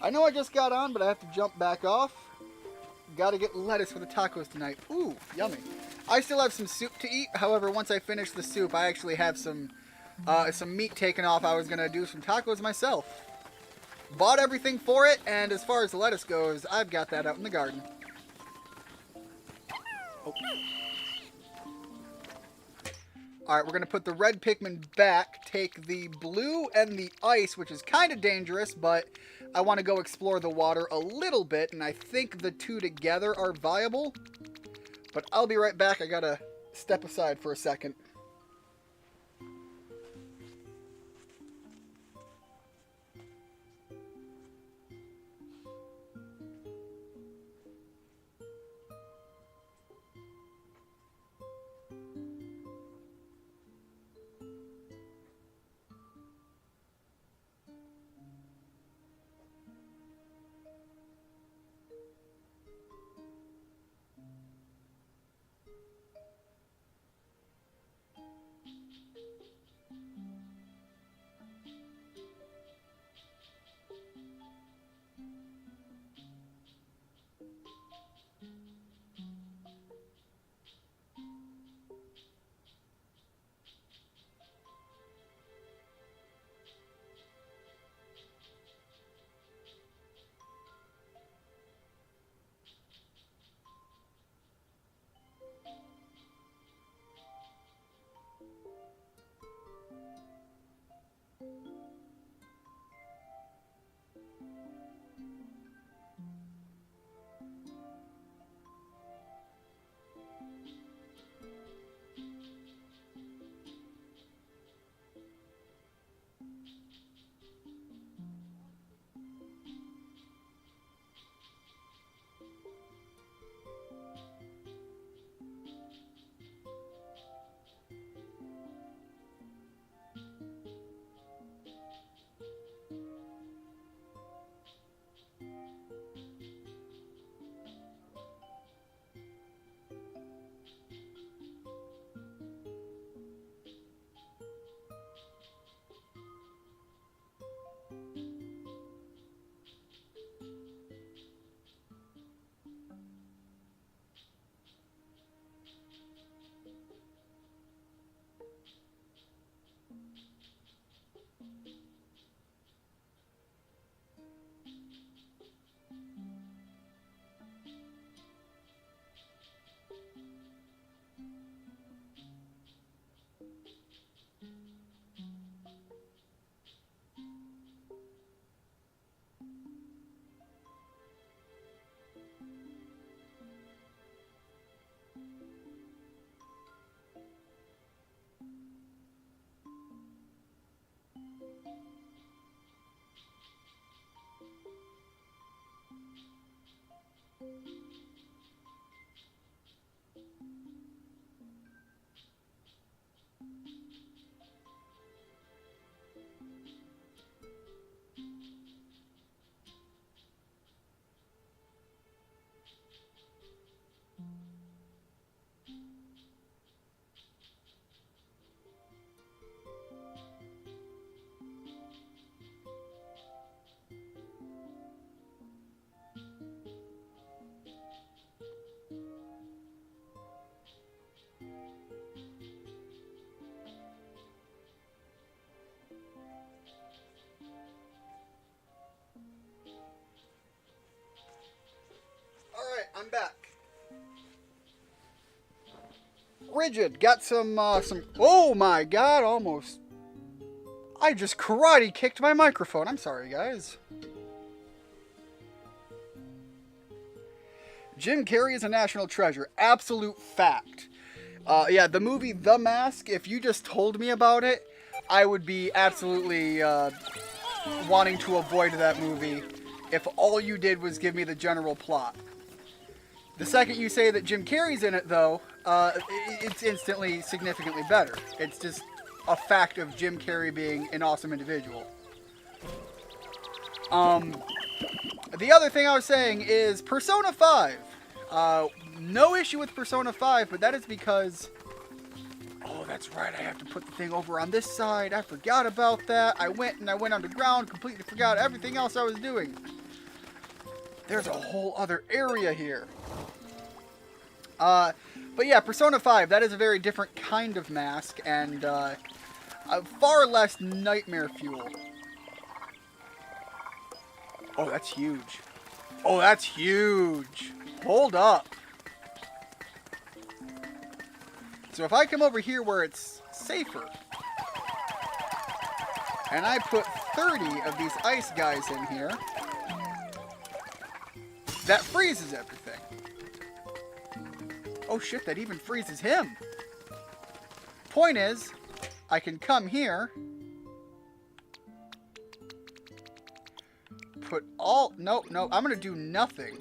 I know I just got on, but I have to jump back off. Gotta get lettuce for the tacos tonight. Ooh, yummy. I still have some soup to eat. However, once I finish the soup, I actually have some meat taken off. I was going to do some tacos myself. Bought everything for it, and as far as the lettuce goes, I've got that out in the garden. Oh. Alright, we're going to put the red Pikmin back, take the blue and the ice, which is kind of dangerous, but I want to go explore the water a little bit, and I think the two together are viable. But I'll be right back. I got to step aside for a second. Alright, I'm back. Rigid, got some, oh my god, almost. I just karate kicked my microphone. I'm sorry, guys. Jim Carrey is a national treasure. Absolute fact. Yeah, the movie The Mask, if you just told me about it, I would be absolutely wanting to avoid that movie if all you did was give me the general plot. The second you say that Jim Carrey's in it, though, it's instantly significantly better. It's just a fact of Jim Carrey being an awesome individual. The other thing I was saying is Persona 5. No issue with Persona 5, but that is because... Oh, that's right, I have to put the thing over on this side. I forgot about that. I went underground, completely forgot everything else I was doing. There's a whole other area here. But yeah, Persona 5, that is a very different kind of mask, and far less nightmare fuel. Oh, that's huge. Oh, that's huge. Hold up. So if I come over here where it's safer, and I put 30 of these ice guys in here, that freezes everything. Oh shit, that even freezes him. Point is, I can come here, put all... No, I'm going to do nothing.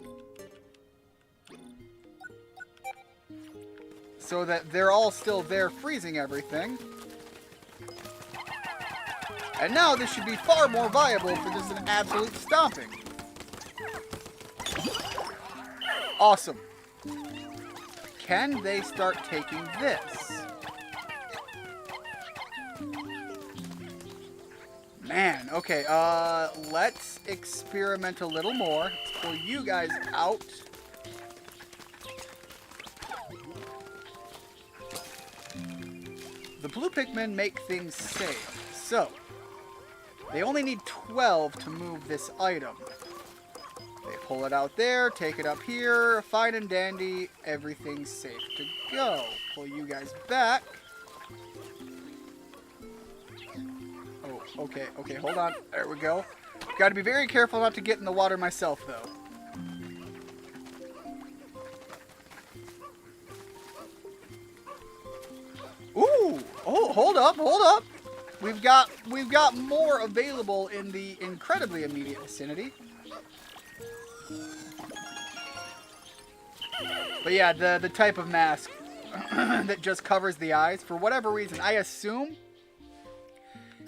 So that they're all still there freezing everything. And now this should be far more viable for just an absolute stomping. Awesome. Can they start taking this? Man, okay, let's experiment a little more. Let's pull you guys out. The blue Pikmin make things safe, so they only need 12 to move this item. They pull it out there, take it up here, fine and dandy, everything's safe to go. Pull you guys back. Oh, okay, hold on. There we go. Gotta be very careful not to get in the water myself, though. Ooh! Oh, hold up! We've got more available in the incredibly immediate vicinity. But yeah, the type of mask that just covers the eyes, for whatever reason, I assume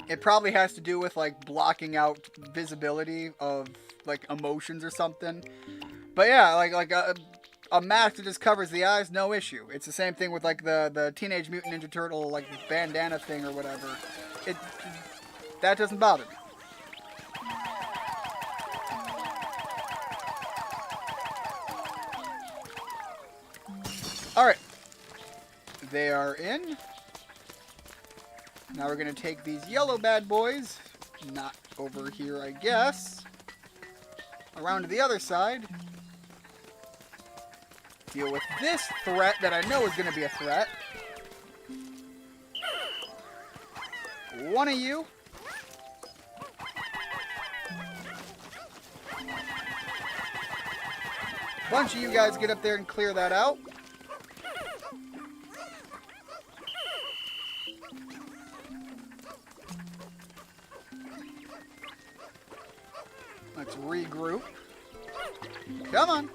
it probably has to do with, like, blocking out visibility of, like, emotions or something. But yeah, like a mask that just covers the eyes, no issue. It's the same thing with, like, the Teenage Mutant Ninja Turtle, like, bandana thing or whatever. That doesn't bother me. Alright. They are in. Now we're going to take these yellow bad boys, not over here, I guess, around to the other side. Deal with this threat that I know is going to be a threat. One of you. Bunch of you guys get up there and clear that out. Let's regroup. Come on.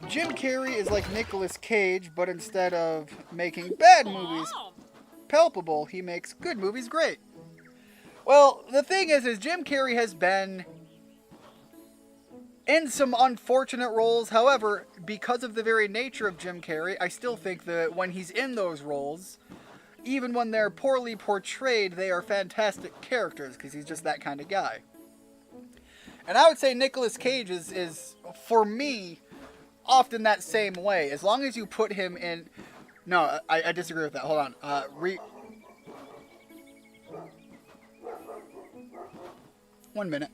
Jim Carrey is like Nicolas Cage, but instead of making bad movies palpable, he makes good movies great. Well, the thing is Jim Carrey has been in some unfortunate roles. However, because of the very nature of Jim Carrey, I still think that when he's in those roles, even when they're poorly portrayed, they are fantastic characters, because he's just that kind of guy. And I would say Nicolas Cage is for me, often that same way. As long as you put him in... No, I disagree with that. Hold on. One minute.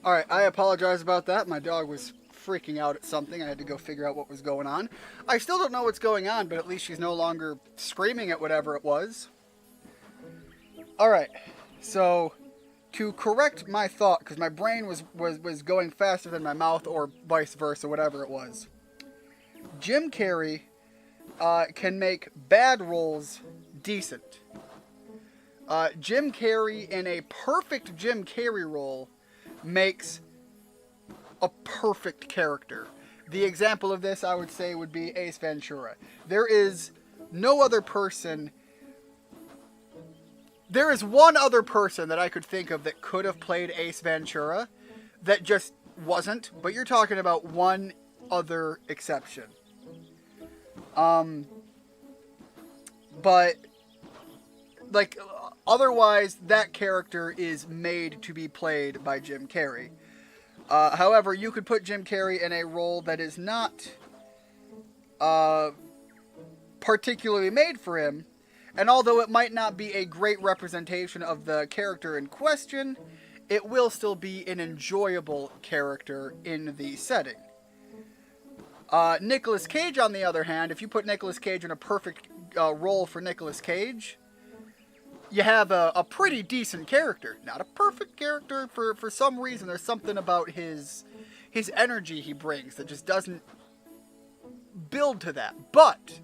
Alright, I apologize about that. My dog was freaking out at something. I had to go figure out what was going on. I still don't know what's going on, but at least she's no longer screaming at whatever it was. Alright, so to correct my thought, because my brain was going faster than my mouth, or vice versa, whatever it was. Jim Carrey can make bad roles decent. Jim Carrey, in a perfect Jim Carrey role, makes a perfect character. The example of this, I would say, would be Ace Ventura. There is no other person... There is one other person that I could think of that could have played Ace Ventura that just wasn't, but you're talking about one other exception. But, like, otherwise, that character is made to be played by Jim Carrey. However, you could put Jim Carrey in a role that is not particularly made for him, and although it might not be a great representation of the character in question, it will still be an enjoyable character in the setting. Nicolas Cage, on the other hand, if you put Nicolas Cage in a perfect role for Nicolas Cage, you have a pretty decent character. Not a perfect character. For some reason, there's something about his energy he brings that just doesn't build to that. But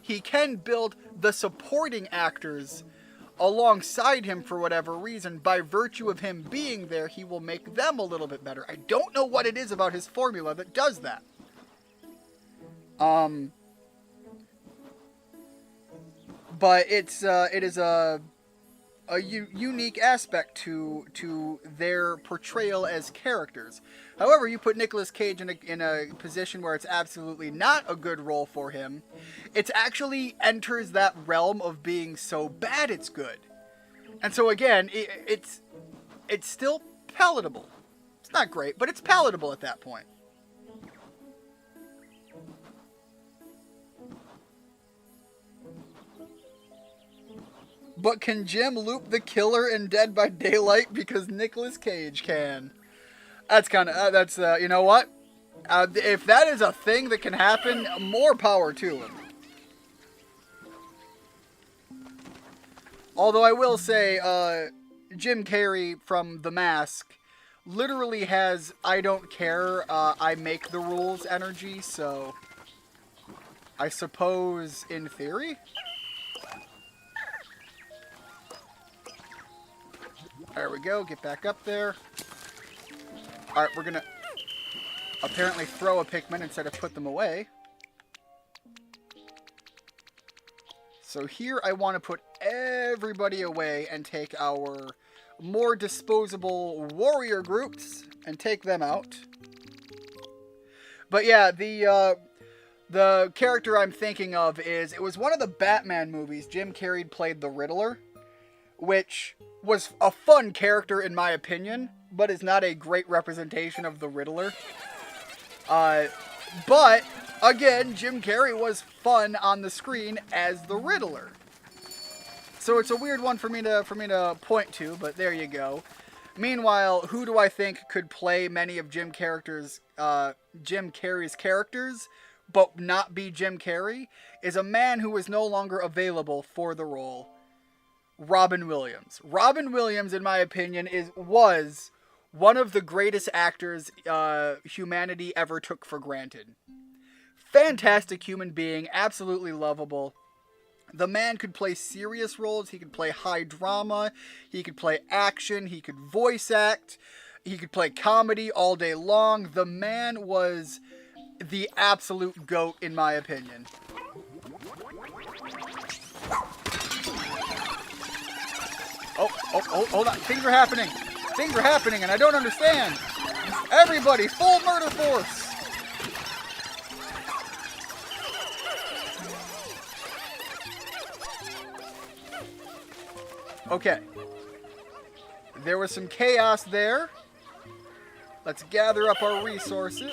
he can build the supporting actors alongside him for whatever reason. By virtue of him being there, he will make them a little bit better. I don't know what it is about his formula that does that. But it is a unique aspect to their portrayal as characters. However, you put Nicolas Cage in a position where it's absolutely not a good role for him, it actually enters that realm of being so bad it's good. And so again, it's still palatable. It's not great, but it's palatable at that point. But can Jim loop the killer in Dead by Daylight because Nicolas Cage can? That's kind of, you know what? If that is a thing that can happen, more power to him. Although I will say, Jim Carrey from The Mask literally has I don't care, I make the rules energy, so... I suppose in theory. There we go. Get back up there. Alright, we're gonna apparently throw a Pikmin instead of put them away. So here I want to put everybody away and take our more disposable warrior groups and take them out. But yeah, the character I'm thinking of is, it was one of the Batman movies. Jim Carrey played the Riddler, which was a fun character in my opinion, but is not a great representation of the Riddler. But again, Jim Carrey was fun on the screen as the Riddler. So it's a weird one for me to point to, but there you go. Meanwhile, who do I think could play many of Jim Carrey's characters, but not be Jim Carrey, is a man who is no longer available for the role. Robin Williams. Robin Williams, in my opinion, was one of the greatest actors humanity ever took for granted. Fantastic human being, absolutely lovable. The man could play serious roles, he could play high drama, he could play action, he could voice act, he could play comedy all day long. The man was the absolute GOAT, in my opinion. Oh, hold on. Things are happening. Things are happening, and I don't understand. Everybody, full murder force. Okay. There was some chaos there. Let's gather up our resources.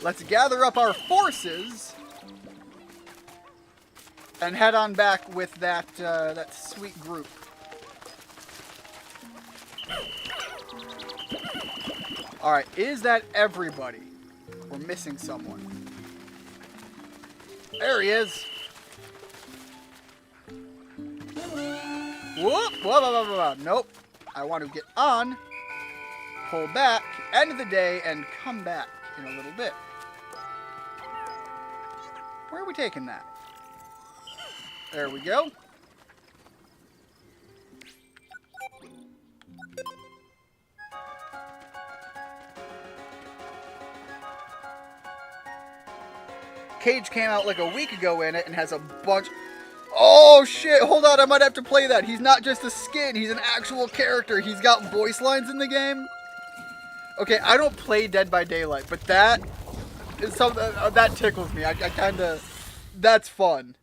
Let's gather up our forces and head on back with that sweet group. Alright, is that everybody? We're missing someone. There he is. Whoop! Whoa. Nope. I want to get on, pull back, end of the day, and come back in a little bit. Where are we taking that? There we go. Cage came out like a week ago in it and has a bunch... Oh shit, hold on, I might have to play that. He's not just a skin, he's an actual character. He's got voice lines in the game. Okay, I don't play Dead by Daylight, but that is something that tickles me. I kinda... That's fun.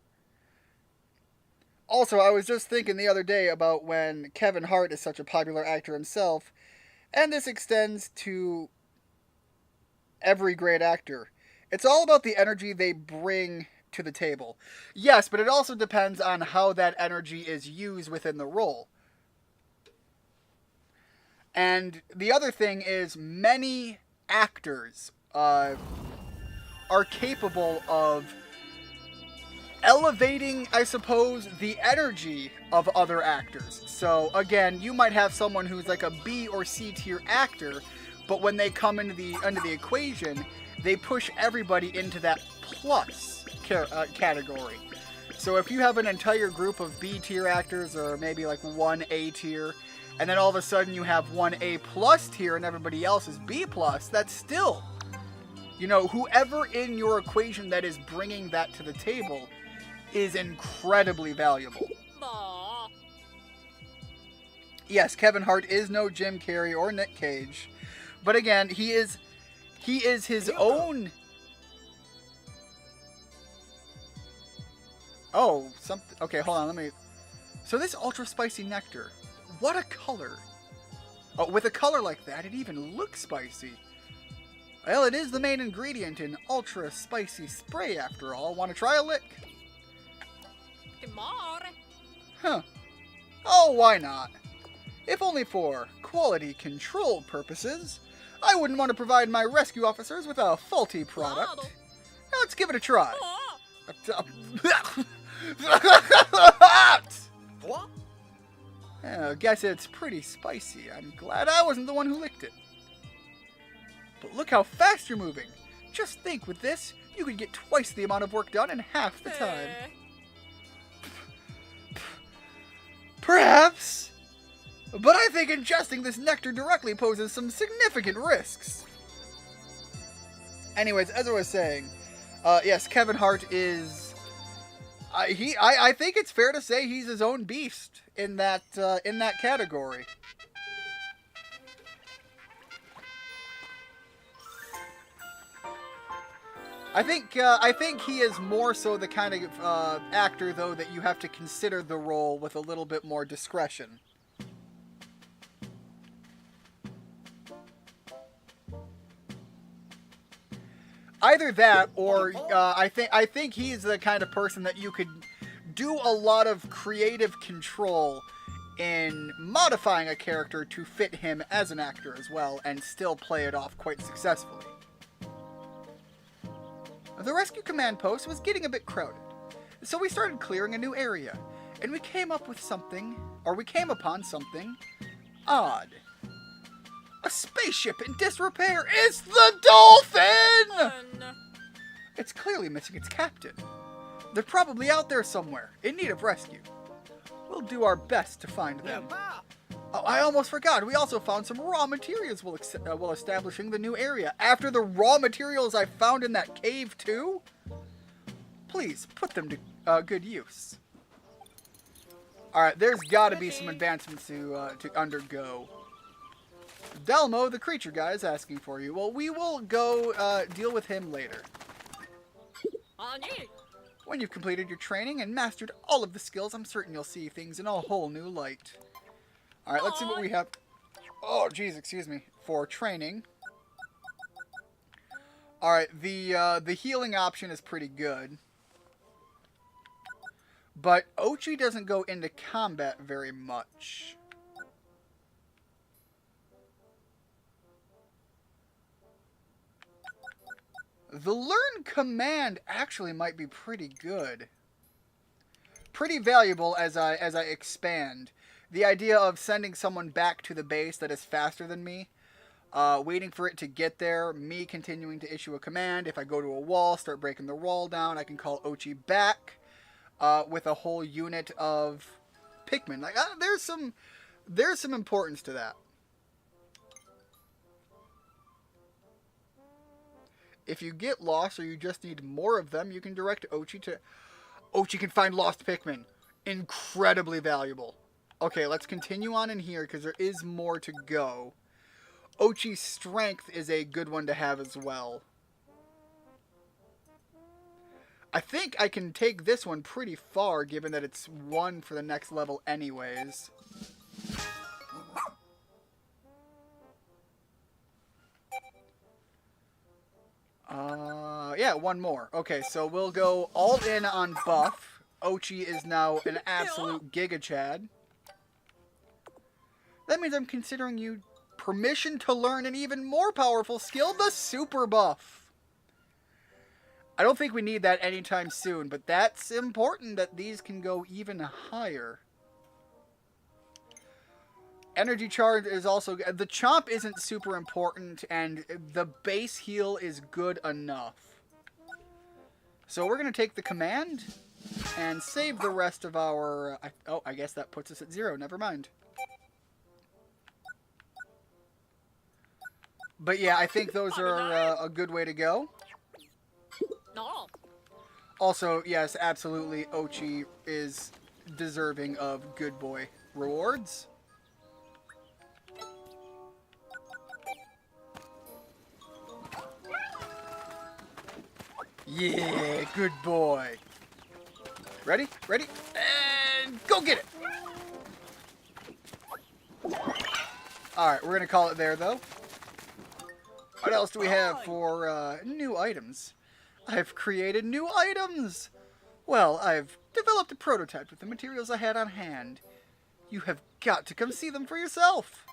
Also, I was just thinking the other day about when Kevin Hart is such a popular actor himself, and this extends to every great actor. It's all about the energy they bring to the table. Yes, but it also depends on how that energy is used within the role. And the other thing is, many actors are capable of elevating, I suppose, the energy of other actors. So, again, you might have someone who's like a B or C tier actor, but when they come into the equation, they push everybody into that plus category. So if you have an entire group of B tier actors, or maybe like one A tier, and then all of a sudden you have one A plus tier and everybody else is B plus, that's still, you know, whoever in your equation that is bringing that to the table is incredibly valuable. Aww. Yes, Kevin Hart is no Jim Carrey or Nick Cage, but again, he is his own... Oh, something... Okay, hold on, let me... So this ultra spicy nectar, what a color. Oh, with a color like that, it even looks spicy. Well, it is the main ingredient in ultra spicy spray after all. Want to try a lick? Huh. Oh, why not? If only for quality control purposes, I wouldn't want to provide my rescue officers with a faulty product. Now let's give it a try. I guess it's pretty spicy. I'm glad I wasn't the one who licked it. But look how fast you're moving. Just think, with this, you could get twice the amount of work done in half the time. Perhaps, but I think ingesting this nectar directly poses some significant risks. Anyways, as I was saying, yes, Kevin Hart is. I think it's fair to say he's his own beast in that category. I think he is more so the kind of actor, though, that you have to consider the role with a little bit more discretion. Either that, or I think he's the kind of person that you could do a lot of creative control in modifying a character to fit him as an actor as well, and still play it off quite successfully. The rescue command post was getting a bit crowded, so we started clearing a new area, and we came upon something odd. A spaceship in disrepair. It's the Dolphin! It's clearly missing its captain. They're probably out there somewhere, in need of rescue. We'll do our best to find them. Oh, I almost forgot. We also found some raw materials while establishing the new area. After the raw materials I found in that cave too? Please, put them to good use. Alright, there's got to be some advancements to undergo. Delmo, the creature guy, is asking for you. Well, we will go deal with him later. When you've completed your training and mastered all of the skills, I'm certain you'll see things in a whole new light. Alright, let's see what we have. Oh, geez, excuse me. For training. Alright, the healing option is pretty good. But Ochi doesn't go into combat very much. The learn command actually might be pretty good. Pretty valuable as I expand. The idea of sending someone back to the base that is faster than me, waiting for it to get there, me continuing to issue a command. If I go to a wall, start breaking the wall down, I can call Ochi back with a whole unit of Pikmin. Like there's some importance to that. If you get lost or you just need more of them, you can direct Ochi to... Ochi can find lost Pikmin. Incredibly valuable. Okay, let's continue on in here because there is more to go. Ochi's strength is a good one to have as well. I think I can take this one pretty far given that it's 1 for the next level anyways. Yeah, 1 more. Okay, so we'll go all in on buff. Ochi is now an absolute Giga Chad. That means I'm considering you permission to learn an even more powerful skill, the Super Buff. I don't think we need that anytime soon, but that's important that these can go even higher. Energy charge is also... The chomp isn't super important, and the base heal is good enough. So we're going to take the command and save the rest of our... oh, I guess that puts us at 0. Never mind. But yeah, I think those are a good way to go. Also, yes, absolutely, Ochi is deserving of good boy rewards. Yeah, good boy. Ready? Ready? And go get it! Alright, we're going to call it there, though. What else do we have for new items? I've created new items! Well, I've developed a prototype with the materials I had on hand. You have got to come see them for yourself.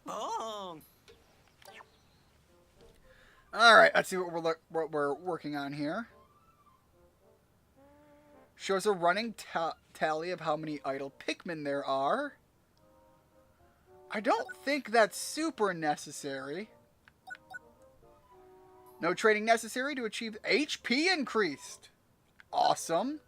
Oh. Alright, let's see what we're working on here. Shows a running tally of how many idle Pikmin there are. I don't think that's super necessary. No training necessary to achieve HP increased. Awesome.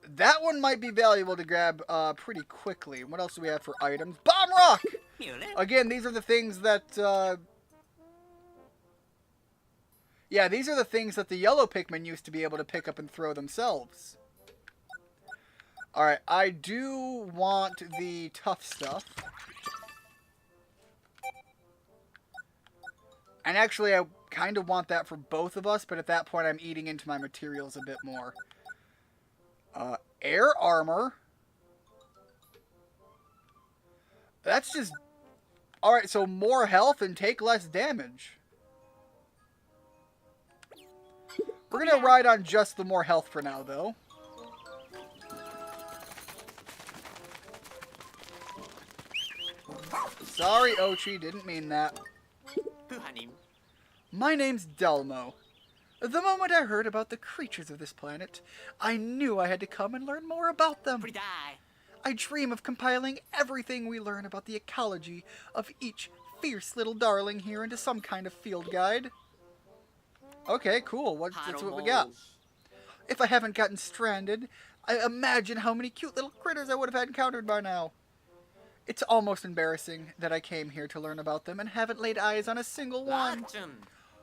That one might be valuable to grab pretty quickly. What else do we have for items? Bomb Rock! Again, these are the things that... yeah, these are the things that the yellow Pikmin used to be able to pick up and throw themselves. Alright, I do want the tough stuff. And actually, I kind of want that for both of us, but at that point, I'm eating into my materials a bit more. Air armor. That's just... Alright, so more health and take less damage. We're going to ride on just the more health for now, though. Sorry, Ochi, didn't mean that. My name's Delmo. The moment I heard about the creatures of this planet, I knew I had to come and learn more about them. I dream of compiling everything we learn about the ecology of each fierce little darling here into some kind of field guide. Okay, cool. That's what we got. If I haven't gotten stranded, I imagine how many cute little critters I would have encountered by now. It's almost embarrassing that I came here to learn about them and haven't laid eyes on a single one.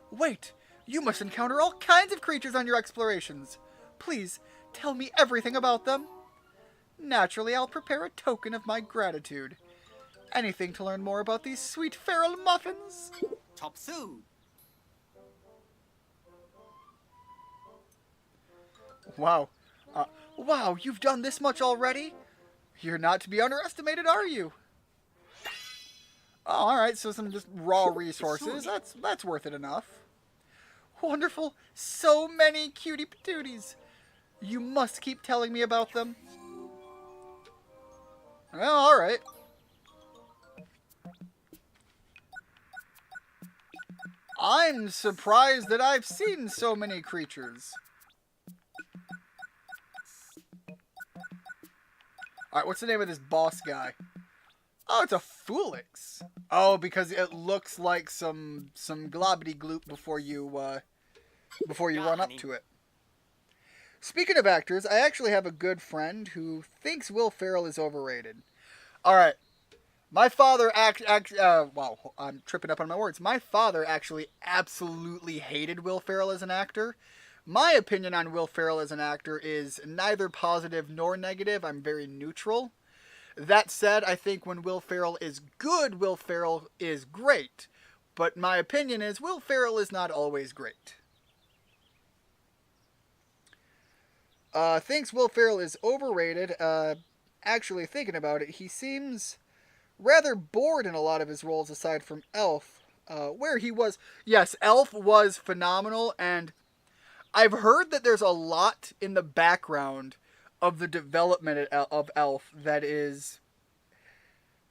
Wait! You must encounter all kinds of creatures on your explorations. Please, tell me everything about them. Naturally, I'll prepare a token of my gratitude. Anything to learn more about these sweet feral muffins. Top food. Wow. Wow, you've done this much already? You're not to be underestimated, are you? Oh, alright, so some just raw resources. That's worth it enough. Wonderful. So many cutie patooties. You must keep telling me about them. Well, alright. I'm surprised that I've seen so many creatures. Alright, what's the name of this boss guy? Oh, it's a Fulix. Oh, because it looks like some globbity gloop before you run up to it. Speaking of actors, I actually have a good friend who thinks Will Ferrell is overrated. Alright. My father wow, I'm tripping up on my words. My father actually absolutely hated Will Ferrell as an actor. My opinion on Will Ferrell as an actor is neither positive nor negative. I'm very neutral. That said, I think when Will Ferrell is good, Will Ferrell is great. But my opinion is Will Ferrell is not always great. Thinks Will Ferrell is overrated. Actually, thinking about it, he seems rather bored in a lot of his roles aside from Elf. Where he was... Yes, Elf was phenomenal, and I've heard that there's a lot in the background of the development of Elf that is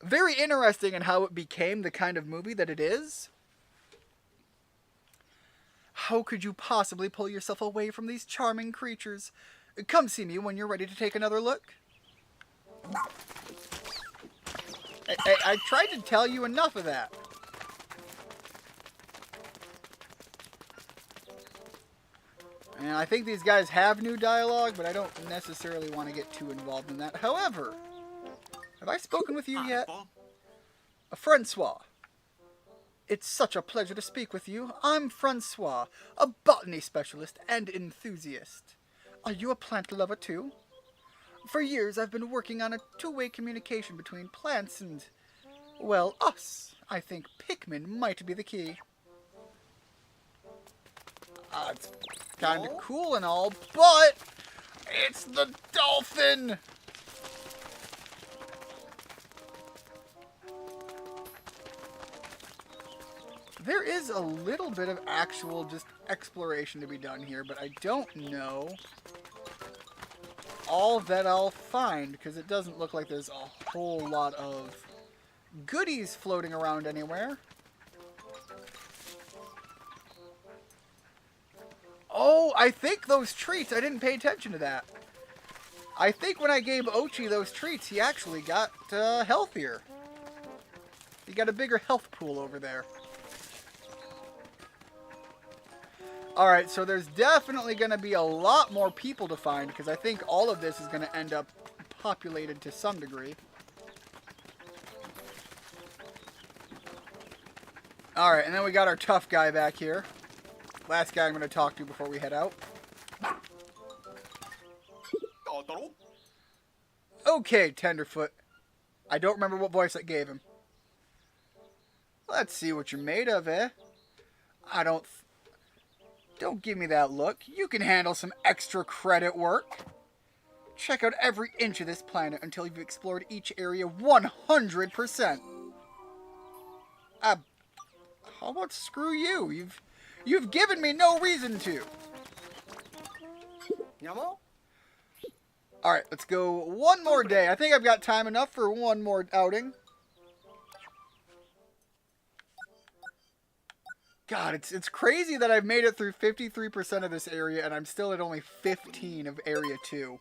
very interesting in how it became the kind of movie that it is. How could you possibly pull yourself away from these charming creatures? Come see me when you're ready to take another look. I tried to tell you enough of that. And I think these guys have new dialogue, but I don't necessarily want to get too involved in that. However, have I spoken with you yet? Francois. It's such a pleasure to speak with you. I'm Francois, a botany specialist and enthusiast. Are you a plant lover too? For years I've been working on a two-way communication between plants and, well, us. I think Pikmin might be the key. It's kind of cool and all, but it's the dolphin! There is a little bit of actual just exploration to be done here, but I don't know all that I'll find, because it doesn't look like there's a whole lot of goodies floating around anywhere. Oh, I think those treats, I didn't pay attention to that. I think when I gave Ochi those treats, he actually got healthier. He got a bigger health pool over there. Alright, so there's definitely going to be a lot more people to find, because I think all of this is going to end up populated to some degree. Alright, and then we got our tough guy back here. Last guy I'm going to talk to before we head out. Okay, Tenderfoot. I don't remember what voice I gave him. Let's see what you're made of, eh? Don't give me that look. You can handle some extra credit work. Check out every inch of this planet until you've explored each area 100%. How about screw you? You've given me no reason to. Yamo? Alright, let's go one more day. I think I've got time enough for one more outing. God, it's crazy that I've made it through 53% of this area and I'm still at only 15 of Area 2.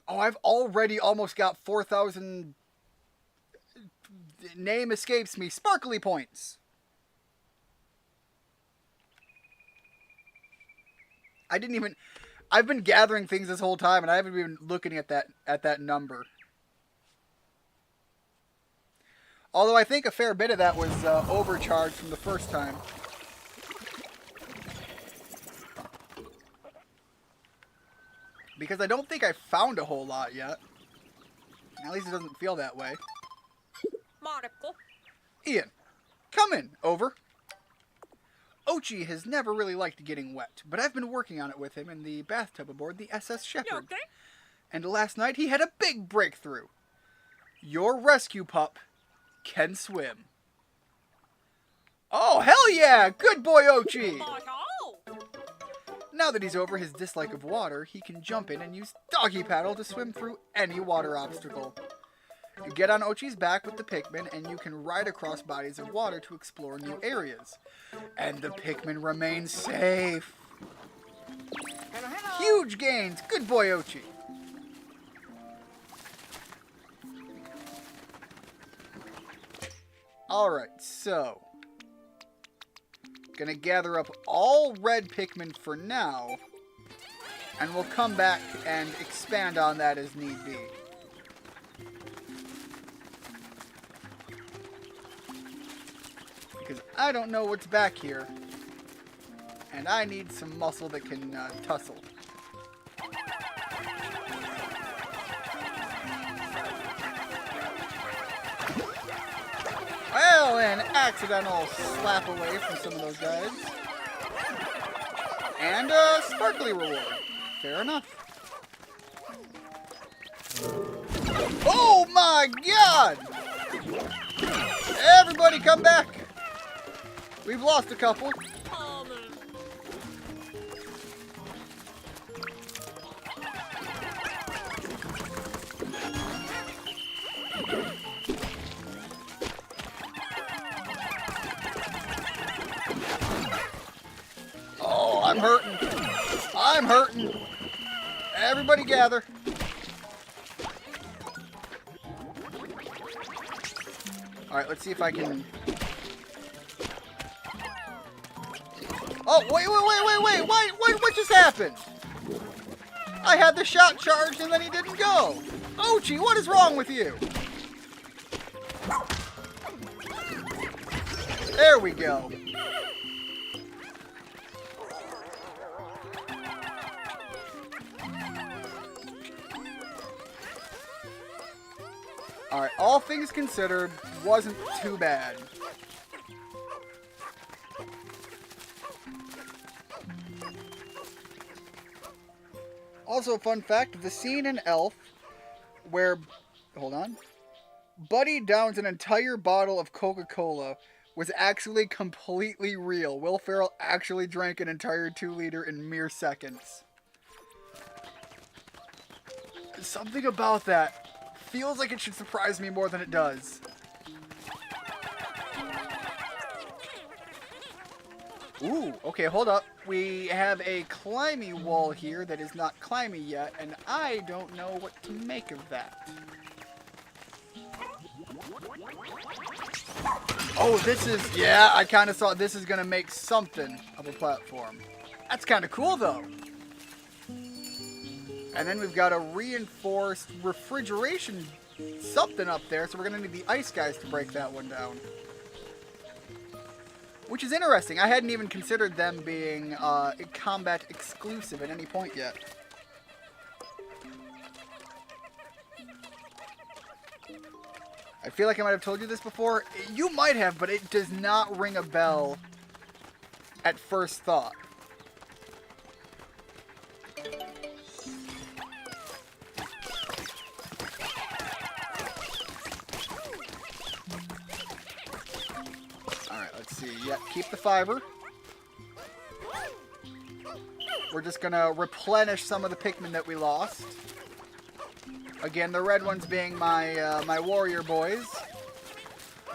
Oh, I've already almost got 4,000... Name escapes me. Sparkly points. I didn't even... I've been gathering things this whole time, and I haven't been looking at that number. Although I think a fair bit of that was overcharged from the first time. Because I don't think I found a whole lot yet. At least it doesn't feel that way. Ian, come in. Over. Ochi has never really liked getting wet, but I've been working on it with him in the bathtub aboard the SS Shepherd. Okay. And last night he had a big breakthrough. Your rescue pup can swim. Oh, hell yeah! Good boy, Ochi! Now that he's over his dislike of water, he can jump in and use doggy paddle to swim through any water obstacle. You get on Ochi's back with the Pikmin, and you can ride across bodies of water to explore new areas. And the Pikmin remain safe. Hello, hello. Huge gains. Good boy, Ochi. Alright, so... Gonna gather up all red Pikmin for now, and we'll come back and expand on that as need be. Because I don't know what's back here, and I need some muscle that can tussle. Well, an accidental slap away from some of those guys. And a sparkly reward. Fair enough. Oh my god! Everybody come back! We've lost a couple. Oh, I'm hurting. I'm hurting. Everybody gather. Alright, let's see if I can... Oh, wait. What just happened? I had the shot charged and then he didn't go. Ochi, what is wrong with you? There we go. Alright, all things considered, wasn't too bad. Also, fun fact, the scene in Elf where, hold on, Buddy downs an entire bottle of Coca-Cola was actually completely real. Will Ferrell actually drank an entire 2-liter in mere seconds. Something about that feels like it should surprise me more than it does. Ooh, okay, hold up. We have a climby wall here that is not climby yet, and I don't know what to make of that. Oh, this is... Yeah, I kind of thought this is going to make something of a platform. That's kind of cool, though. And then we've got a reinforced refrigeration something up there, so we're going to need the ice guys to break that one down. Which is interesting. I hadn't even considered them being combat exclusive at any point yet. I feel like I might have told you this before. You might have, but it does not ring a bell at first thought. Alright, let's see. Yep, keep the fiber. We're just gonna replenish some of the Pikmin that we lost. Again, the red ones being my my warrior boys.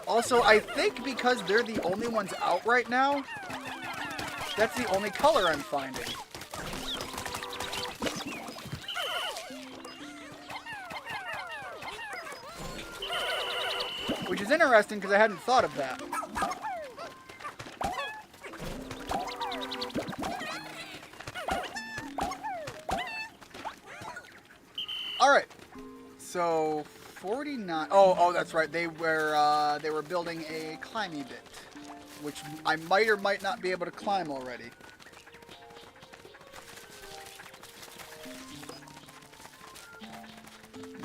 Also, I think because they're the only ones out right now, that's the only color I'm finding. Which is interesting because I hadn't thought of that. Alright. So 49. Oh, that's right. They were building a climby bit, which I might or might not be able to climb already.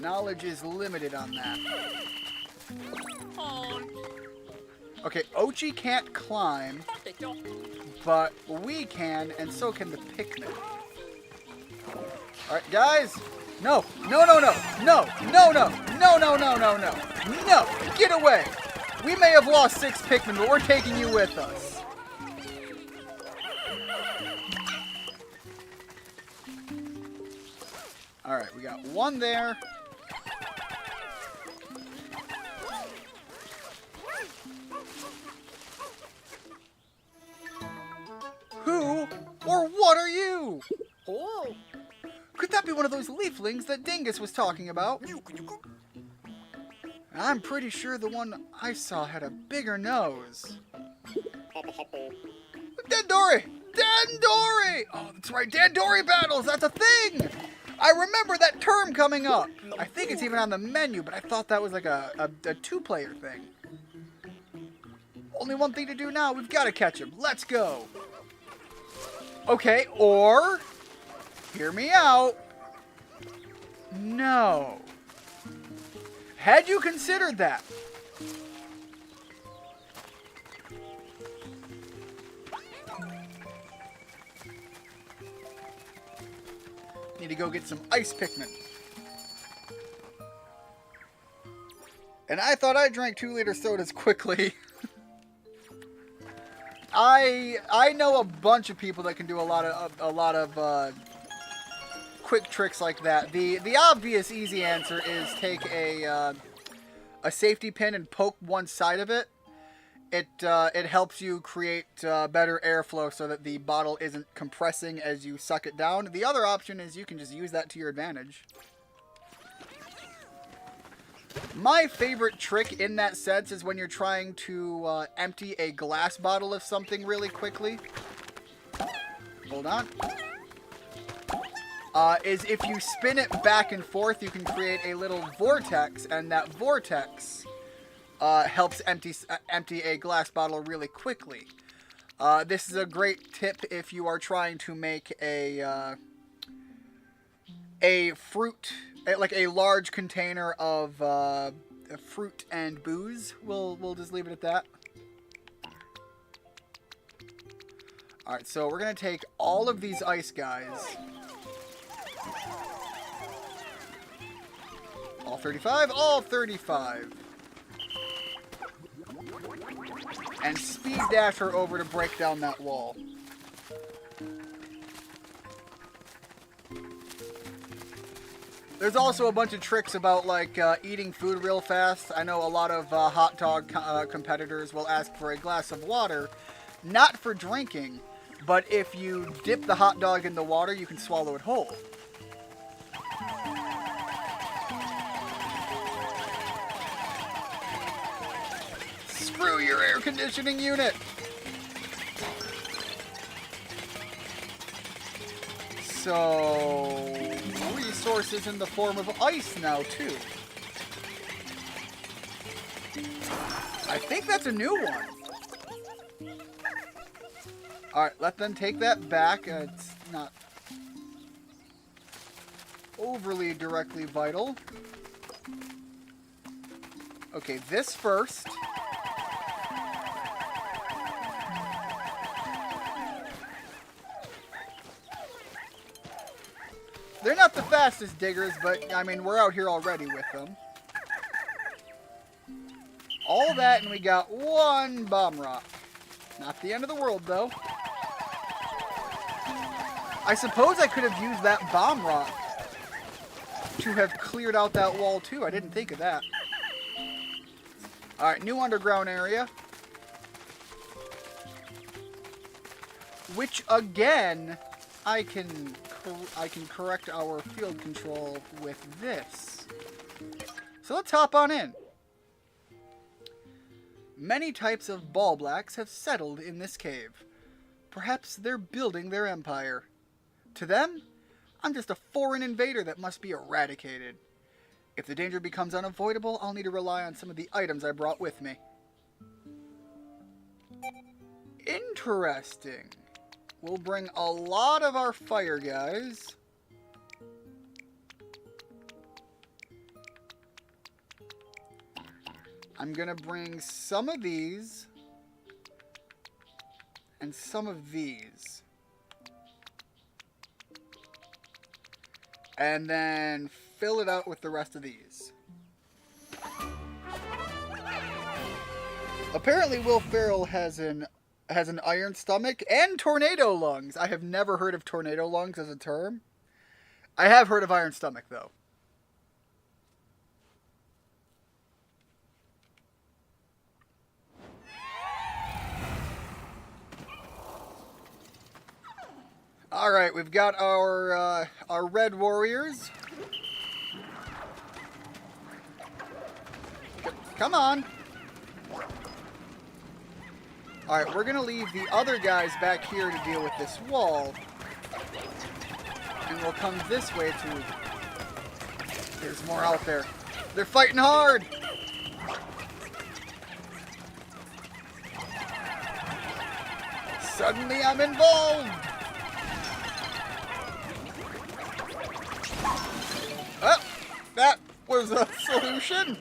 Knowledge is limited on that. Okay, Ochi can't climb, but we can, and so can the Pikmin. Alright, guys! No! No, no, no! No! No, no! No, no, no, no, no! No! Get away! We may have lost 6 Pikmin, but we're taking you with us. Alright, we got one there. Who or what are you? Oh. Could that be one of those leaflings that Dingus was talking about? I'm pretty sure the one I saw had a bigger nose. Dandori! Dandori! Oh, that's right, Dandori battles! That's a thing! I remember that term coming up. I think it's even on the menu, but I thought that was like a two-player thing. Only one thing to do now. We've got to catch him. Let's go. Okay, or... Hear me out. No. Had you considered that? Need to go get some ice Pikmin. And I thought I drank 2-liter sodas quickly. I know a bunch of people that can do a lot of quick tricks like that. The obvious easy answer is take a safety pin and poke one side of it. It helps you create better airflow so that the bottle isn't compressing as you suck it down. The other option is you can just use that to your advantage. My favorite trick in that sense is when you're trying to empty a glass bottle of something really quickly. Hold on. Is if you spin it back and forth, you can create a little vortex, and that vortex helps empty a glass bottle really quickly. This is a great tip if you are trying to make a fruit, like a large container of fruit and booze. We'll just leave it at that. All right, so we're gonna take all of these ice guys. All 35, all 35. And speed dash her over to break down that wall. There's also a bunch of tricks about like eating food real fast. I know a lot of hot dog competitors will ask for a glass of water, not for drinking, but if you dip the hot dog in the water, you can swallow it whole. Screw your air conditioning unit! So, resources in the form of ice now, too. I think that's a new one. Alright, let them take that back. It's not overly directly vital. Okay, this first. They're not the fastest diggers, but, I mean, we're out here already with them. All that, and we got one bomb rock. Not the end of the world, though. I suppose I could have used that bomb rock to have cleared out that wall, too. I didn't think of that. Alright, new underground area. Which, again, I can correct our field control with this. So let's hop on in. Many types of ball blacks have settled in this cave. Perhaps they're building their empire. To them, I'm just a foreign invader that must be eradicated. If the danger becomes unavoidable, I'll need to rely on some of the items I brought with me. Interesting. We'll bring a lot of our fire guys. I'm gonna bring some of these and some of these. And then fill it out with the rest of these. Apparently Will Ferrell has an iron stomach and tornado lungs. I have never heard of tornado lungs as a term. I have heard of iron stomach, though. All right, we've got our red warriors. Come on. All right, we're going to leave the other guys back here to deal with this wall. And we'll come this way too. There's more out there. They're fighting hard. Suddenly I'm involved. Oh, that was a solution.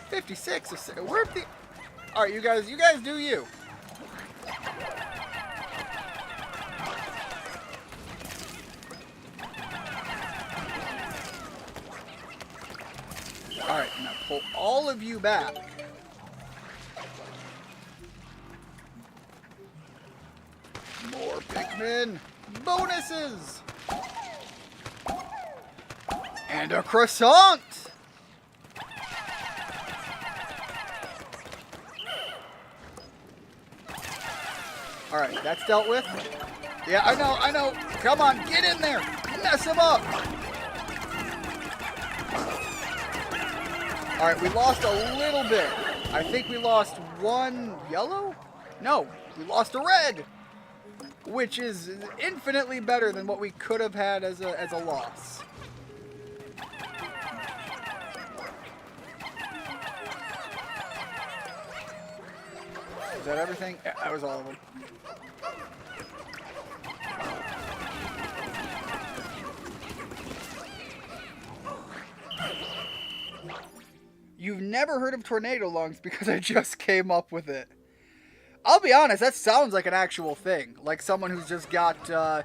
56. Where'd the... All right, you guys do you. All right, now pull all of you back. More Pikmin bonuses. And a croissant. All right, that's dealt with. Yeah, I know. Come on, get in there. Mess him up. All right, we lost a little bit. I think we lost one yellow? No, we lost a red, which is infinitely better than what we could have had as a loss. Is that everything? Yeah, that was all of them. You've never heard of tornado lungs because I just came up with it. I'll be honest, that sounds like an actual thing. Like someone who's just got,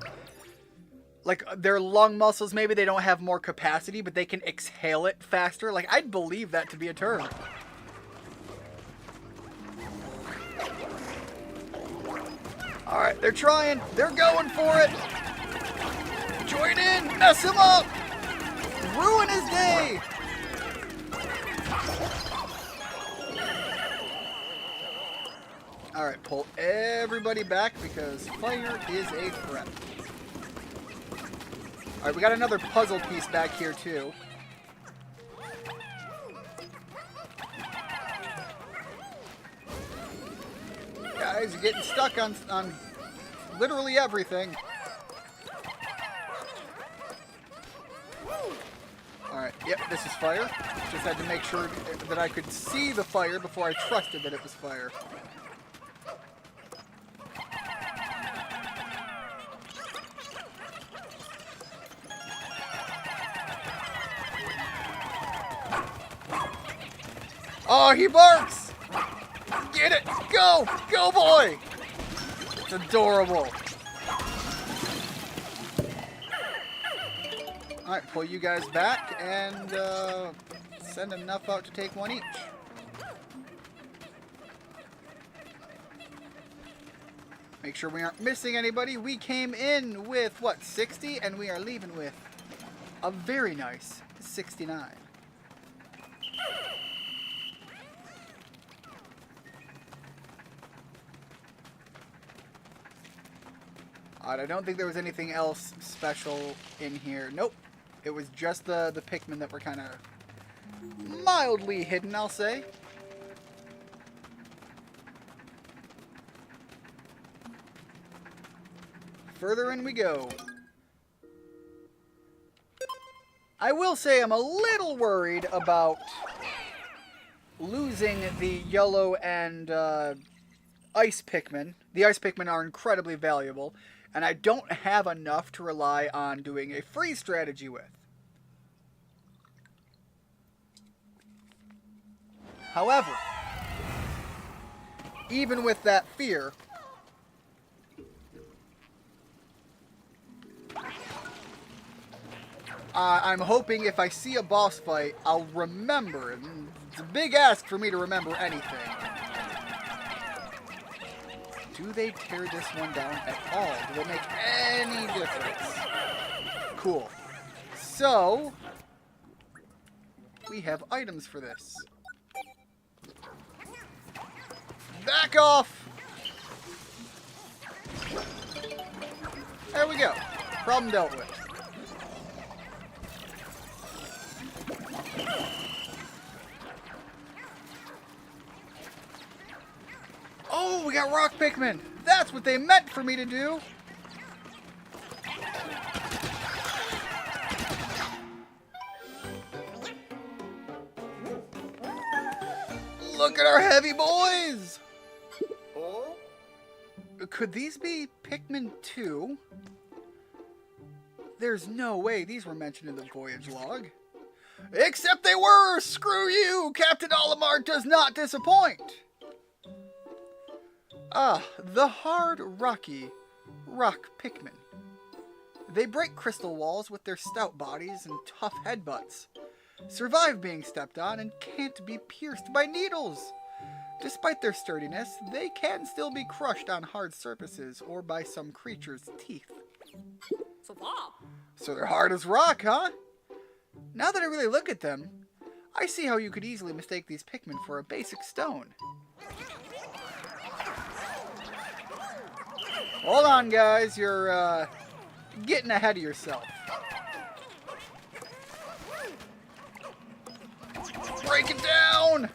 like their lung muscles, maybe they don't have more capacity, but they can exhale it faster. Like, I'd believe that to be a term. Alright, they're trying. They're going for it. Join in! Mess him up! Ruin his day! Alright, pull everybody back because fire is a threat. Alright, we got another puzzle piece back here too. Guys, you're getting stuck on literally everything. Alright, yep, this is fire. Just had to make sure that I could see the fire before I trusted that it was fire. Oh, he barks! Get it! Go! Go, boy! It's adorable. Alright, pull you guys back and send enough out to take one each. Make sure we aren't missing anybody. We came in with, what, 60? And we are leaving with a very nice 69. I don't think there was anything else special in here. Nope. It was just the Pikmin that were kind of mildly hidden, I'll say. Further in we go. I will say I'm a little worried about losing the yellow and ice Pikmin. The ice Pikmin are incredibly valuable. And I don't have enough to rely on doing a freeze strategy with. However, even with that fear, I'm hoping if I see a boss fight, I'll remember. It's a big ask for me to remember anything. Do they tear this one down at all? Do they make any difference? Cool. So, we have items for this. Back off! There we go. Problem dealt with. Oh, we got rock Pikmin! That's what they meant for me to do! Look at our heavy boys! Oh? Could these be Pikmin 2? There's no way these were mentioned in the voyage log. Except they were! Screw you! Captain Olimar does not disappoint! Ah, the hard, rocky rock Pikmin. They break crystal walls with their stout bodies and tough headbutts, survive being stepped on, and can't be pierced by needles. Despite their sturdiness, they can still be crushed on hard surfaces or by some creature's teeth. So they're hard as rock, huh? Now that I really look at them, I see how you could easily mistake these Pikmin for a basic stone. Hold on, guys. You're, getting ahead of yourself. Break it down!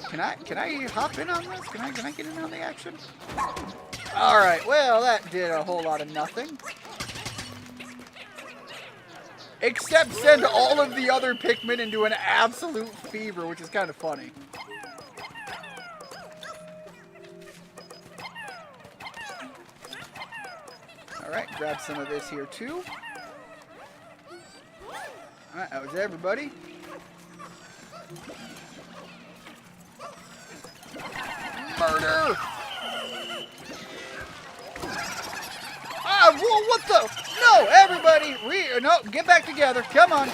Can I hop in on this? Can I get in on the action? Alright, well, that did a whole lot of nothing. Except send all of the other Pikmin into an absolute fever, which is kind of funny. Alright, grab some of this here too. Alright, that was everybody. Murder! Ah, whoa, what the? No, everybody, no, get back together. Come on.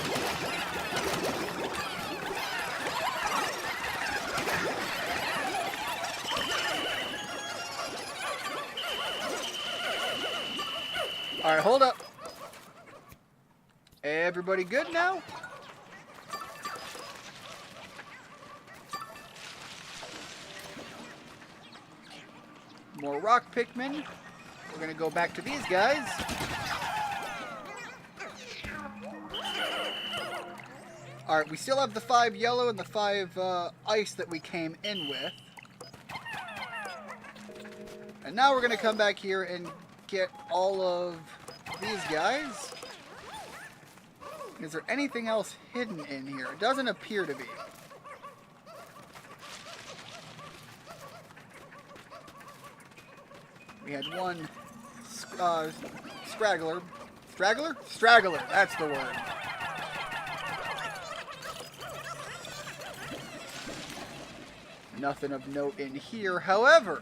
Alright, hold up. Everybody good now? More rock Pikmin. We're gonna go back to these guys. Alright, we still have the 5 yellow and the 5 ice that we came in with. And now we're gonna come back here and get all of these guys. Is there anything else hidden in here? It doesn't appear to be. We had one straggler. Straggler? Straggler, that's the word. Nothing of note in here, however.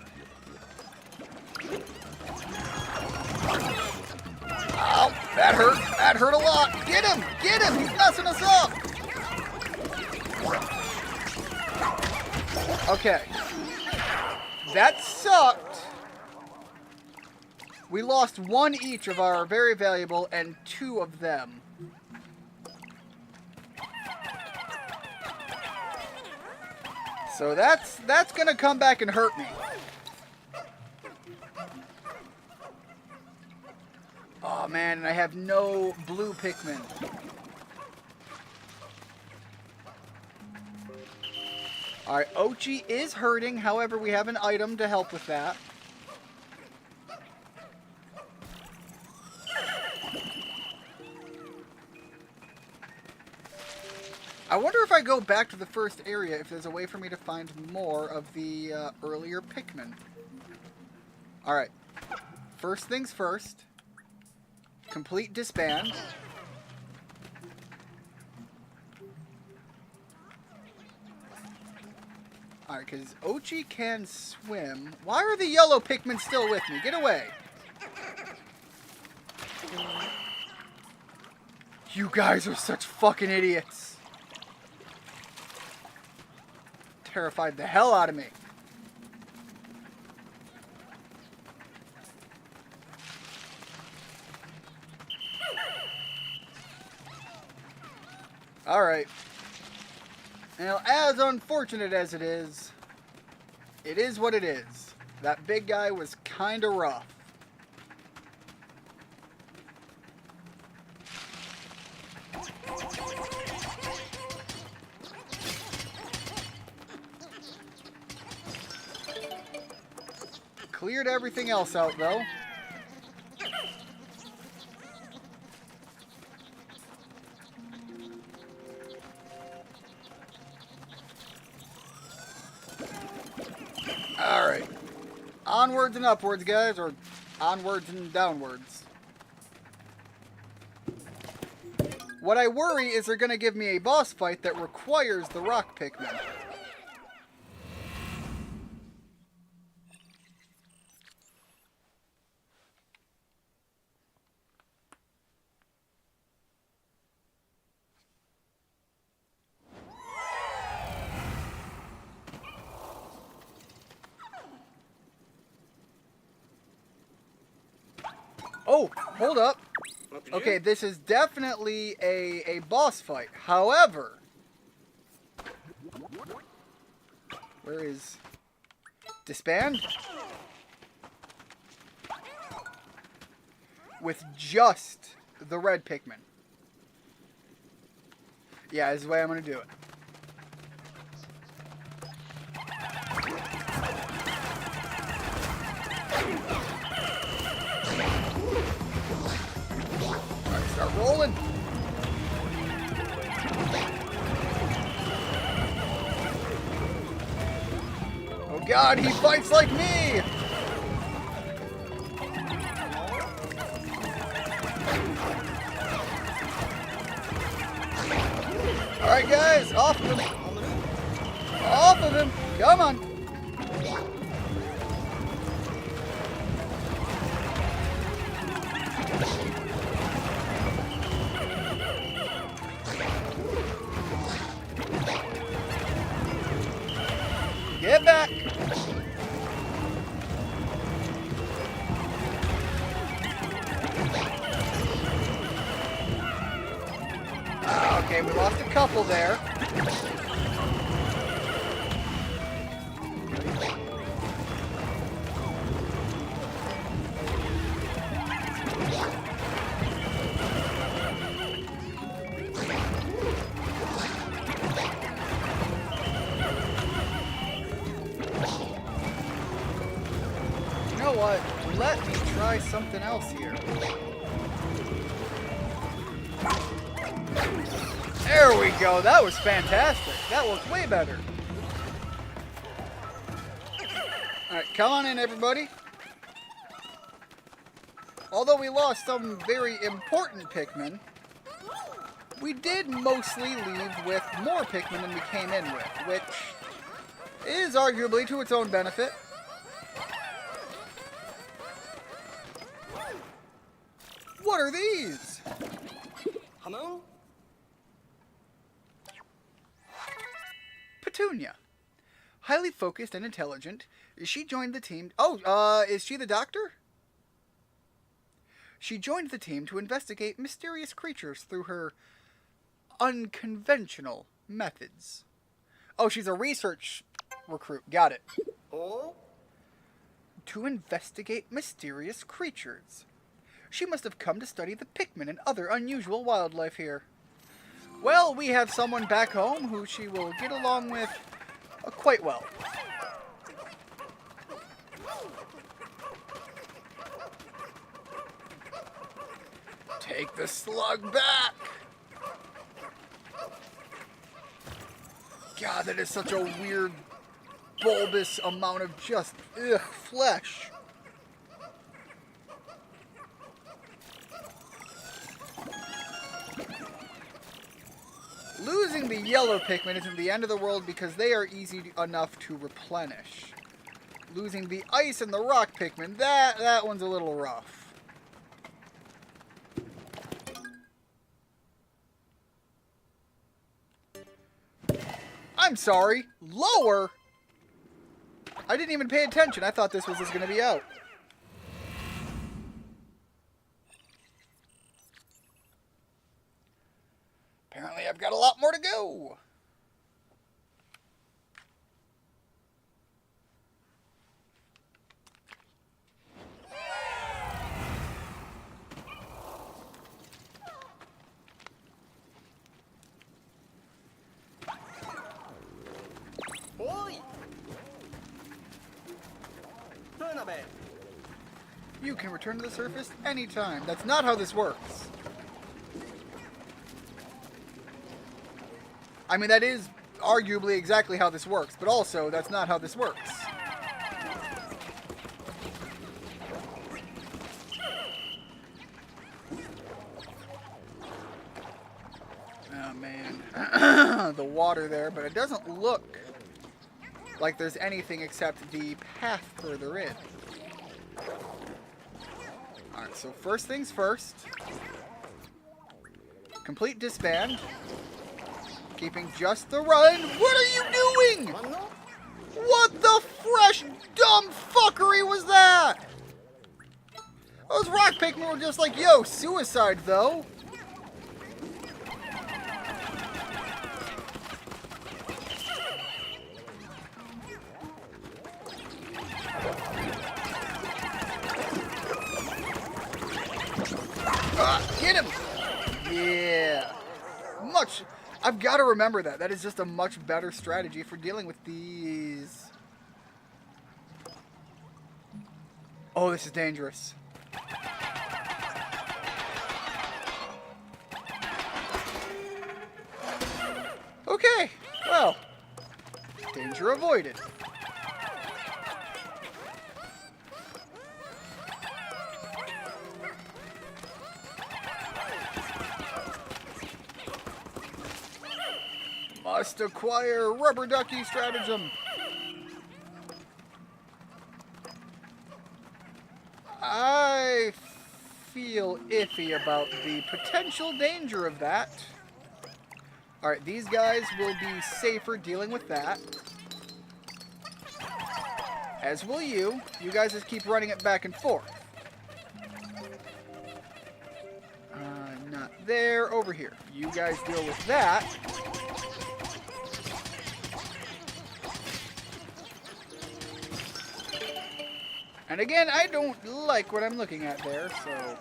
Ow, that hurt. That hurt a lot. Get him! Get him! He's messing us up! Okay. That sucked. We lost 1 each of our very valuable and 2 of them. So that's gonna come back and hurt me. Oh man, and I have no blue Pikmin. Alright, Ochi is hurting, however we have an item to help with that. I wonder if I go back to the first area, if there's a way for me to find more of the earlier Pikmin. Alright. First things first. Complete disband. Alright, because Ochi can swim. Why are the yellow Pikmin still with me? Get away! You guys are such fucking idiots. Terrified the hell out of me. Alright. Now, as unfortunate as it is what it is. That big guy was kinda rough. Cleared everything else out, though. Alright. Onwards and upwards, guys, or onwards and downwards. What I worry is they're going to give me a boss fight that requires the rock Pikmin. Oh, hold up. Okay, this is definitely a boss fight. However, where is disband? With just the red Pikmin. Yeah, this is the way I'm going to do it. Start rolling. Oh God, he fights like me! Alright guys, off of him! Off of him! Come on! Get back! Okay, we lost a couple there. You know what? Let me try something else here. There we go. That was fantastic. That worked way better. Alright, come on in, everybody. Although we lost some very important Pikmin, we did mostly leave with more Pikmin than we came in with, which is arguably to its own benefit. What are these? Hello? Petunia. Highly focused and intelligent, she joined the team... Oh, is she the doctor? She joined the team to investigate mysterious creatures through her unconventional methods. Oh, she's a research recruit. Got it. Oh? To investigate mysterious creatures. She must have come to study the Pikmin and other unusual wildlife here. Well, we have someone back home who she will get along with quite well. Take the slug back! God, that is such a weird, bulbous amount of just, flesh. Losing the yellow Pikmin isn't the end of the world because they are easy enough to replenish. Losing the ice and the rock Pikmin, that one's a little rough. I'm sorry, lower? I didn't even pay attention. I thought this was just going to be out. Apparently I've got a lot more to go. Oi! Turnabout. You can return to the surface anytime. That's not how this works. I mean, that is arguably exactly how this works, but also, that's not how this works. Oh, man. The water there, but it doesn't look like there's anything except the path further in. Alright, so first things first. Complete disband. Keeping just the run. What are you doing? What the fresh dumb fuckery was that? Those rock Pikmin were just like, yo, suicide though. Get him! Yeah. Much... I've got to remember that. That is just a much better strategy for dealing with these. Oh, this is dangerous. Okay, well, danger avoided. Must acquire rubber ducky stratagem. I feel iffy about the potential danger of that. Alright, these guys will be safer dealing with that. As will you. You guys just keep running it back and forth. Not there. Over here. You guys deal with that. And again, I don't like what I'm looking at there, so...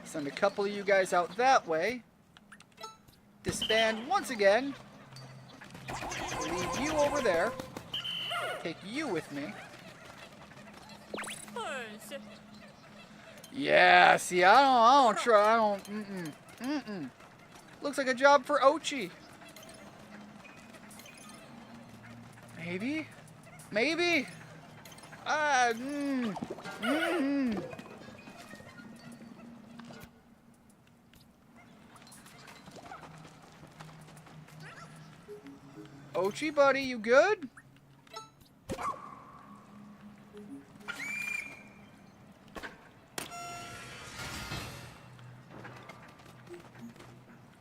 Send a couple of you guys out that way. Disband once again. Leave you over there. Take you with me. Yeah, see, I don't, Looks like a job for Ochi. Maybe? Maybe? Ochi, buddy, you good?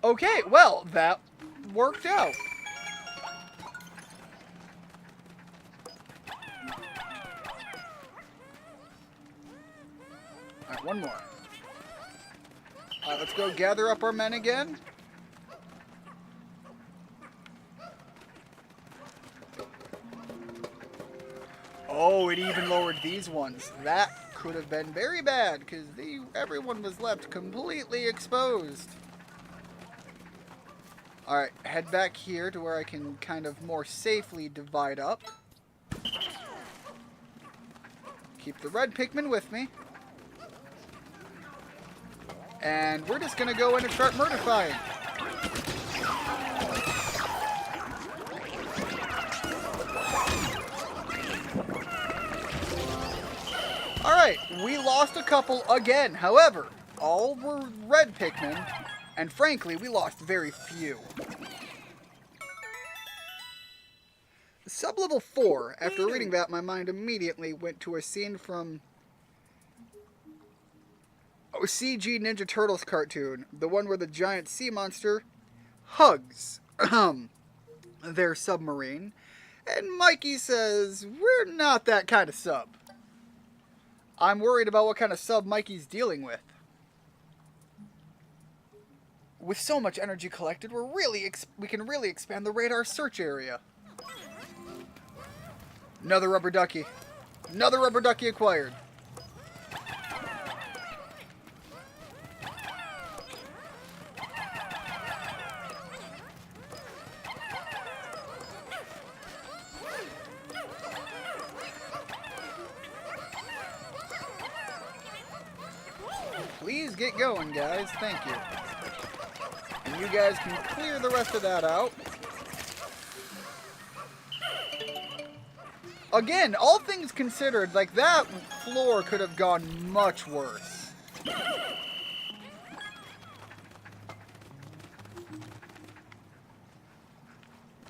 Okay, well, that worked out. Alright, one more. Alright, let's go gather up our men again. Oh, it even lowered these ones. That could have been very bad, because everyone was left completely exposed. Alright, head back here to where I can kind of more safely divide up. Keep the red Pikmin with me. And we're just going to go in and start murderifying. Alright, we lost a couple again. However, all were red Pikmin. And frankly, we lost very few. Sub-level 4, after reading that, my mind immediately went to a scene from CG Ninja Turtles cartoon. The one where the giant sea monster hugs their submarine. And Mikey says, we're not that kind of sub. I'm worried about what kind of sub Mikey's dealing with. With so much energy collected, we can really expand the radar search area. Another rubber ducky. Another rubber ducky acquired. Please get going, guys. Thank you. And you guys can clear the rest of that out. Again, all things considered, like that floor could have gone much worse.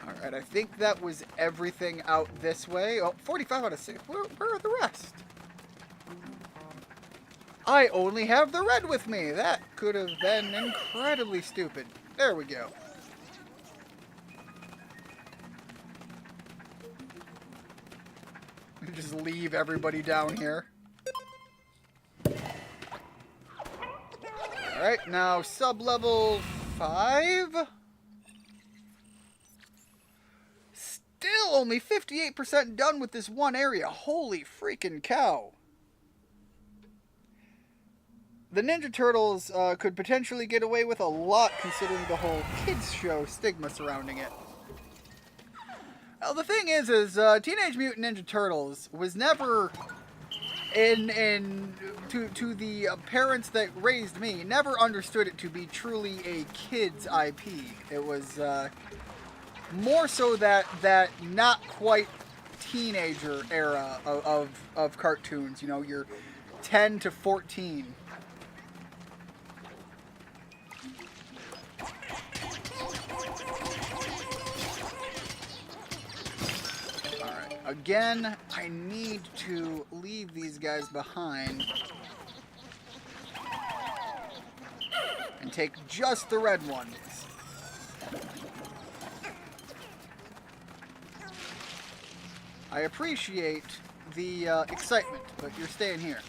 Alright, I think that was everything out this way. Oh, 45 out of 6. Where are the rest? I only have the red with me. That could have been incredibly stupid. There we go. Just leave everybody down here. Alright, now sub-level 5. Still only 58% done with this one area. Holy freaking cow. The Ninja Turtles could potentially get away with a lot considering the whole kids show stigma surrounding it. Well, the thing is Teenage Mutant Ninja Turtles was never, to the parents that raised me, never understood it to be truly a kids IP. It was more so that not quite teenager era of cartoons. You know, your 10 to 14. Again, I need to leave these guys behind and take just the red ones. I appreciate the excitement, but you're staying here.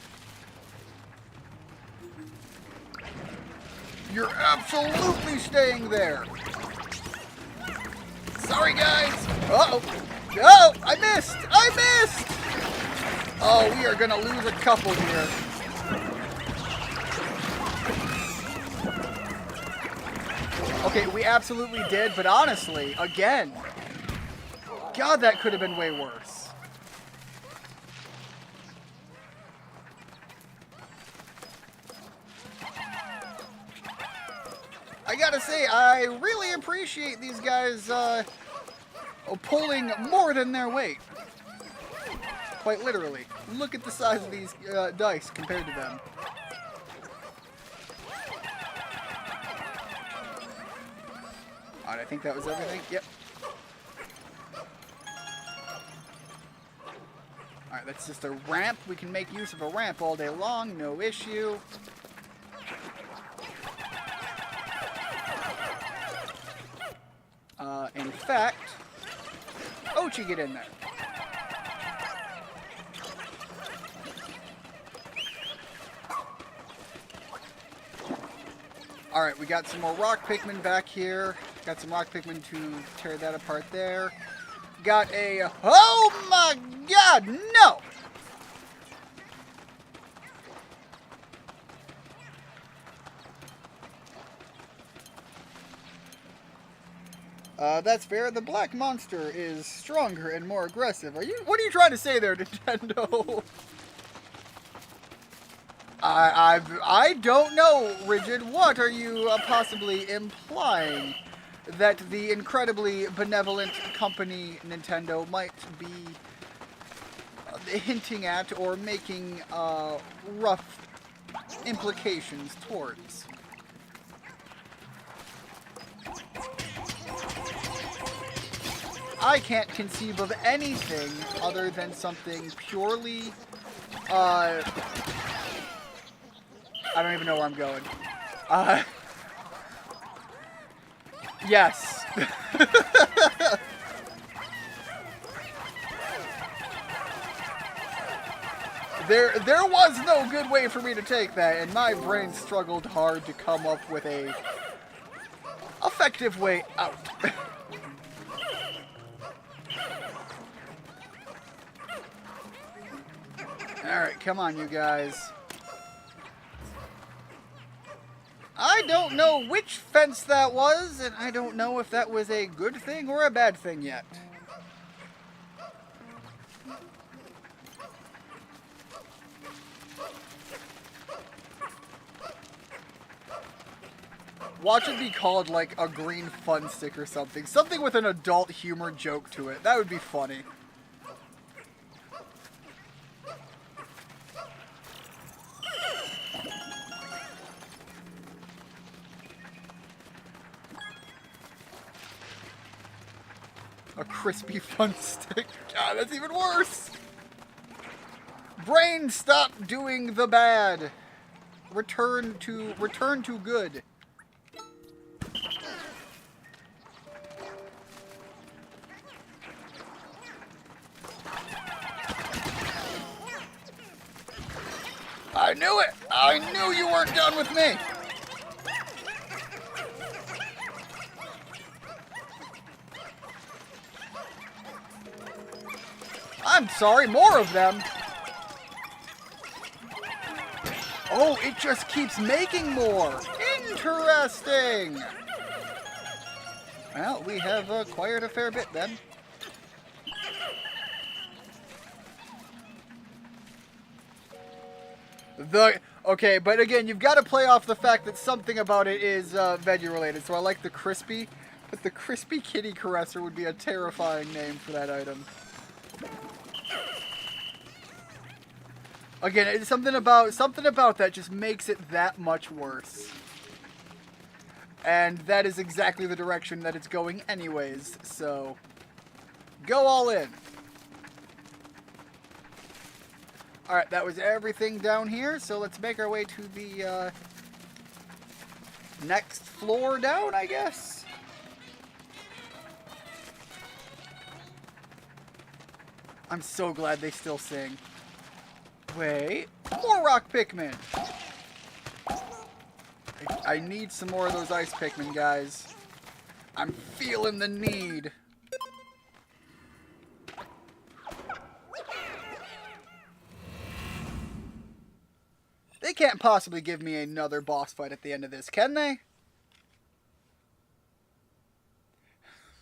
You're absolutely staying there. Sorry, guys. Uh-oh. Oh, I missed. I missed. Oh, we are going to lose a couple here. Okay, we absolutely did, but honestly, again, God, that could have been way worse. I gotta say, I really appreciate these guys pulling more than their weight. Quite literally. Look at the size of these dice compared to them. Alright, I think that was everything. Yep. Alright, that's just a ramp. We can make use of a ramp all day long. No issue. In fact... Ochi, get in there. Alright, we got some more rock Pikmin back here. Got some rock Pikmin to tear that apart there. Got a... Oh my god, no! That's fair. The black monster is stronger and more aggressive. What are you trying to say there, Nintendo? I don't know, Rigid. What are you possibly implying? That the incredibly benevolent company Nintendo might be hinting at or making rough implications towards? I can't conceive of anything other than something purely, I don't even know where I'm going. Yes. There was no good way for me to take that, and my brain struggled hard to come up with a effective way out. Alright, come on, you guys. I don't know which fence that was, and I don't know if that was a good thing or a bad thing yet. Watch it be called, like, a green fun stick or something. Something with an adult humor joke to it. That would be funny. A crispy fun stick. God, that's even worse. Brain, stop doing the bad. Return to good. I knew it. I knew you weren't done with me. I'm sorry, more of them. Oh, it just keeps making more. Interesting. Well, we have acquired a fair bit then. Okay, but again, you've got to play off the fact that something about it is veggie related. So I like the crispy, but the crispy kitty caresser would be a terrifying name for that item. Again, it's something about that just makes it that much worse. And that is exactly the direction that it's going anyways, so go all in. Alright, that was everything down here, so let's make our way to the next floor down, I guess. I'm so glad they still sing. Wait, more rock Pikmin. I I need some more of those ice Pikmin, guys. I'm feeling the need. They can't possibly give me another boss fight at the end of this, can they?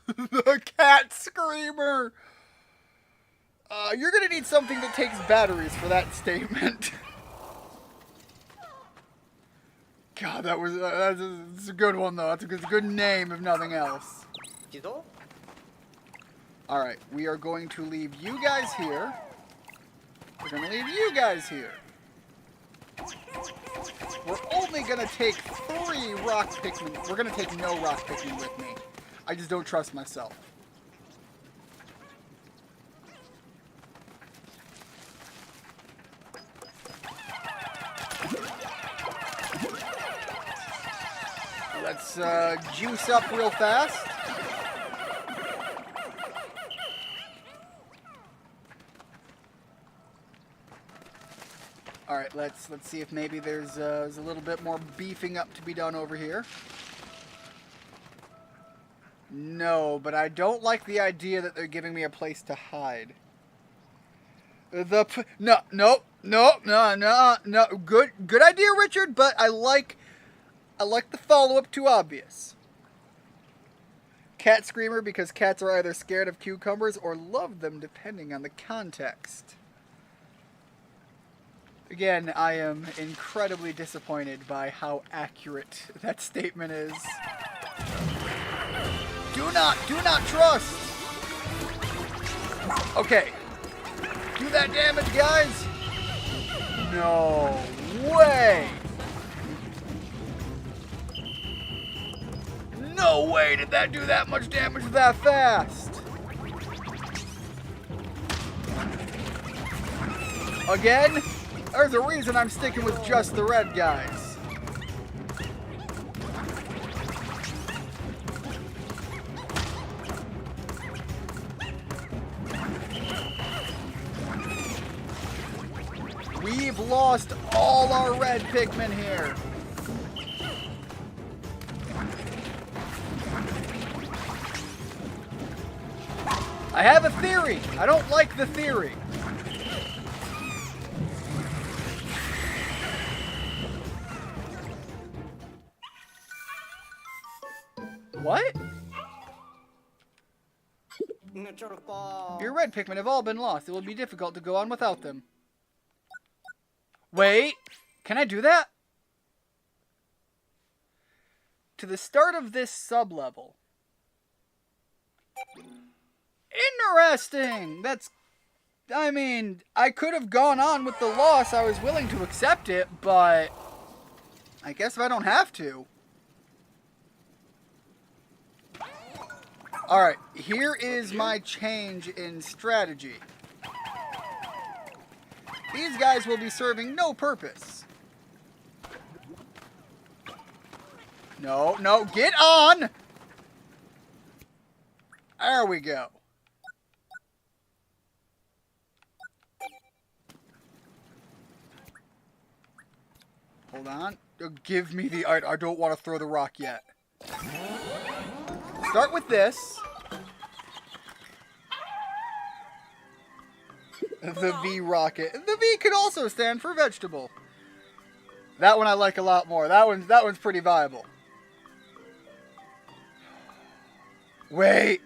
The cat screamer! You're gonna need something that takes batteries for that statement. God, that's a good one, though. That's a good name, if nothing else. Alright, we are going to leave you guys here. We're going to leave you guys here. We're only going to take 3 rock Pikmin. We're going to take no rock Pikmin with me. I just don't trust myself. Let's juice up real fast. All right, let's see if maybe there's a little bit more beefing up to be done over here. No, but I don't like the idea that they're giving me a place to hide. No. Good idea, Richard, but I like the follow-up too obvious. Cat screamer because cats are either scared of cucumbers or love them depending on the context. Again, I am incredibly disappointed by how accurate that statement is. Do not trust! Okay. Do that damage, guys! No way! No way did that do that much damage that fast! Again? There's a reason I'm sticking with just the red guys. We've lost all our red Pikmin here. I have a theory. I don't like the theory. What? Your red Pikmin have all been lost. It will be difficult to go on without them. Wait, can I do that? To the start of this sub-level. Interesting! I mean, I could have gone on with the loss. I was willing to accept it, but I guess if I don't have to. Alright, here is my change in strategy. These guys will be serving no purpose. No, get on! There we go. Hold on. Give me the... I don't want to throw the rock yet. Start with this. The V rocket. The V could also stand for vegetable. That one I like a lot more. That one's pretty viable. Wait.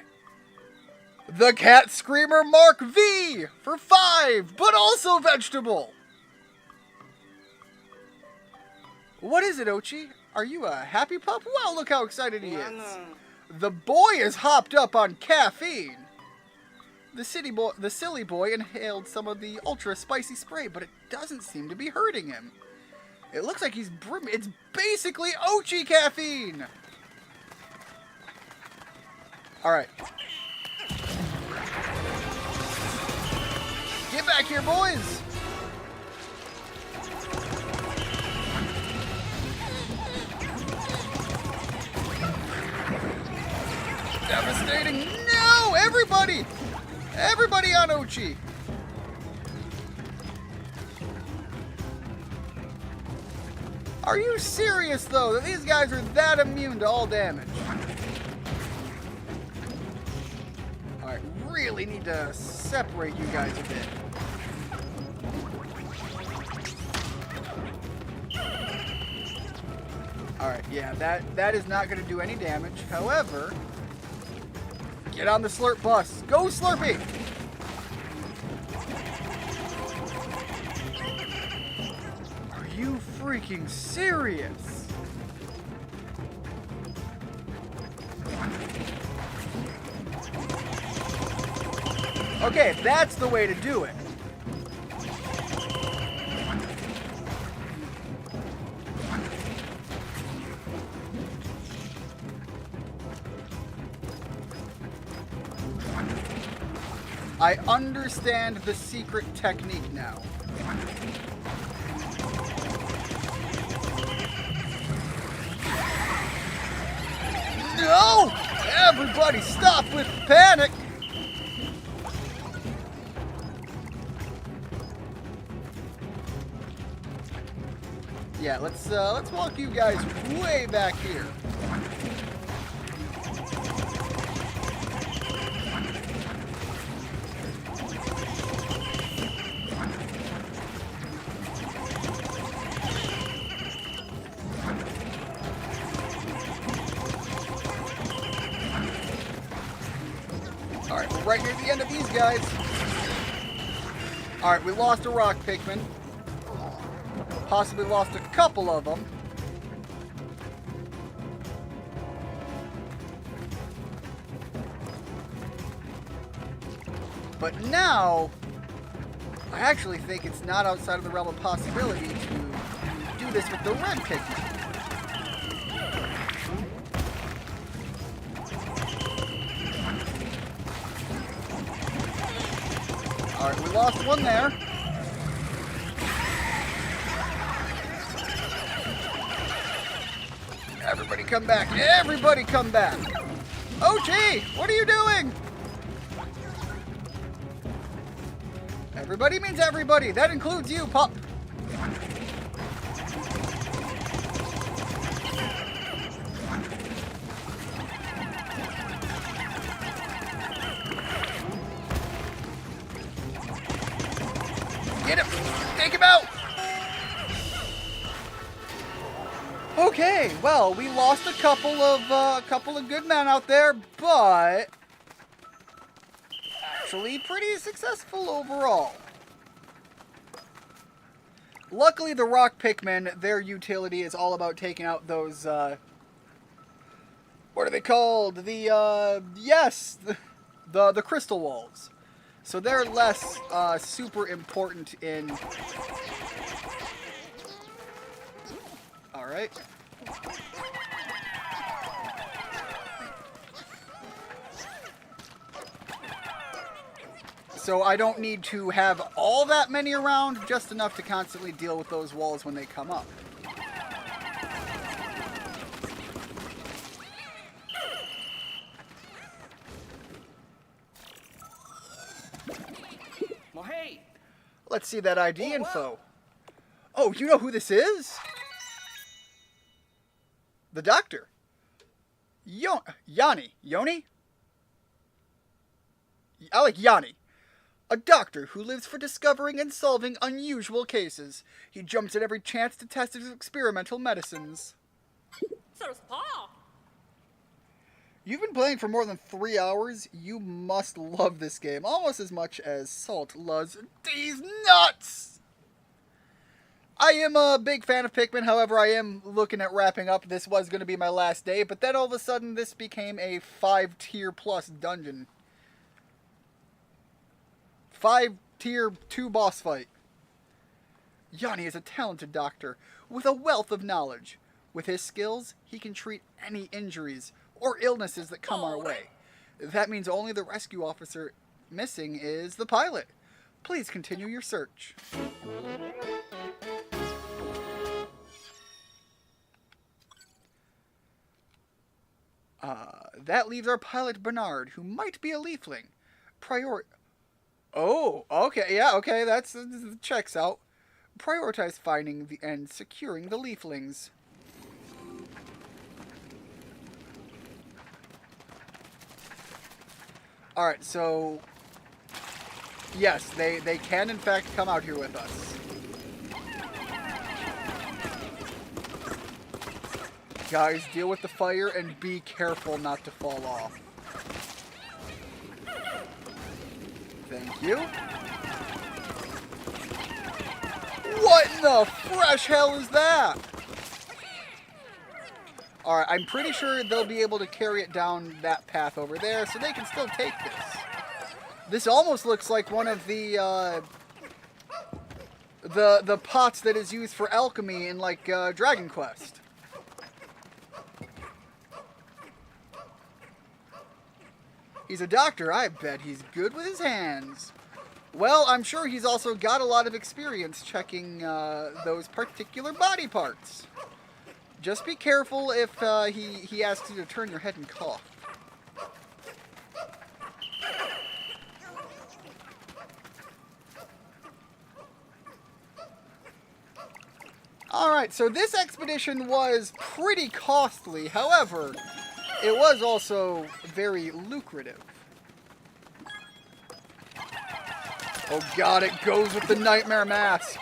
The Cat Screamer Mark V for 5, but also vegetable. What is it, Ochi? Are you a happy pup? Wow, look how excited he is. The boy is hopped up on caffeine. The silly boy inhaled some of the ultra spicy spray, but it doesn't seem to be hurting him. It looks like he's it's basically Ochi caffeine. All right. Get back here, boys. Devastating. No, everybody. Everybody on Ochi! Are you serious, though, that these guys are that immune to all damage? Alright, really need to separate you guys a bit. Alright, yeah, that is not going to do any damage. However, get on the Slurp bus. Go, Slurpee! Are you freaking serious? Okay, that's the way to do it. I understand the secret technique now. No! Everybody stop with panic! Yeah, let's walk you guys way back here. Alright, we're right near the end of these guys. Alright, we lost a rock Pikmin. Possibly lost a couple of them. But now, I actually think it's not outside of the realm of possibility to do this with the red Pikmin. Alright, we lost one there. Everybody come back. Everybody come back. OT, what are you doing? Everybody means everybody. That includes you, pup. Get him. Take him out. Okay, well, we lost a couple of good men out there, but actually pretty successful overall. Luckily, the rock Pikmin, their utility is all about taking out those, what are they called? The crystal walls. So they're less, super important in... Alright. So I don't need to have all that many around, just enough to constantly deal with those walls when they come up. Well, hey. Let's see that ID info. Oh, you know who this is? The doctor. Yanni. Yoni? I like Yanni. A doctor who lives for discovering and solving unusual cases. He jumps at every chance to test his experimental medicines. You've been playing for more than 3 hours. You must love this game almost as much as Salt loves these nuts! I am a big fan of Pikmin, however, I am looking at wrapping up. This was going to be my last day, but then all of a sudden this became a 5-tier plus dungeon. 5-tier 2 boss fight. Yanni is a talented doctor with a wealth of knowledge. With his skills, he can treat any injuries or illnesses that come our way. That means only the rescue officer missing is the pilot. Please continue your search. That leaves our pilot Bernard, who might be a leafling. Oh, okay, yeah, okay, that checks out. prioritize finding and securing the leaflings. Alright, so... yes, they can in fact come out here with us. Guys, deal with the fire and be careful not to fall off. Thank you. What in the fresh hell is that? Alright, I'm pretty sure they'll be able to carry it down that path over there, so they can still take this. This almost looks like one of the pots that is used for alchemy in, like, Dragon Quest. He's a doctor. I bet he's good with his hands. Well, I'm sure he's also got a lot of experience checking those particular body parts. Just be careful if he asks you to turn your head and cough. Alright, so this expedition was pretty costly. However, it was also very lucrative. Oh god, it goes with the nightmare mask.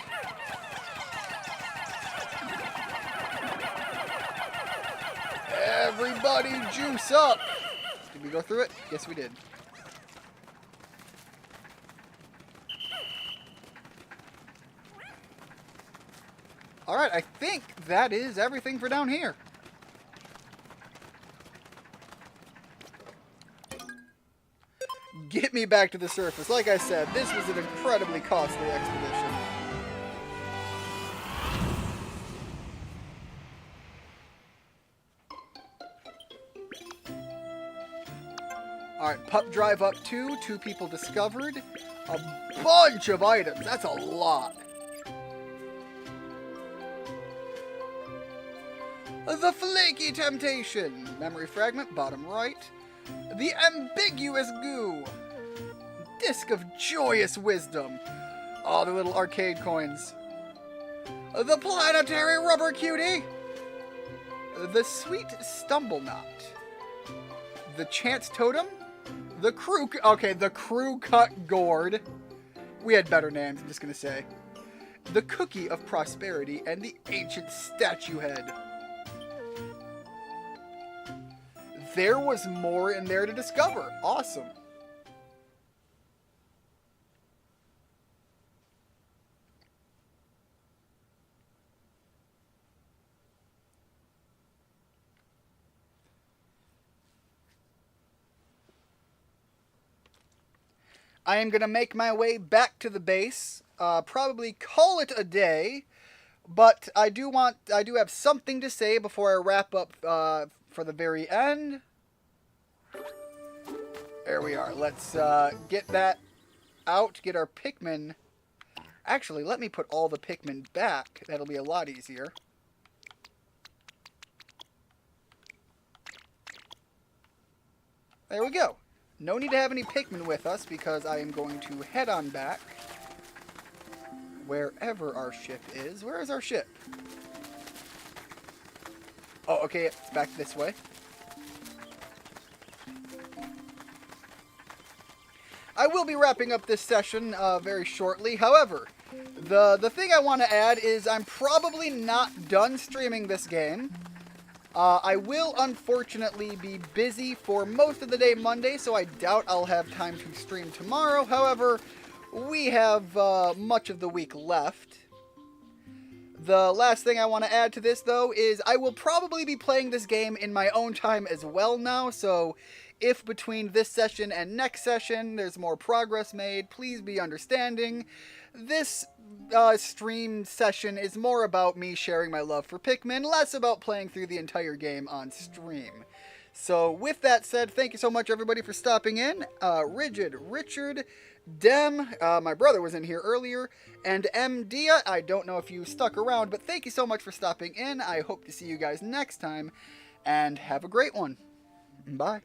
Everybody juice up. Did we go through it? Yes, we did. Alright, I think that is everything for down here. Get me back to the surface. Like I said, this was an incredibly costly expedition. Alright, pup drive up 2. 2 people discovered. A bunch of items. That's a lot. The flaky temptation. Memory fragment, bottom right. The ambiguous goo. Disc of joyous wisdom. Oh, the little arcade coins. The planetary rubber cutie. The sweet stumble knot. The chance totem. The crew... okay, the crew cut gourd. We had better names, I'm just gonna say. The cookie of prosperity and the ancient statue head. There was more in there to discover. Awesome. I am going to make my way back to the base. Probably call it a day. But I do have something to say before I wrap up for the very end. There we are. Let's get that out, get our Pikmin. Actually, let me put all the Pikmin back. That'll be a lot easier. There we go. No need to have any Pikmin with us because I am going to head on back wherever our ship is. Where is our ship? Oh, okay, it's back this way. I will be wrapping up this session very shortly. However, the thing I want to add is I'm probably not done streaming this game. I will unfortunately be busy for most of the day Monday, so I doubt I'll have time to stream tomorrow. However, we have much of the week left. The last thing I want to add to this, though, is I will probably be playing this game in my own time as well now, so if between this session and next session there's more progress made, please be understanding. This stream session is more about me sharing my love for Pikmin, less about playing through the entire game on stream. So with that said, thank you so much everybody for stopping in. Rigid, Richard, Dem, my brother was in here earlier, and MDia, I don't know if you stuck around, but thank you so much for stopping in. I hope to see you guys next time, and have a great one. Bye.